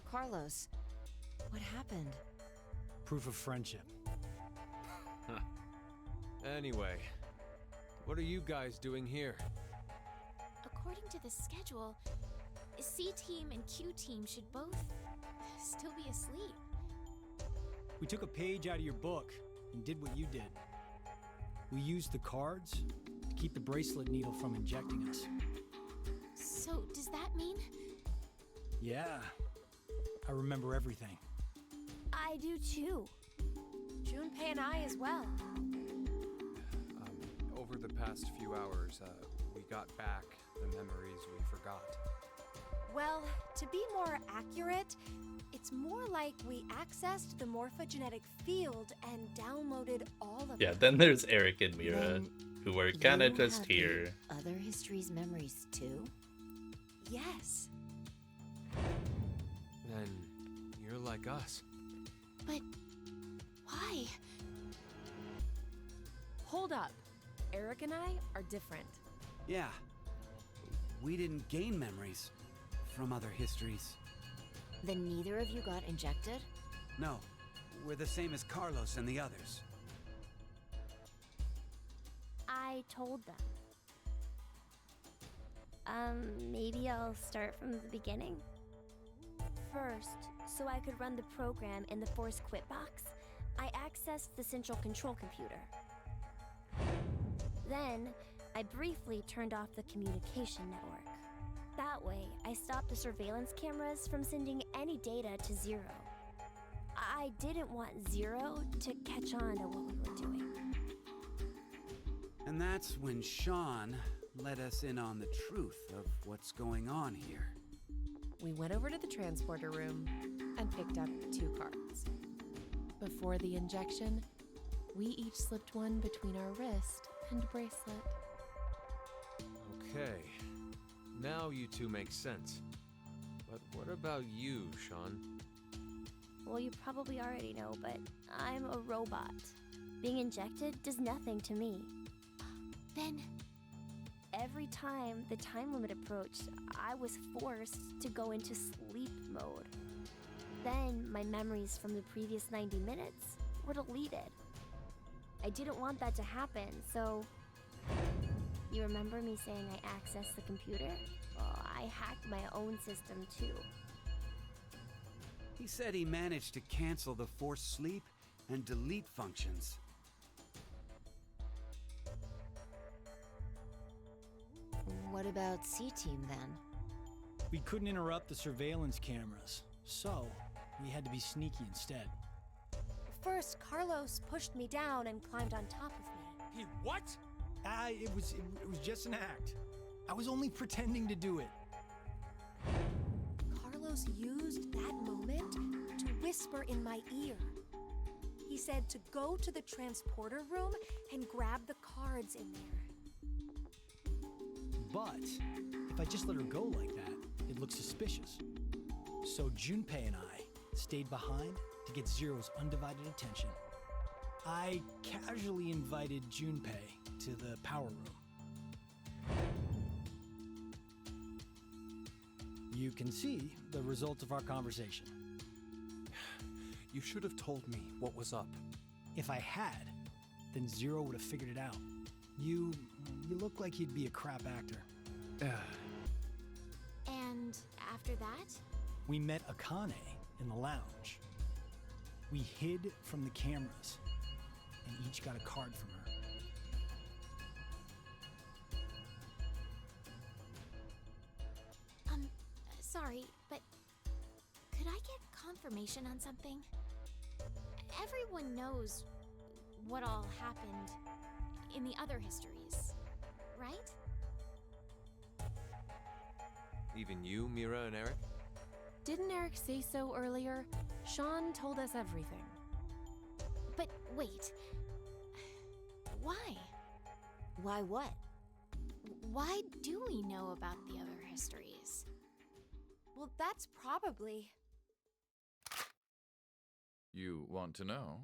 Carlos, what happened? Proof of friendship. Anyway, what are you guys doing here? According to the schedule, C team and Q team should both still be asleep. We took a page out of your book and did what you did. We used the cards to keep the bracelet needle from injecting us. So, does that mean? Yeah, I remember everything. I do too. Junpei and I as well. Over the past few hours, we got back the memories we forgot. Well, to be more accurate, it's more like we accessed the morphogenetic field and downloaded all of Yeah, it. then there's Eric and Mira, Then who are kind You of just have the here. Other histories memories too? Yes. Then you're like us. But why? Hold up. Eric and I are different. Yeah. We didn't gain memories from other histories. Then neither of you got injected? No, we're the same as Carlos and the others. I told them. Maybe I'll start from the beginning? First, so I could run the program in the Force Quit box, I accessed the central control computer. Then, I briefly turned off the communication network. That way, I stopped the surveillance cameras from sending any data to Zero. I didn't want Zero to catch on to what we were doing. And that's when Sean let us in on the truth of what's going on here. We went over to the transporter room and picked up 2 cards. Before the injection, we each slipped one between our wrist and bracelet. Okay. Now you two make sense. But what about you, Sean? Well, you probably already know, but I'm a robot. Being injected does nothing to me. Then, every time the time limit approached, I was forced to go into sleep mode. Then my memories from the previous 90 minutes were deleted. I didn't want that to happen, so... You remember me saying I accessed the computer? Well, I hacked my own system too. He said he managed to cancel the force sleep and delete functions. What about C-Team then? We couldn't interrupt the surveillance cameras, so we had to be sneaky instead. First, Carlos pushed me down and climbed on top of me. He what? It was just an act. I was only pretending to do it. Carlos used that moment to whisper in my ear. He said to go to the transporter room and grab the cards in there. But if I just let her go like that, it looks suspicious. So Junpei and I stayed behind to get Zero's undivided attention. I casually invited Junpei to the power room. You can see the result of our conversation. You should have told me what was up. If I had, then Zero would have figured it out. You look like you'd be a crap actor. and after that? We met Akane in the lounge. We hid from the cameras and each got a card from her. Sorry, but could I get confirmation on something? Everyone knows what all happened in the other histories, right? Even you, Mira and Eric? Didn't Eric say so earlier? Sean told us everything. But wait. Why? Why what? Why do we know about the other histories? Well, that's probably... You want to know?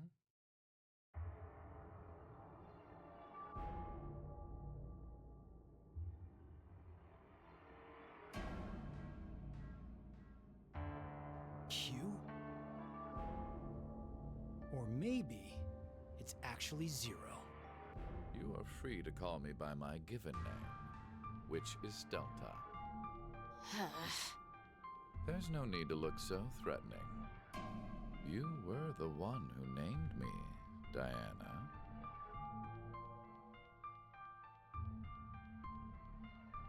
Q? Or maybe it's actually 0. You are free to call me by my given name, which is Delta. There's no need to look so threatening. You were the one who named me, Diana.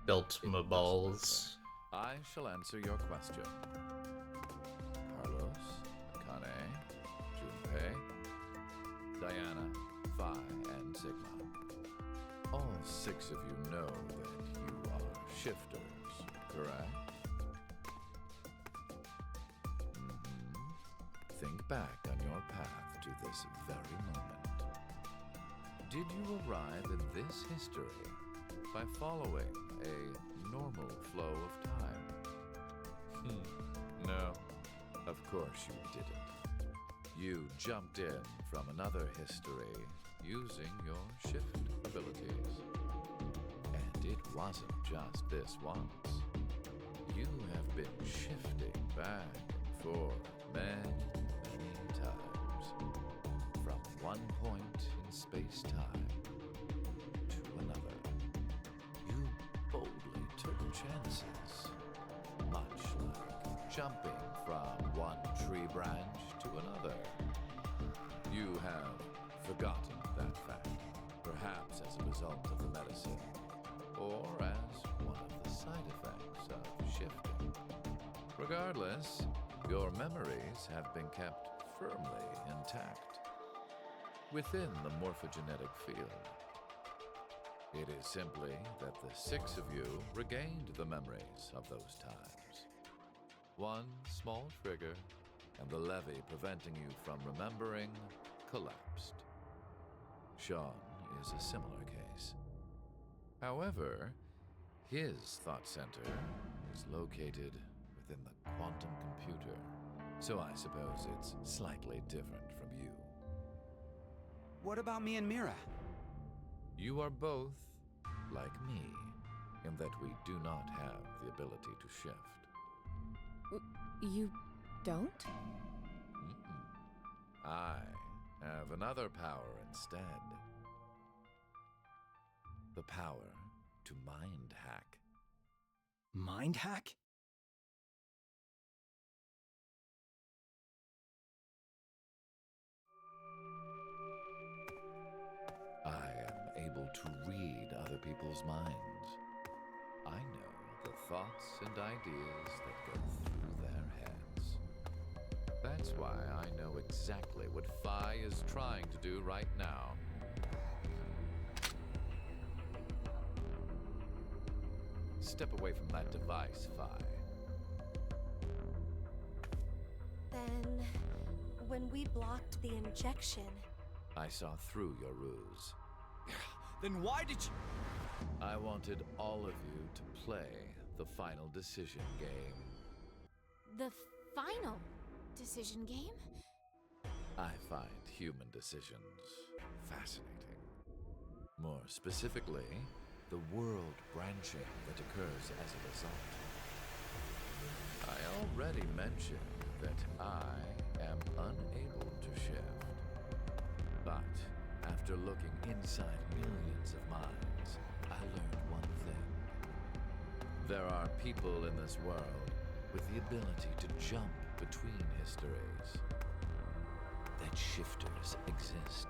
Belt my balls. I shall answer your question. Carlos, Akane, Junpei, Diana, Phi, and Sigma. All 6 of you know that you are shifters, correct? Think back on your path to this very moment. Did you arrive in this history by following a normal flow of time? No, of course you didn't. You jumped in from another history using your shift abilities. And it wasn't just this once. You have been shifting back and forth many times, from one point in space-time to another. You boldly took chances, much like jumping from one tree branch to another. You have forgotten that fact, perhaps as a result of the medicine, or as one of the side effects of shifting. Regardless, your memories have been kept firmly intact within the morphogenetic field. It is simply that the 6 of you regained the memories of those times. One small trigger, and the levee preventing you from remembering collapsed. Sean is a similar case. However, his thought center is located within the quantum computer, so I suppose it's slightly different from you. What about me and Mira? You are both like me, in that we do not have the ability to shift. You don't? I have another power instead. The power to mind hack. Mind hack? I am able to read other people's minds. I know the thoughts and ideas that go through their heads. That's why I know exactly what Phi is trying to do right now. Step away from that device, Phi. Then, when we blocked the injection, I saw through your ruse. Then why did you... I wanted all of you to play the final decision game. The final decision game? I find human decisions fascinating. More specifically, the world branching that occurs as a result. I already mentioned that I am unable to shift. But after looking inside millions of minds, I learned one thing. There are people in this world with the ability to jump between histories. That shifters exist.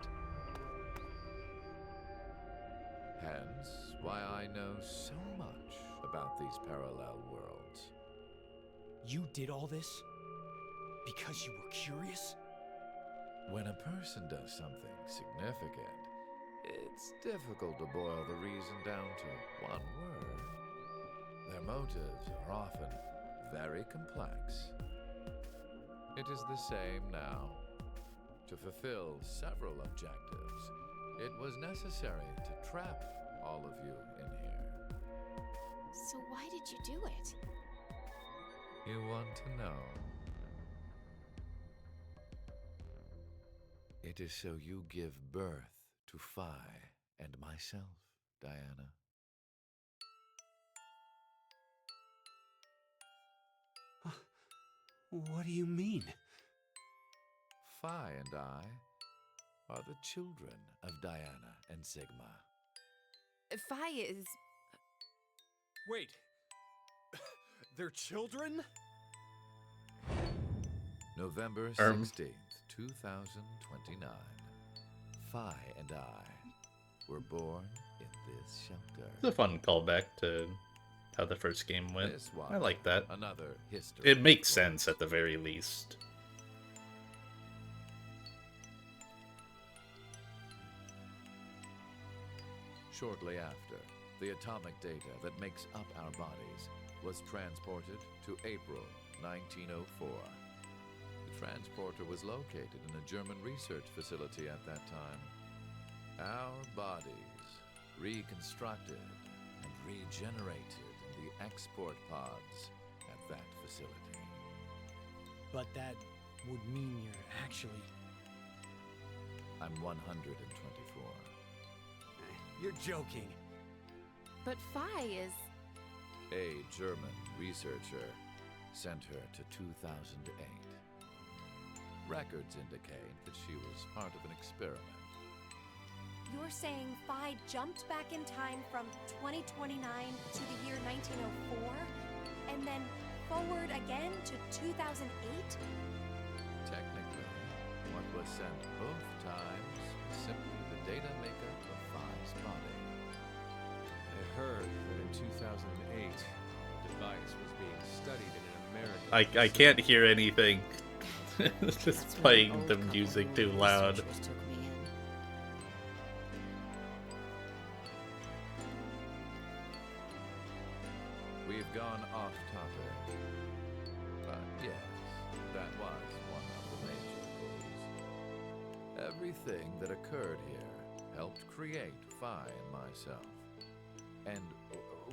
Hence, why I know so much about these parallel worlds. You did all this? Because you were curious? When a person does something significant, it's difficult to boil the reason down to one word. Their motives are often very complex. It is the same now. To fulfill several objectives, it was necessary to trap all of you in here. So why did you do it? You want to know? It is so you give birth to Phi and myself, Diana. What do you mean? Phi and I, are the children of Diana and Sigma. Phi is. Wait. They're children? November 16th, 2029. Phi and I were born in this shelter. It's a fun callback to how the first game went. This was I like that. another history. It makes sense at the very least. Shortly after, the atomic data that makes up our bodies was transported to April 1904. The transporter was located in a German research facility at that time. Our bodies reconstructed and regenerated in the export pods at that facility. But that would mean you're actually... I'm 124. You're joking. But Phi is. A German researcher sent her to 2008. Records indicate that she was part of an experiment. You're saying Phi jumped back in time from 2029 to the year 1904, and then forward again to 2008? Technically, what was sent both times was simply the data makeup of Phi's body. I heard that in 2008, the device was being studied in an American... I can't hear anything. It's just playing the music too loud. Took me in. We've gone off topic. But yes, that was one of the major goals. Everything that occurred here helped create Phi and myself. And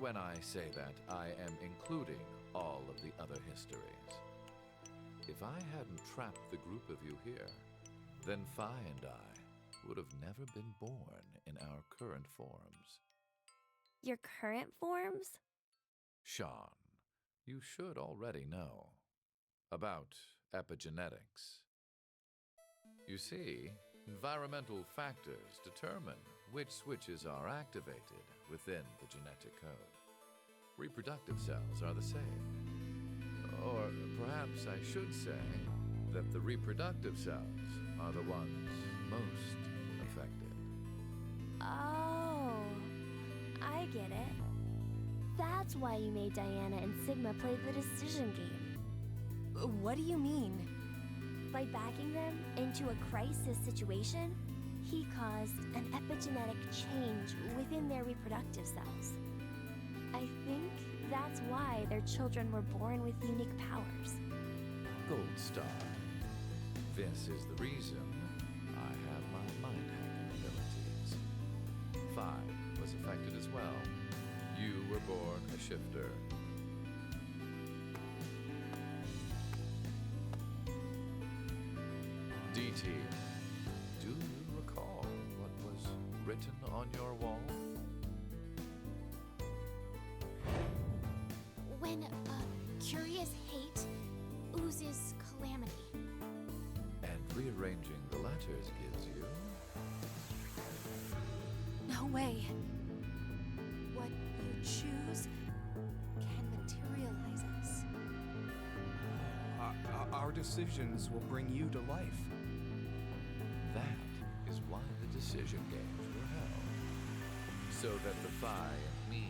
when I say that, I am including all of the other histories. If I hadn't trapped the group of you here, then Phi and I would have never been born in our current forms. Your current forms? Sean, you should already know about epigenetics. You see, environmental factors determine which switches are activated within the genetic code. Reproductive cells are the same. Or perhaps I should say that the reproductive cells are the ones most affected. Oh, I get it. That's why you made Diana and Sigma play the decision game. What do you mean? By backing them into a crisis situation, he caused an epigenetic change within their reproductive cells. I think that's why their children were born with unique powers. Gold Star. This is the reason I have my mind-hacking abilities. Phi was affected as well. You were born a shifter. DT, do you recall what was written on your wall? When curious hate oozes calamity. And rearranging the letters gives you... No way. What you choose can materialize us. Our decisions will bring you to life. That is why the decision games were held. So that the Phi and me,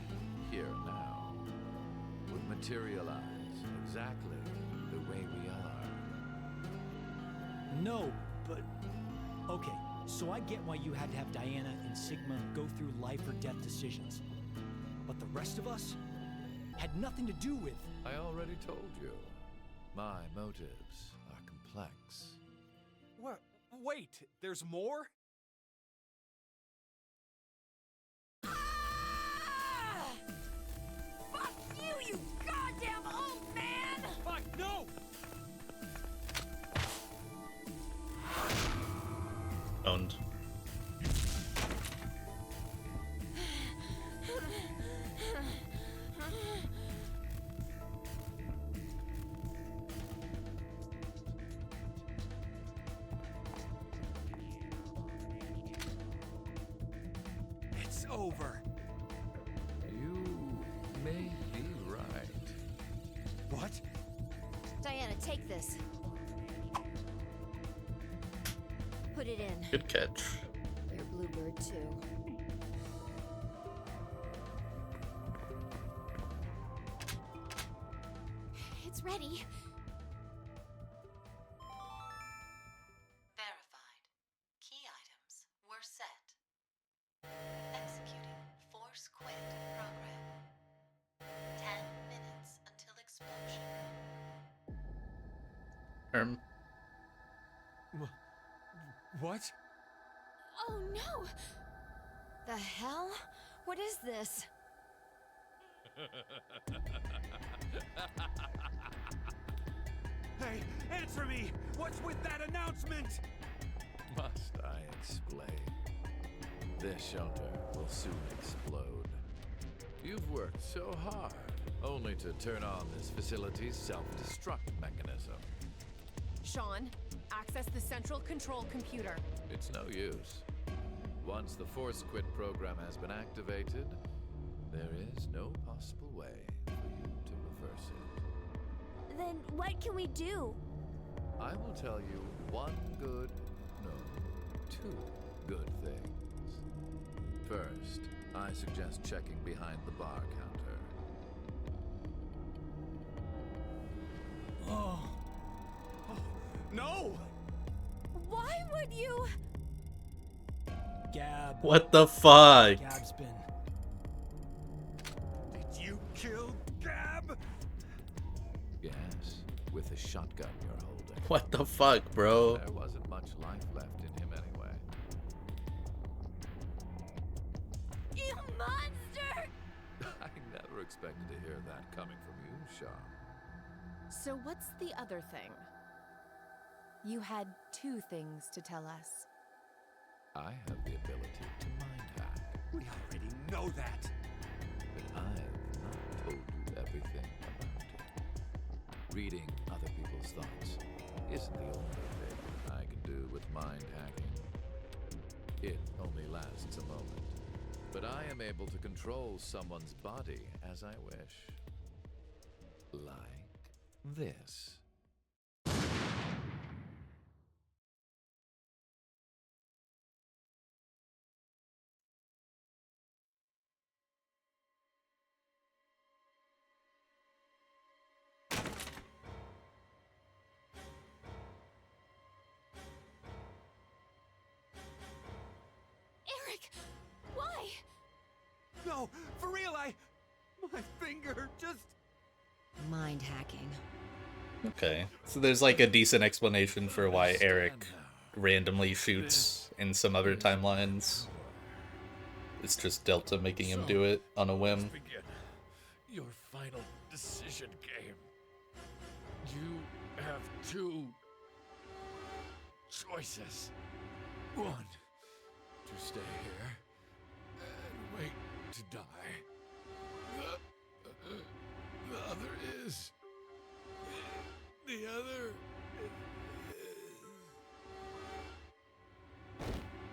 here now, would materialize exactly the way we are. No, but... Okay, so I get why you had to have Diana and Sigma go through life or death decisions. But the rest of us had nothing to do with... I already told you. My motives are complex. What? Wait, there's more? Fuck you, you goddamn old man! Fuck, no! Owned. over. You may be right. What? Diana, take this. Put it in. Good catch. They're Bluebird too. It's ready. Verified. Key items were set. Executing Force Quit program. 10 minutes until explosion. What? Oh no! The hell? What is this? Hey, answer me! What's with that announcement? Must I explain? This shelter will soon explode. You've worked so hard, only to turn on this facility's self-destruct mechanism. Sean, access the central control computer. It's no use. Once the Force Quit program has been activated, there is no possible way for you to reverse it. Then what can we do? I will tell you two good things. First, I suggest checking behind the bar counter. Oh. No! Why would you? Gab. What the fuck? Gab's been. Did you kill Gab? Yes, with the shotgun you're holding. What the fuck, bro? There wasn't much life left in him anyway. You monster! I never expected to hear that coming from you, Shaw. So what's the other thing? You had two things to tell us. I have the ability to mind hack. We already know that. But I've not told you everything about it. Reading other people's thoughts isn't the only thing I can do with mind hacking. It only lasts a moment. But I am able to control someone's body as I wish. Like this. Eric! Why? No, for real, my finger just. Mind hacking. Okay. So there's like a decent explanation for why Eric randomly shoots in some other timelines. It's just Delta making him do it on a whim. Let's begin your final decision game. You have two choices. One, to stay here and wait to die. The other is... The other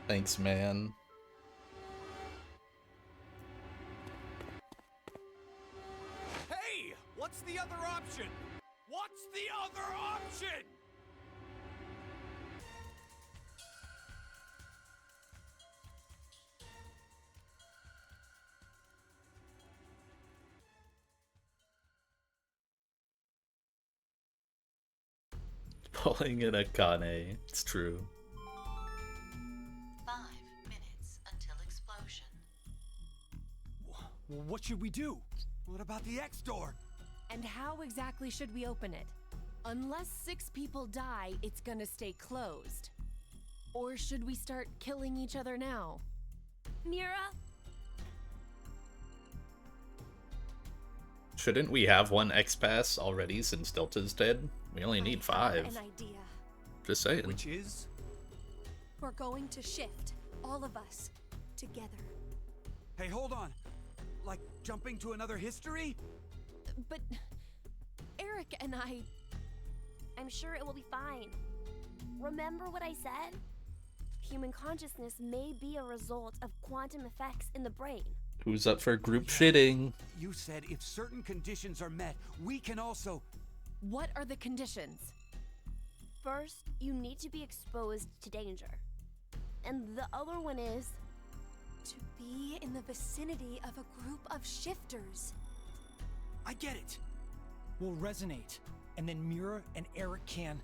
Thanks, man. Hey! What's the other option? What's the other option? Pulling in a Kane. It's true. 5 minutes until explosion. What should we do? What about the X door? And how exactly should we open it? Unless 6 people die, it's gonna stay closed. Or should we start killing each other now? Mira? Shouldn't we have one X-Pass already since Delta's dead? We only need 5. An idea. Just saying. Which is? We're going to shift, all of us, together. Hey, hold on. Like jumping to another history? But Eric and I'm sure it will be fine. Remember what I said? Human consciousness may be a result of quantum effects in the brain. Who's up for group shitting? You said if certain conditions are met, we can also... What are the conditions? First, you need to be exposed to danger. And the other one is... To be in the vicinity of a group of shifters. I get it. We'll resonate, and then Mira and Eric can...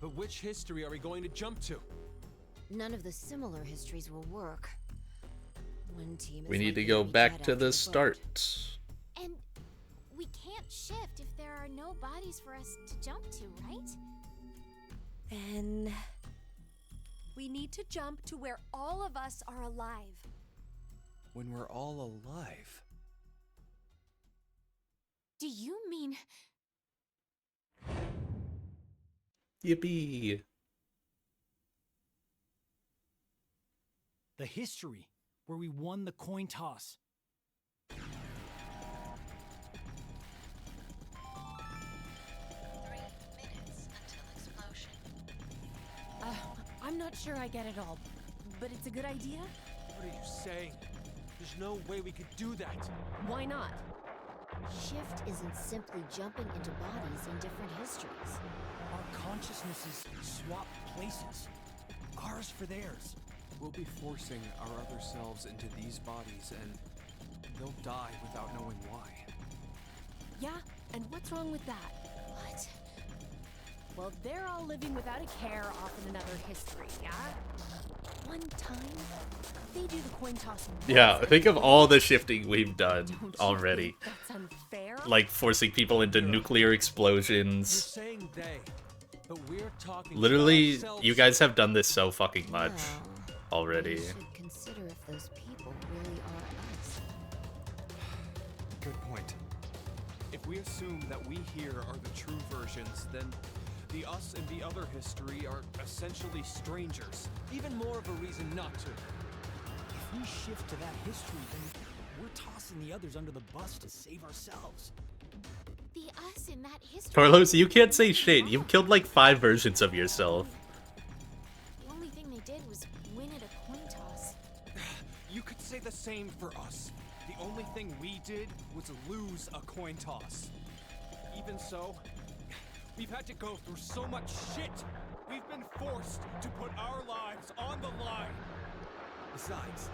But which history are we going to jump to? None of the similar histories will work. One team is We need to likely go be back tied to after the boat. start. And we can't shift if there are no bodies for us to jump to, right? Then... we need to jump to where all of us are alive. When we're all alive. Do you mean... Yippee. The history, where we won the coin toss. 3 minutes until explosion. I'm not sure I get it all, but it's a good idea? What are you saying? There's no way we could do that. Why not? Shift isn't simply jumping into bodies in different histories. Our consciousnesses swap places. Ours for theirs. We'll be forcing our other selves into these bodies, and they'll die without knowing why. Yeah, and what's wrong with that? What? Well, they're all living without a care off in another history, yeah? One time, they do the coin toss. Yeah, think of all the shifting we've done Don't you already. think that's unfair? Like forcing people into nuclear You're explosions. saying they, but we're talking Literally, to ourselves. you guys have done this so fucking much Well, already. we should consider if those people really are us. Good point. If we assume that we here are the true versions, then the us in the other history are essentially strangers. Even more of a reason not to. If we shift to that history, then we're tossing the others under the bus to save ourselves. The us in that history... Carlos, you can't say shit. You've killed like 5 versions of yourself. The only thing they did was win at a coin toss. You could say the same for us. The only thing we did was lose a coin toss. Even so, we've had to go through so much shit. We've been forced to put our lives on the line. Besides,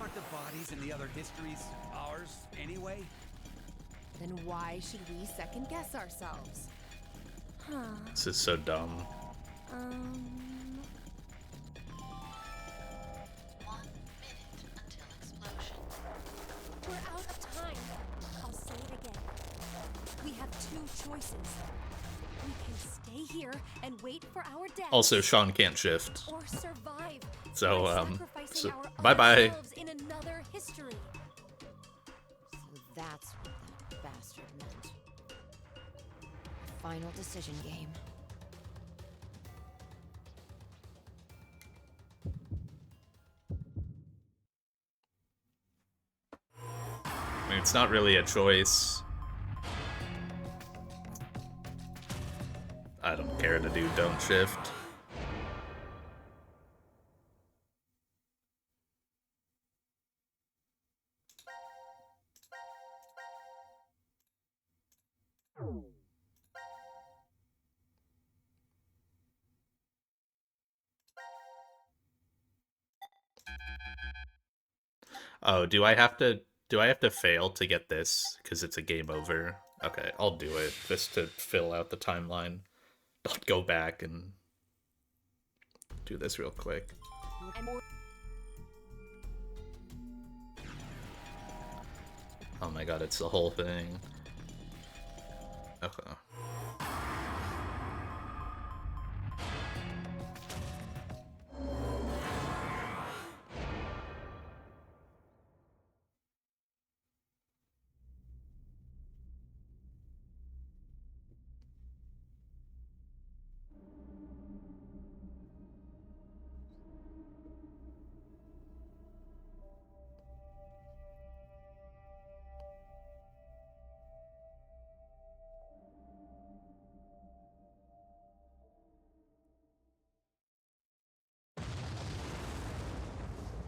aren't the bodies in the other histories ours anyway? Then why should we second guess ourselves? Huh. This is so dumb. 1 minute until explosion. We're out of time. I'll say it again. We have 2 choices. We can stay here and wait for our death. Also, Sean can't shift. Or survive. So, by sacrificing our bye-bye. other selves in another history. So that's what that bastard meant. Final decision game. I mean, it's not really a choice. I don't care to do don't shift. Oh, do I have to fail to get this because it's a game over? Okay, I'll do it just to fill out the timeline. I'll go back and do this real quick. Oh my god, it's the whole thing. Okay.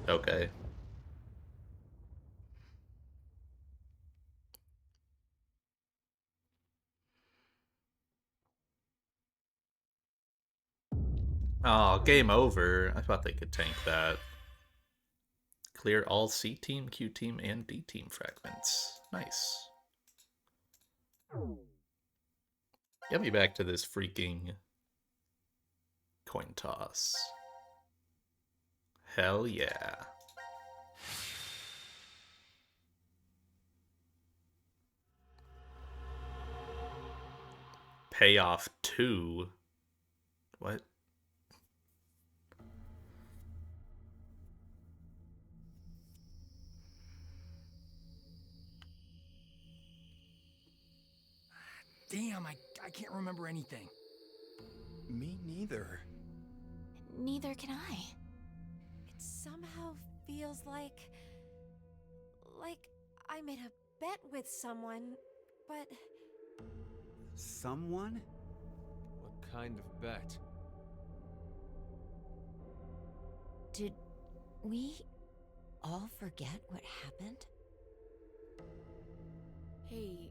Okay. Oh, game over. I thought they could tank that. Clear all C team, Q team, and D team fragments. Nice. Get me back to this freaking coin toss. Hell yeah. Payoff 2. What? Damn, I can't remember anything. Me neither. Neither can I. It somehow feels like I made a bet with someone, but Someone? What kind of bet? Did we all forget what happened? Hey,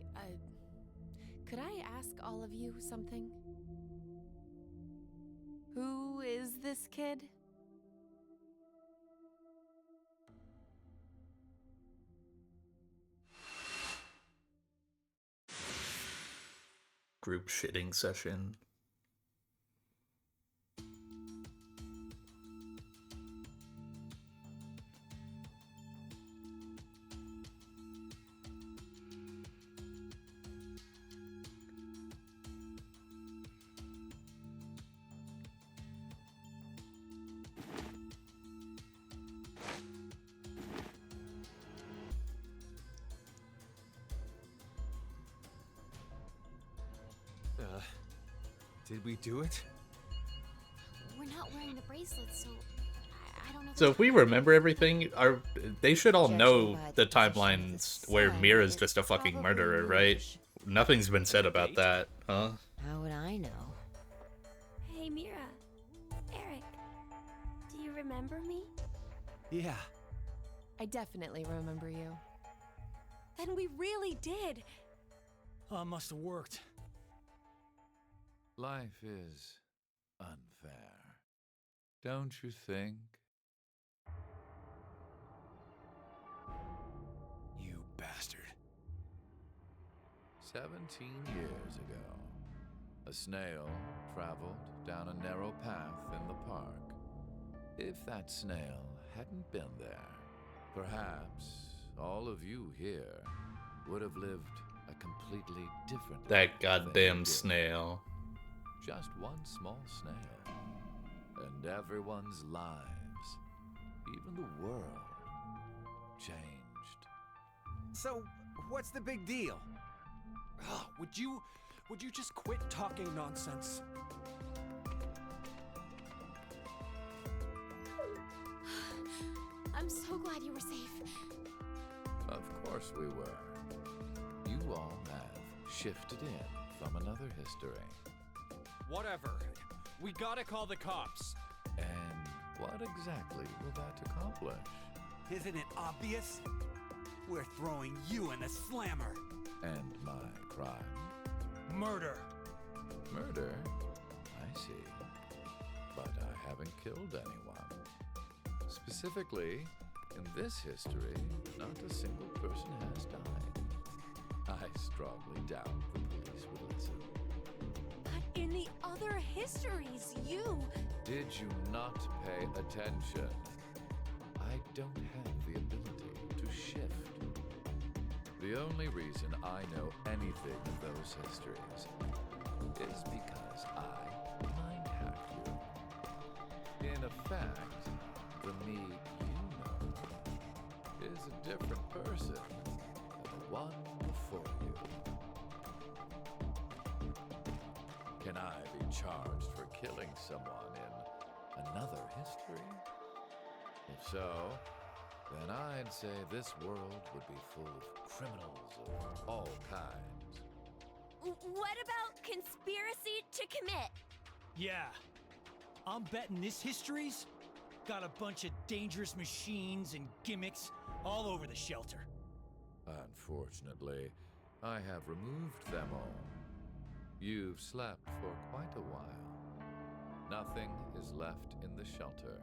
could I ask all of you something? Who is this kid? Group shitting session. Did we do it? We're not wearing the bracelets, so I don't know. So if we remember everything, they should all Judging know by the the position of the timelines where sun, Mira's it's just a fucking probably murderer, right? Rouge. Nothing's been said about that, huh? How would I know? Hey, Mira. Eric. Do you remember me? Yeah. I definitely remember you. then we really did. Must have worked. Life is unfair, don't you think? You bastard. 17 years ago, a snail traveled down a narrow path in the park. If that snail hadn't been there, perhaps all of you here would have lived a completely different life That than you goddamn did. snail. Just one small snail, and everyone's lives, even the world, changed. So, what's the big deal? Would you just quit talking nonsense? I'm so glad you were safe. Of course we were. You all have shifted in from another history. Whatever. We gotta call the cops. And what exactly will that accomplish? Isn't it obvious? We're throwing you in the slammer. And my crime? Murder. Murder? I see. But I haven't killed anyone. Specifically, in this history, not a single person has died. I strongly doubt the police would listen. But in the other histories, you... Did you not pay attention? I don't have the ability to shift. The only reason I know anything of those histories is because I mind hacked you. In effect, the me you know is a different person than the one before you. Can I be charged for killing someone in another history? If so, then I'd say this world would be full of criminals of all kinds. What about conspiracy to commit? Yeah. I'm betting this history's Got a bunch of dangerous machines and gimmicks all over the shelter. Unfortunately, I have removed them all. You've slept for quite a while. Nothing is left in the shelter.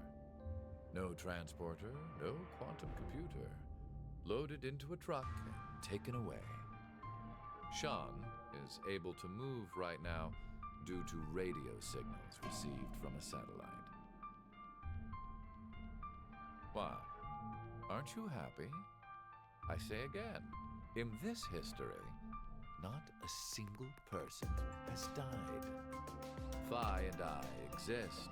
No transporter, no quantum computer. Loaded into a truck and taken away. Sean is able to move right now due to radio signals received from a satellite. Why? Aren't you happy? I say again, in this history, not a single person has died. Phi and I exist,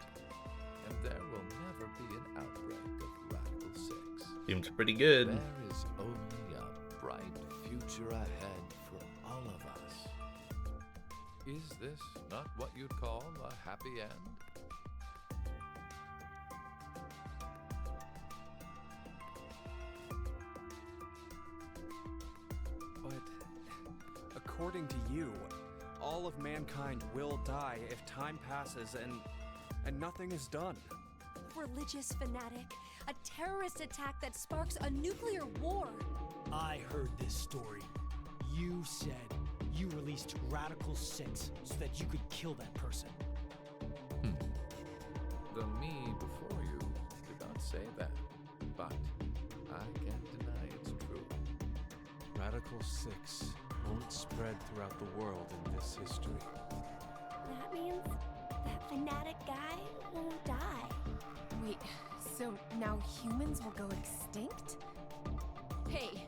and there will never be an outbreak of Radical 6. Seems pretty good. There is only a bright future ahead for all of us. Is this not what you'd call a happy end? But according to you, all of mankind will die if time passes and nothing is done. Religious fanatic, a terrorist attack that sparks a nuclear war. I heard this story. You said you released Radical 6 so that you could kill that person. The me before you did not say that, but I can't deny it's true. Radical 6 won't spread throughout the world in this history. That means that fanatic guy won't die. Wait, so now humans will go extinct? Hey,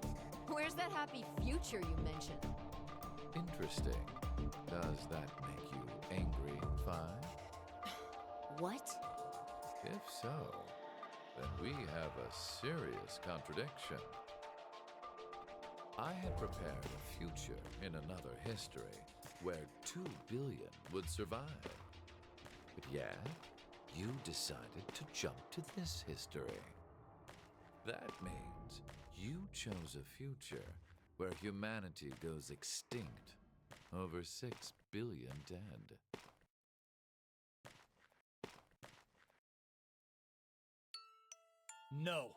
where's that happy future you mentioned? Interesting. Does that make you angry, Phi? What? If so, then we have a serious contradiction. I had prepared a future in another history where 2 billion would survive. But yet, you decided to jump to this history. That means you chose a future where humanity goes extinct, over 6 billion dead. No,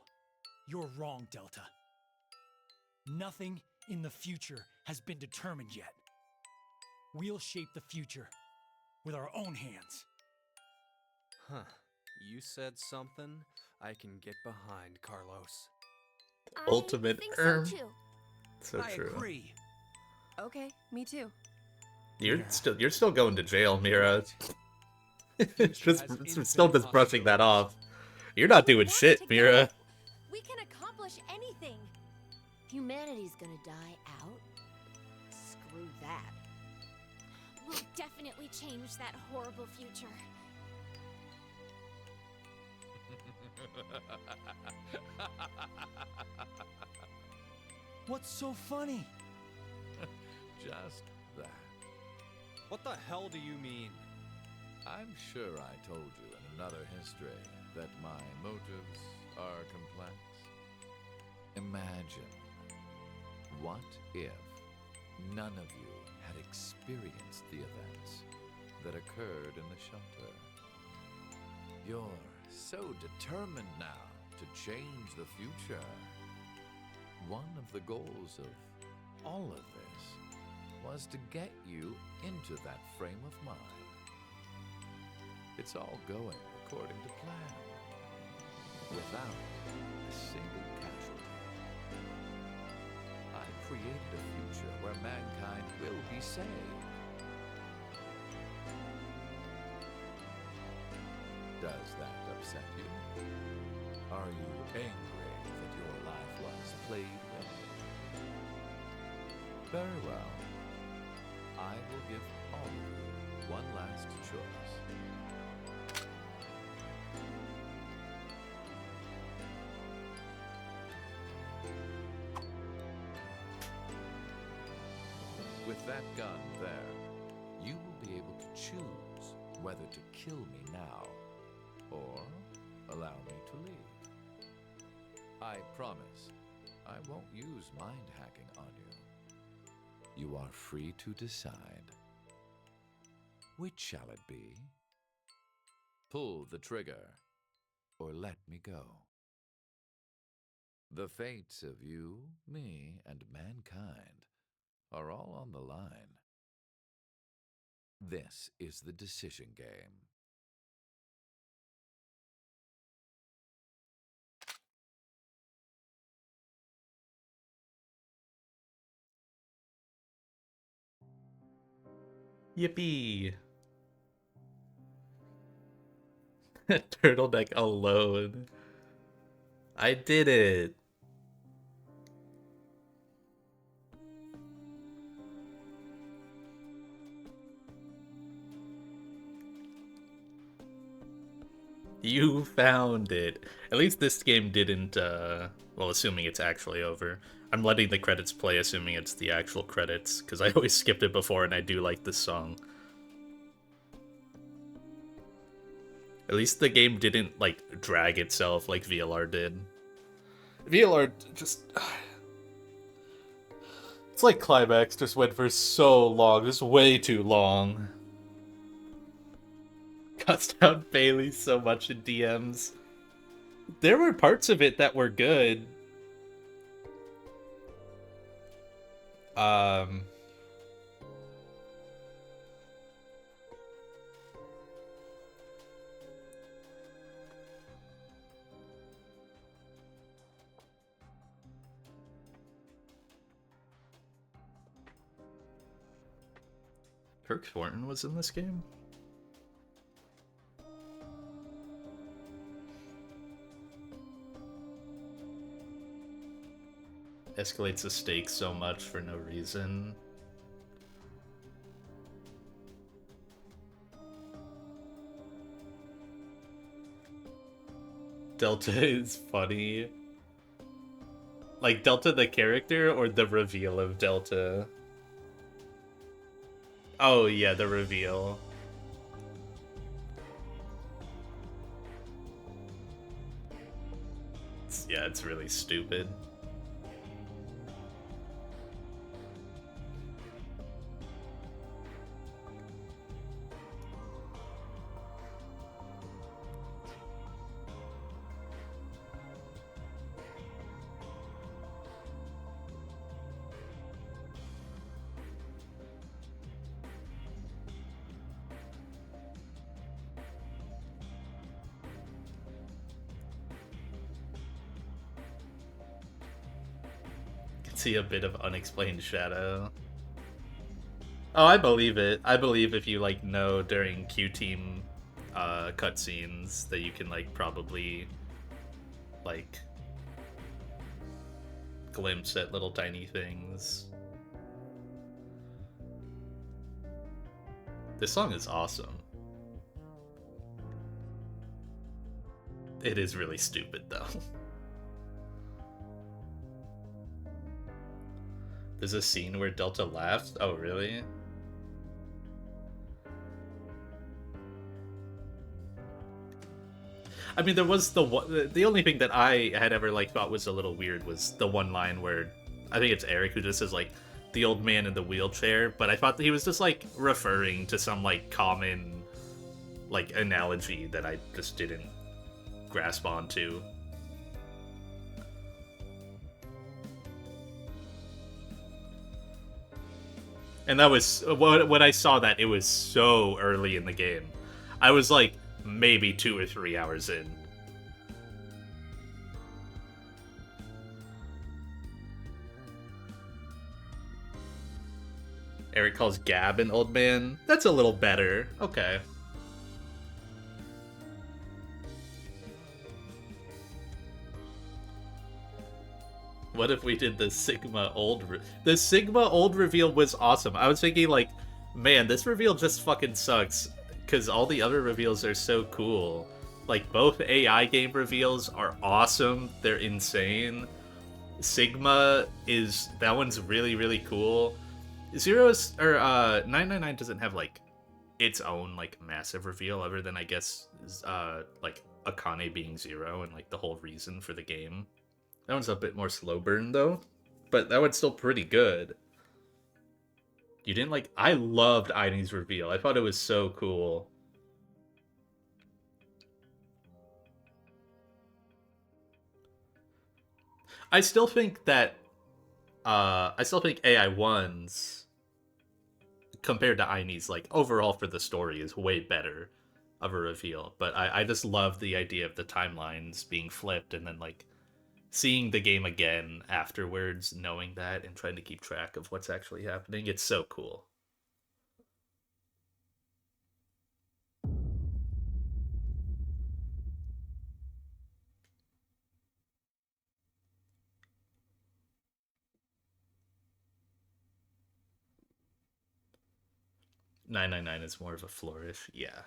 you're wrong, Delta. Nothing in the future has been determined yet. We'll shape the future with our own hands. Huh. You said something I can get behind, Carlos. Ultimate I think erm. so too. So I true. agree. Okay, me too. You're still going to jail, Mira. Still just brushing that off. You're not doing shit, Mira. We can accomplish anything. Humanity's gonna die out? Screw that. We'll definitely change that horrible future. What's so funny? Just that. What the hell do you mean? I'm sure I told you in another history that my motives are complex. Imagine, what if none of you had experienced the events that occurred in the shelter? You're so determined now to change the future. One of the goals of all of this was to get you into that frame of mind. It's all going according to plan, without a single casualty. I've created a future where mankind will be saved. Does that upset you? Are you angry that your life was played with? Very well. I will give all of you one last choice. With that gun there, you will be able to choose whether to kill me now or allow me to leave. I promise I won't use mind hacking on you. You are free to decide. Which shall it be? Pull the trigger or let me go. The fates of you, me, and mankind are all on the line. This is the decision game. Yippee! Turtleneck alone. I did it! You found it. At least this game didn't, well, assuming it's actually over. I'm letting the credits play, assuming it's the actual credits, because I always skipped it before and I do like this song. At least the game didn't, like, drag itself like VLR did. VLR just... It's like Climax just went for so long, just way too long. Cussed out Bailey so much in DMs. There were parts of it that were good. Kirk Thornton was in this game? Escalates the stakes so much for no reason. Delta is funny. Like Delta the character or the reveal of Delta? Oh yeah, the reveal. Yeah, it's really stupid. See a bit of unexplained shadow. Oh, I believe it. I believe if you like know during Q Team cutscenes that you can like probably like glimpse at little tiny things. This song is awesome. It is really stupid though. There's a scene where Delta laughs? Oh, really? I mean, there was the only thing that I had ever like thought was a little weird was the one line where I think it's Eric who just says like the old man in the wheelchair, but I thought that he was just like referring to some like common like analogy that I just didn't grasp onto. And that was, when I saw that, it was so early in the game. I was like, maybe 2 or 3 hours in. Eric calls Gab an old man. That's a little better. Okay. What if we did the Sigma old... The Sigma old reveal was awesome. I was thinking, like, man, this reveal just fucking sucks. Because all the other reveals are so cool. Like, both AI game reveals are awesome. They're insane. Sigma is... That one's really, really cool. Zero's... Or, 999 doesn't have, like, its own, like, massive reveal. Other than, I guess, like, Akane being Zero and, like, the whole reason for the game. That one's a bit more slow burn, though. But that one's still pretty good. You didn't like... I loved Aiden's reveal. I thought it was so cool. I still think that AI1's compared to Aine's, like, overall for the story is way better of a reveal. But I just love the idea of the timelines being flipped and then, like, seeing the game again afterwards, knowing that and trying to keep track of what's actually happening. It's so cool. $9.99 is more of a flourish, yeah.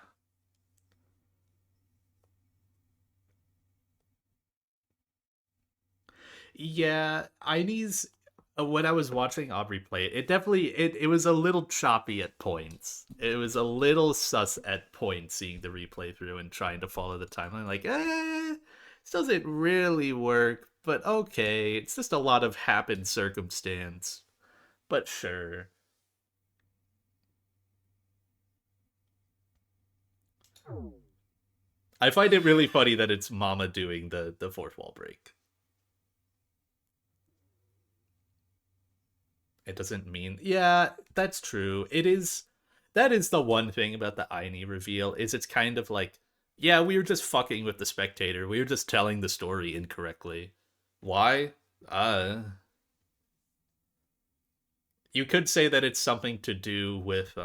Yeah, Aine's when I was watching Aubrey play it, it was a little choppy at points. It was a little sus at points seeing the replay through and trying to follow the timeline. Like, this doesn't really work, but okay, it's just a lot of happened circumstance. But sure. I find it really funny that it's Mama doing the fourth wall break. It doesn't mean... Yeah, that's true. That is the one thing about the Aine reveal, is it's kind of like, yeah, we were just fucking with the spectator. We were just telling the story incorrectly. Why? You could say that it's something to do with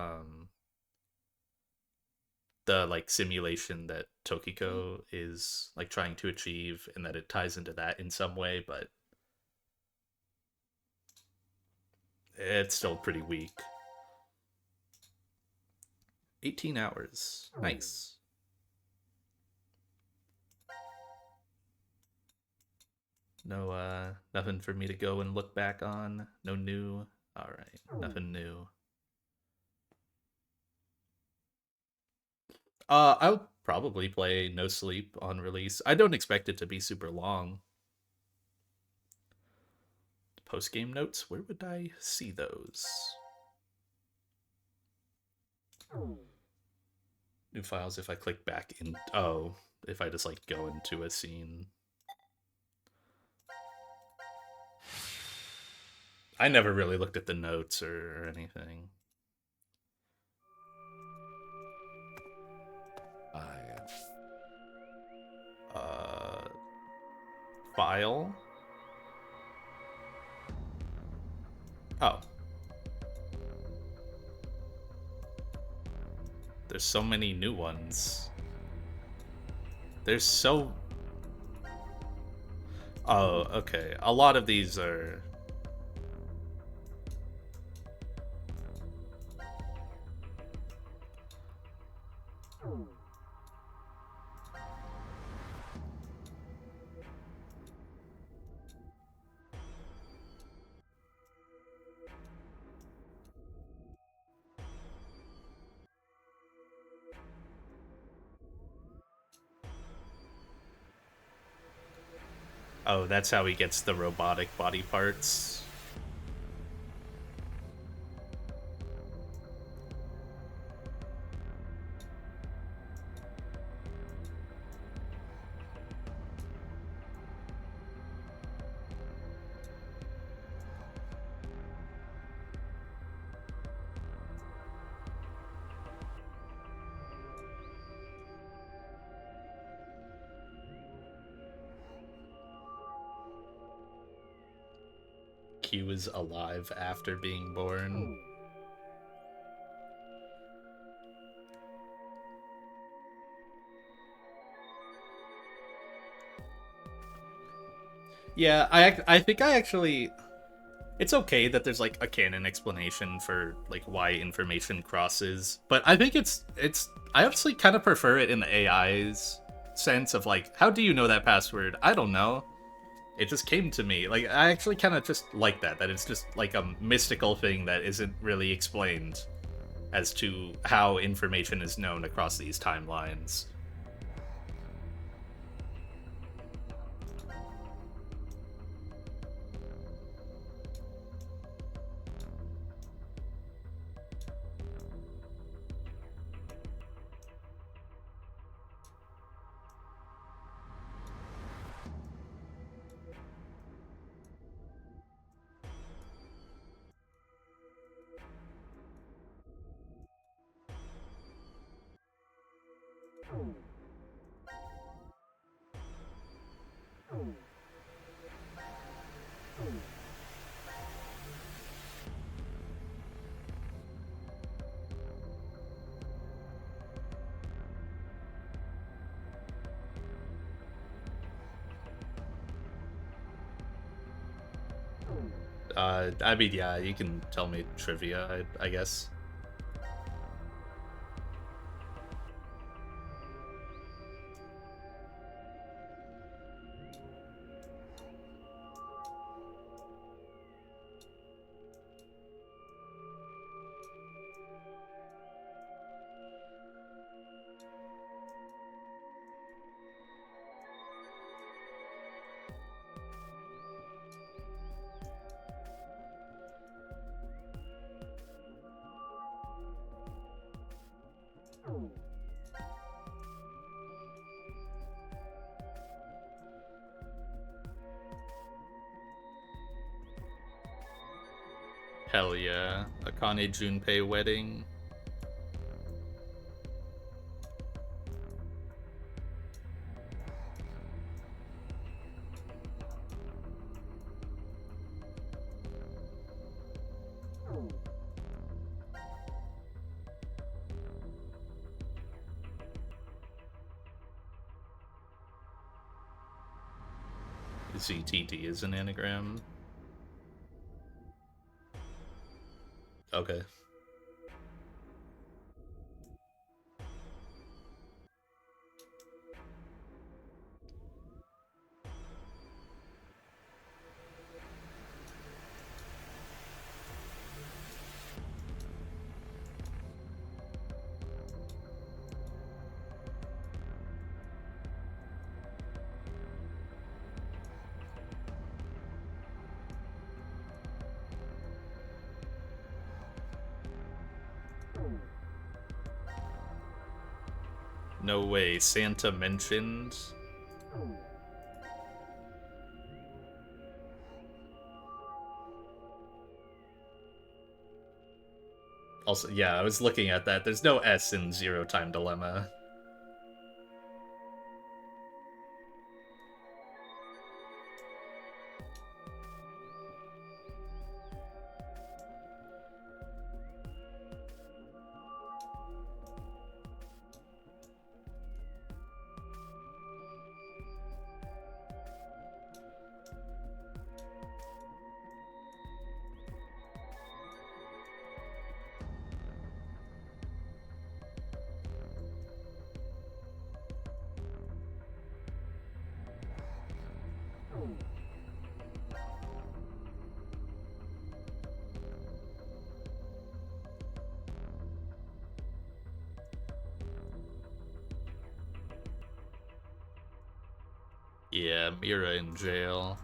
the, like, simulation that Tokiko is, like, trying to achieve, and that it ties into that in some way, but it's still pretty weak. 18 hours. Nice. No, nothing for me to go and look back on. No new. Alright, nothing new. I'll probably play No Sleep on release. I don't expect it to be super long. Post-game notes, where would I see those? New files if I click back in... Oh, if I just, like, go into a scene. I never really looked at the notes or anything. File? Oh. There's so many new ones. There's so... Oh, okay. A lot of these are... Oh, that's how he gets the robotic body parts. Q is alive after being born. Yeah, I think I actually... It's okay that there's, like, a canon explanation for, like, why information crosses, but I think it's I actually kind of prefer it in the AI's sense of, like, how do you know that password? I don't know. It just came to me. Like, I actually kind of just like that it's just, like, a mystical thing that isn't really explained as to how information is known across these timelines. I mean, yeah, you can tell me trivia, I guess. Hell yeah. Akane Junpei wedding. ZTD is an anagram. Okay. No way, Santa mentioned. Also, yeah, I was looking at that. There's no S in Zero Time Dilemma. Yeah, Mira in jail.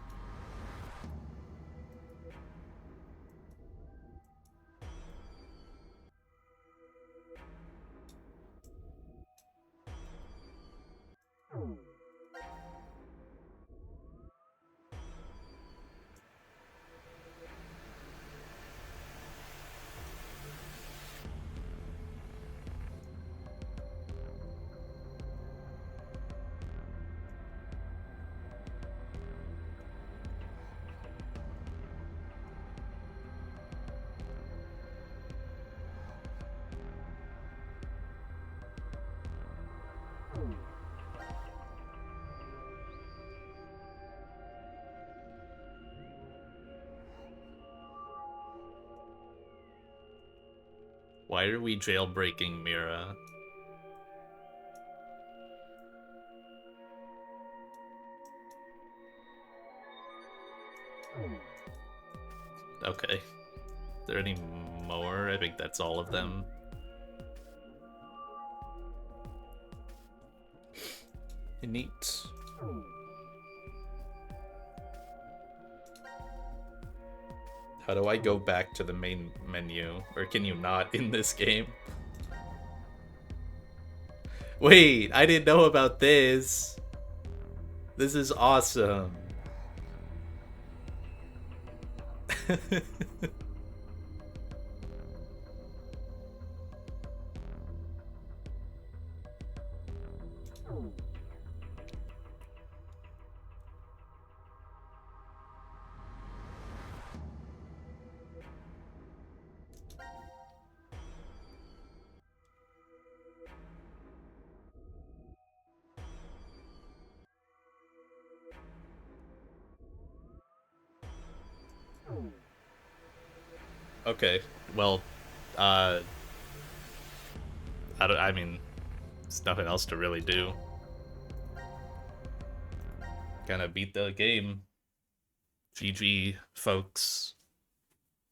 Why are we jailbreaking Mira? Okay. Are there any more? I think that's all of them. Neat. How do I go back to the main menu? Or can you not in this game? Wait, I didn't know about this. This is awesome. Okay. Well, I mean, there's nothing else to really do. Kind of beat the game. GG, folks.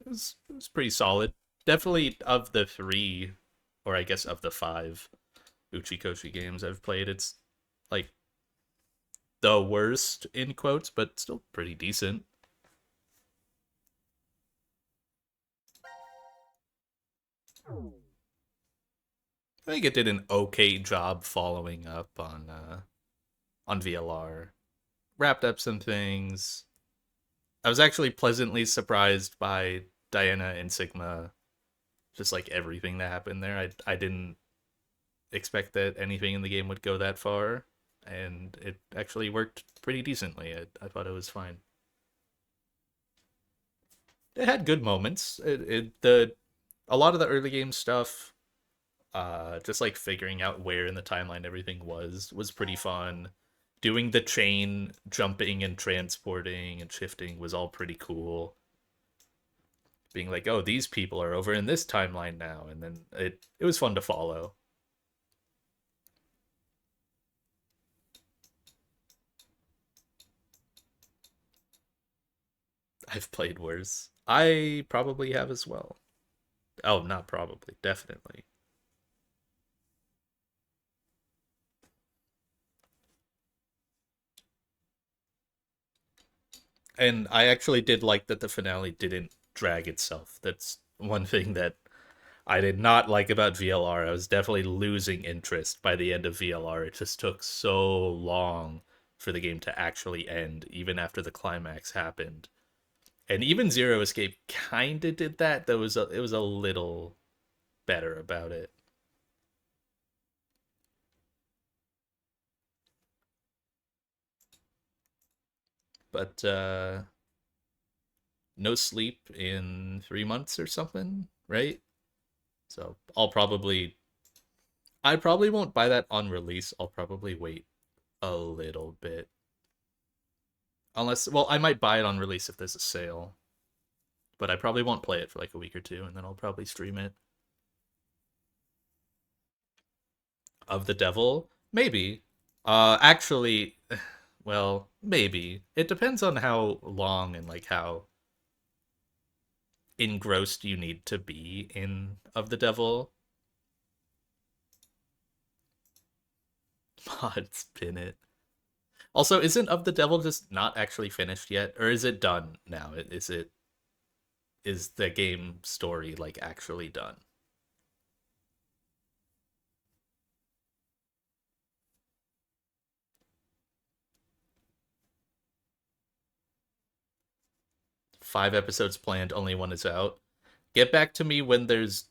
It was pretty solid. Definitely of the 3, or I guess of the 5 Uchikoshi games I've played, it's like the worst in quotes, but still pretty decent. I think it did an okay job following up on VLR. Wrapped up some things. I was actually pleasantly surprised by Diana and Sigma. Just like everything that happened there. I didn't expect that anything in the game would go that far, and it actually worked pretty decently. I thought it was fine. It had good moments. A lot of the early game stuff, just like figuring out where in the timeline everything was pretty fun. Doing the chain jumping and transporting and shifting was all pretty cool. Being like, oh, these people are over in this timeline now, and then it was fun to follow. I've played worse. I probably have as well. Oh, not probably, definitely. And I actually did like that the finale didn't drag itself. That's one thing that I did not like about VLR. I was definitely losing interest by the end of VLR. It just took so long for the game to actually end, even after the climax happened. And even Zero Escape kind of did that. It was a little better about it. But no sleep in 3 months or something, right? So I probably won't buy that on release. I'll probably wait a little bit. Unless, well, I might buy it on release if there's a sale. But I probably won't play it for like a week or two, and then I'll probably stream it. Of the Devil? Maybe. Actually, well, maybe. It depends on how long and like how engrossed you need to be in Of the Devil. Mod spin it. Also, isn't Of the Devil just not actually finished yet? Or is it done now? Is the game story like actually done? Five episodes planned, only one is out. Get back to me when there's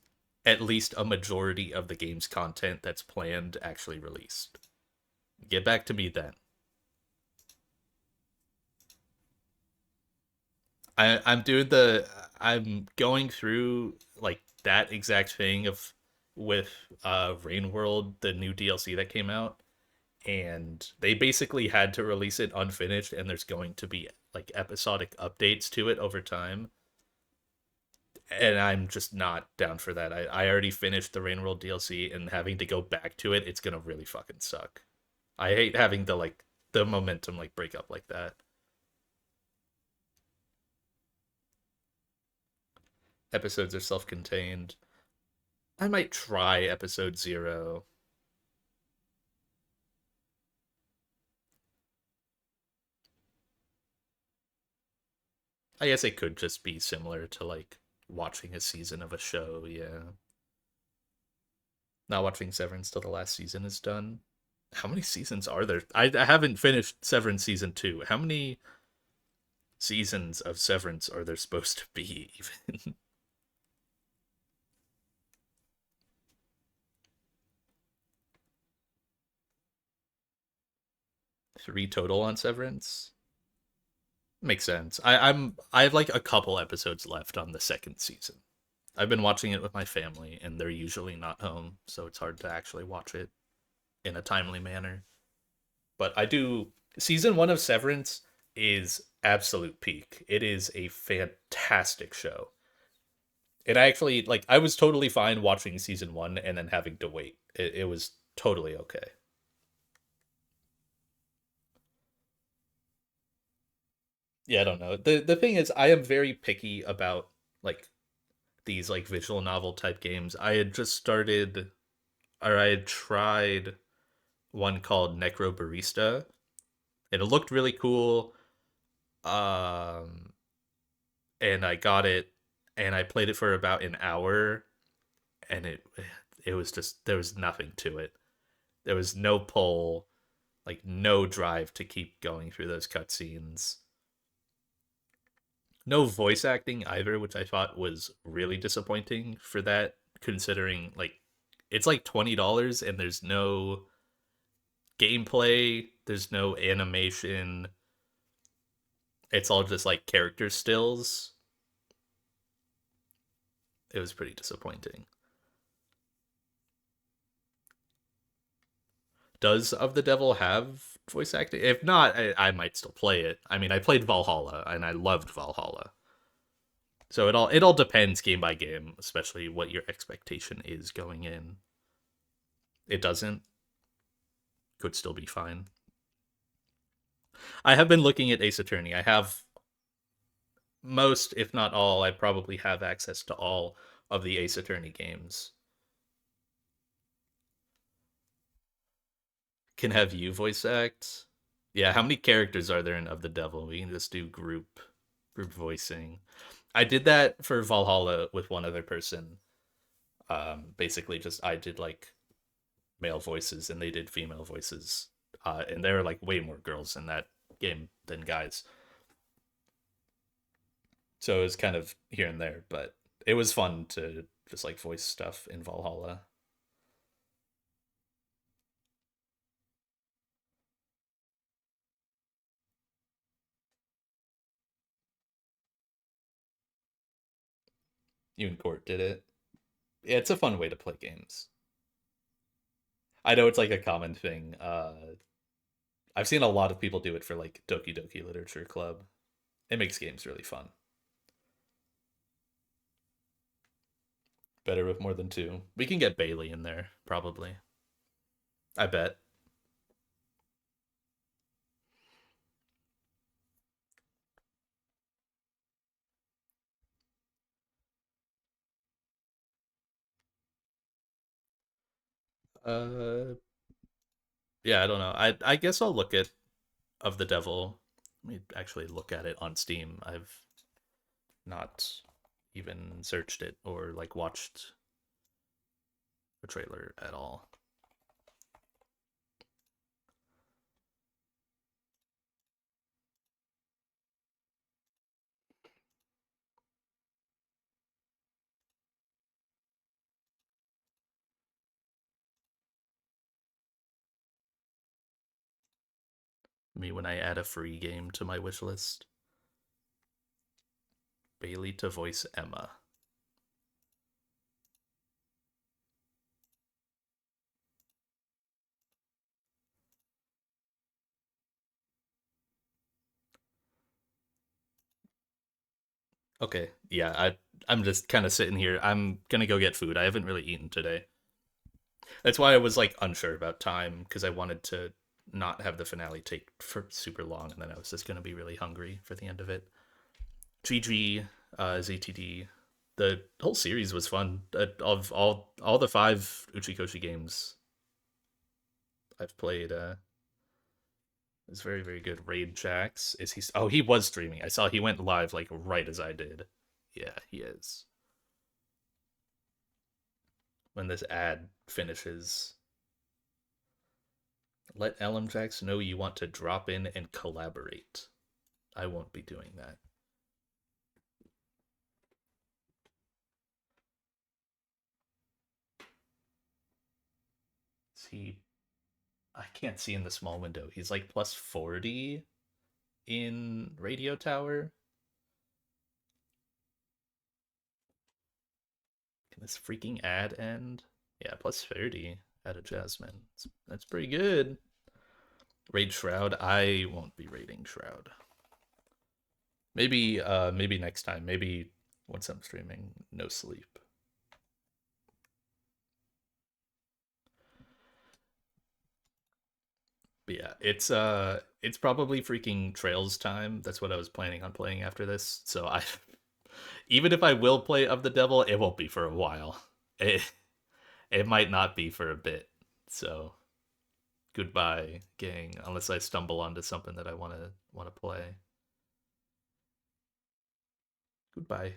at least a majority of the game's content that's planned actually released. Get back to me then. I'm going through like that exact thing with Rain World, the new DLC that came out, and they basically had to release it unfinished, and there's going to be like episodic updates to it over time. And I'm just not down for that. I already finished the Rain World DLC, and having to go back to it's gonna really fucking suck. I hate having the momentum like break up like that. Episodes are self-contained. I might try episode 0. I guess it could just be similar to like watching a season of a show, yeah. Not watching Severance till the last season is done. How many seasons are there? I haven't finished Severance season 2. How many seasons of Severance are there supposed to be even? 3 total on Severance? Makes sense. I have like a couple episodes left on the second season. I've been watching it with my family, and they're usually not home, so it's hard to actually watch it in a timely manner. But I do. Season 1 of Severance is absolute peak. It is a fantastic show. And I actually, like, I was totally fine watching season 1 and then having to wait. It was totally okay. Yeah, I don't know. The thing is, I am very picky about, like, these, like, visual novel type games. I had just started, or I had tried one called Necrobarista, and it looked really cool. And I got it, and I played it for about an hour, and it was just, there was nothing to it. There was no pull, like no drive to keep going through those cutscenes. No voice acting either, which I thought was really disappointing for that, considering like it's like $20 and there's no gameplay, there's no animation. It's all just like character stills. It was pretty disappointing. Does Of the Devil have voice acting? If not, I might still play it. I mean, I played Valhalla and I loved Valhalla. So it all depends game by game, especially what your expectation is going in. It doesn't. Could still be fine. I have been looking at Ace Attorney. I have most, if not all, I probably have access to all of the Ace Attorney games. Can have you voice act. Yeah, how many characters are there in Of the Devil? We can just do group voicing. I did that for Valhalla with one other person. Basically just I did like male voices and they did female voices. And there were like way more girls in that game than guys. So it was kind of here and there, but it was fun to just like voice stuff in Valhalla. You and Court did it. Yeah, it's a fun way to play games. I know it's like a common thing. I've seen a lot of people do it for like Doki Doki Literature Club. It makes games really fun. Better with more than two. We can get Bailey in there, probably. I bet. Yeah, I don't know. I guess I'll look at Of the Devil. Let me actually look at it on Steam. I've not even searched it or like watched a trailer at all. Me when I add a free game to my wish list. Bailey to voice Emma. Okay, yeah, I'm just kind of sitting here. I'm gonna go get food. I haven't really eaten today. That's why I was like unsure about time, because I wanted to not have the finale take for super long, and then I was just gonna be really hungry for the end of it. GG, ZTD. The whole series was fun. Of all the 5 Uchikoshi games I've played, it's very, very good. Raid Jax, is he? Oh, he was streaming. I saw he went live like right as I did. Yeah, he is. When this ad finishes, let LM Jax know you want to drop in and collaborate. I won't be doing that. Is he? I can't see in the small window. He's like plus 40 in Radio Tower. Can this freaking ad end? Yeah, plus 30 out of Jasmine. That's pretty good. Raid Shroud. I won't be raiding Shroud. Maybe maybe next time. Maybe Once I'm streaming, no sleep. But yeah, it's probably freaking Trails time. That's what I was planning on playing after this. So I even if I will play Of the Devil, it won't be for a while. It might not be for a bit. So goodbye, gang, unless I stumble onto something that I want to play. Goodbye.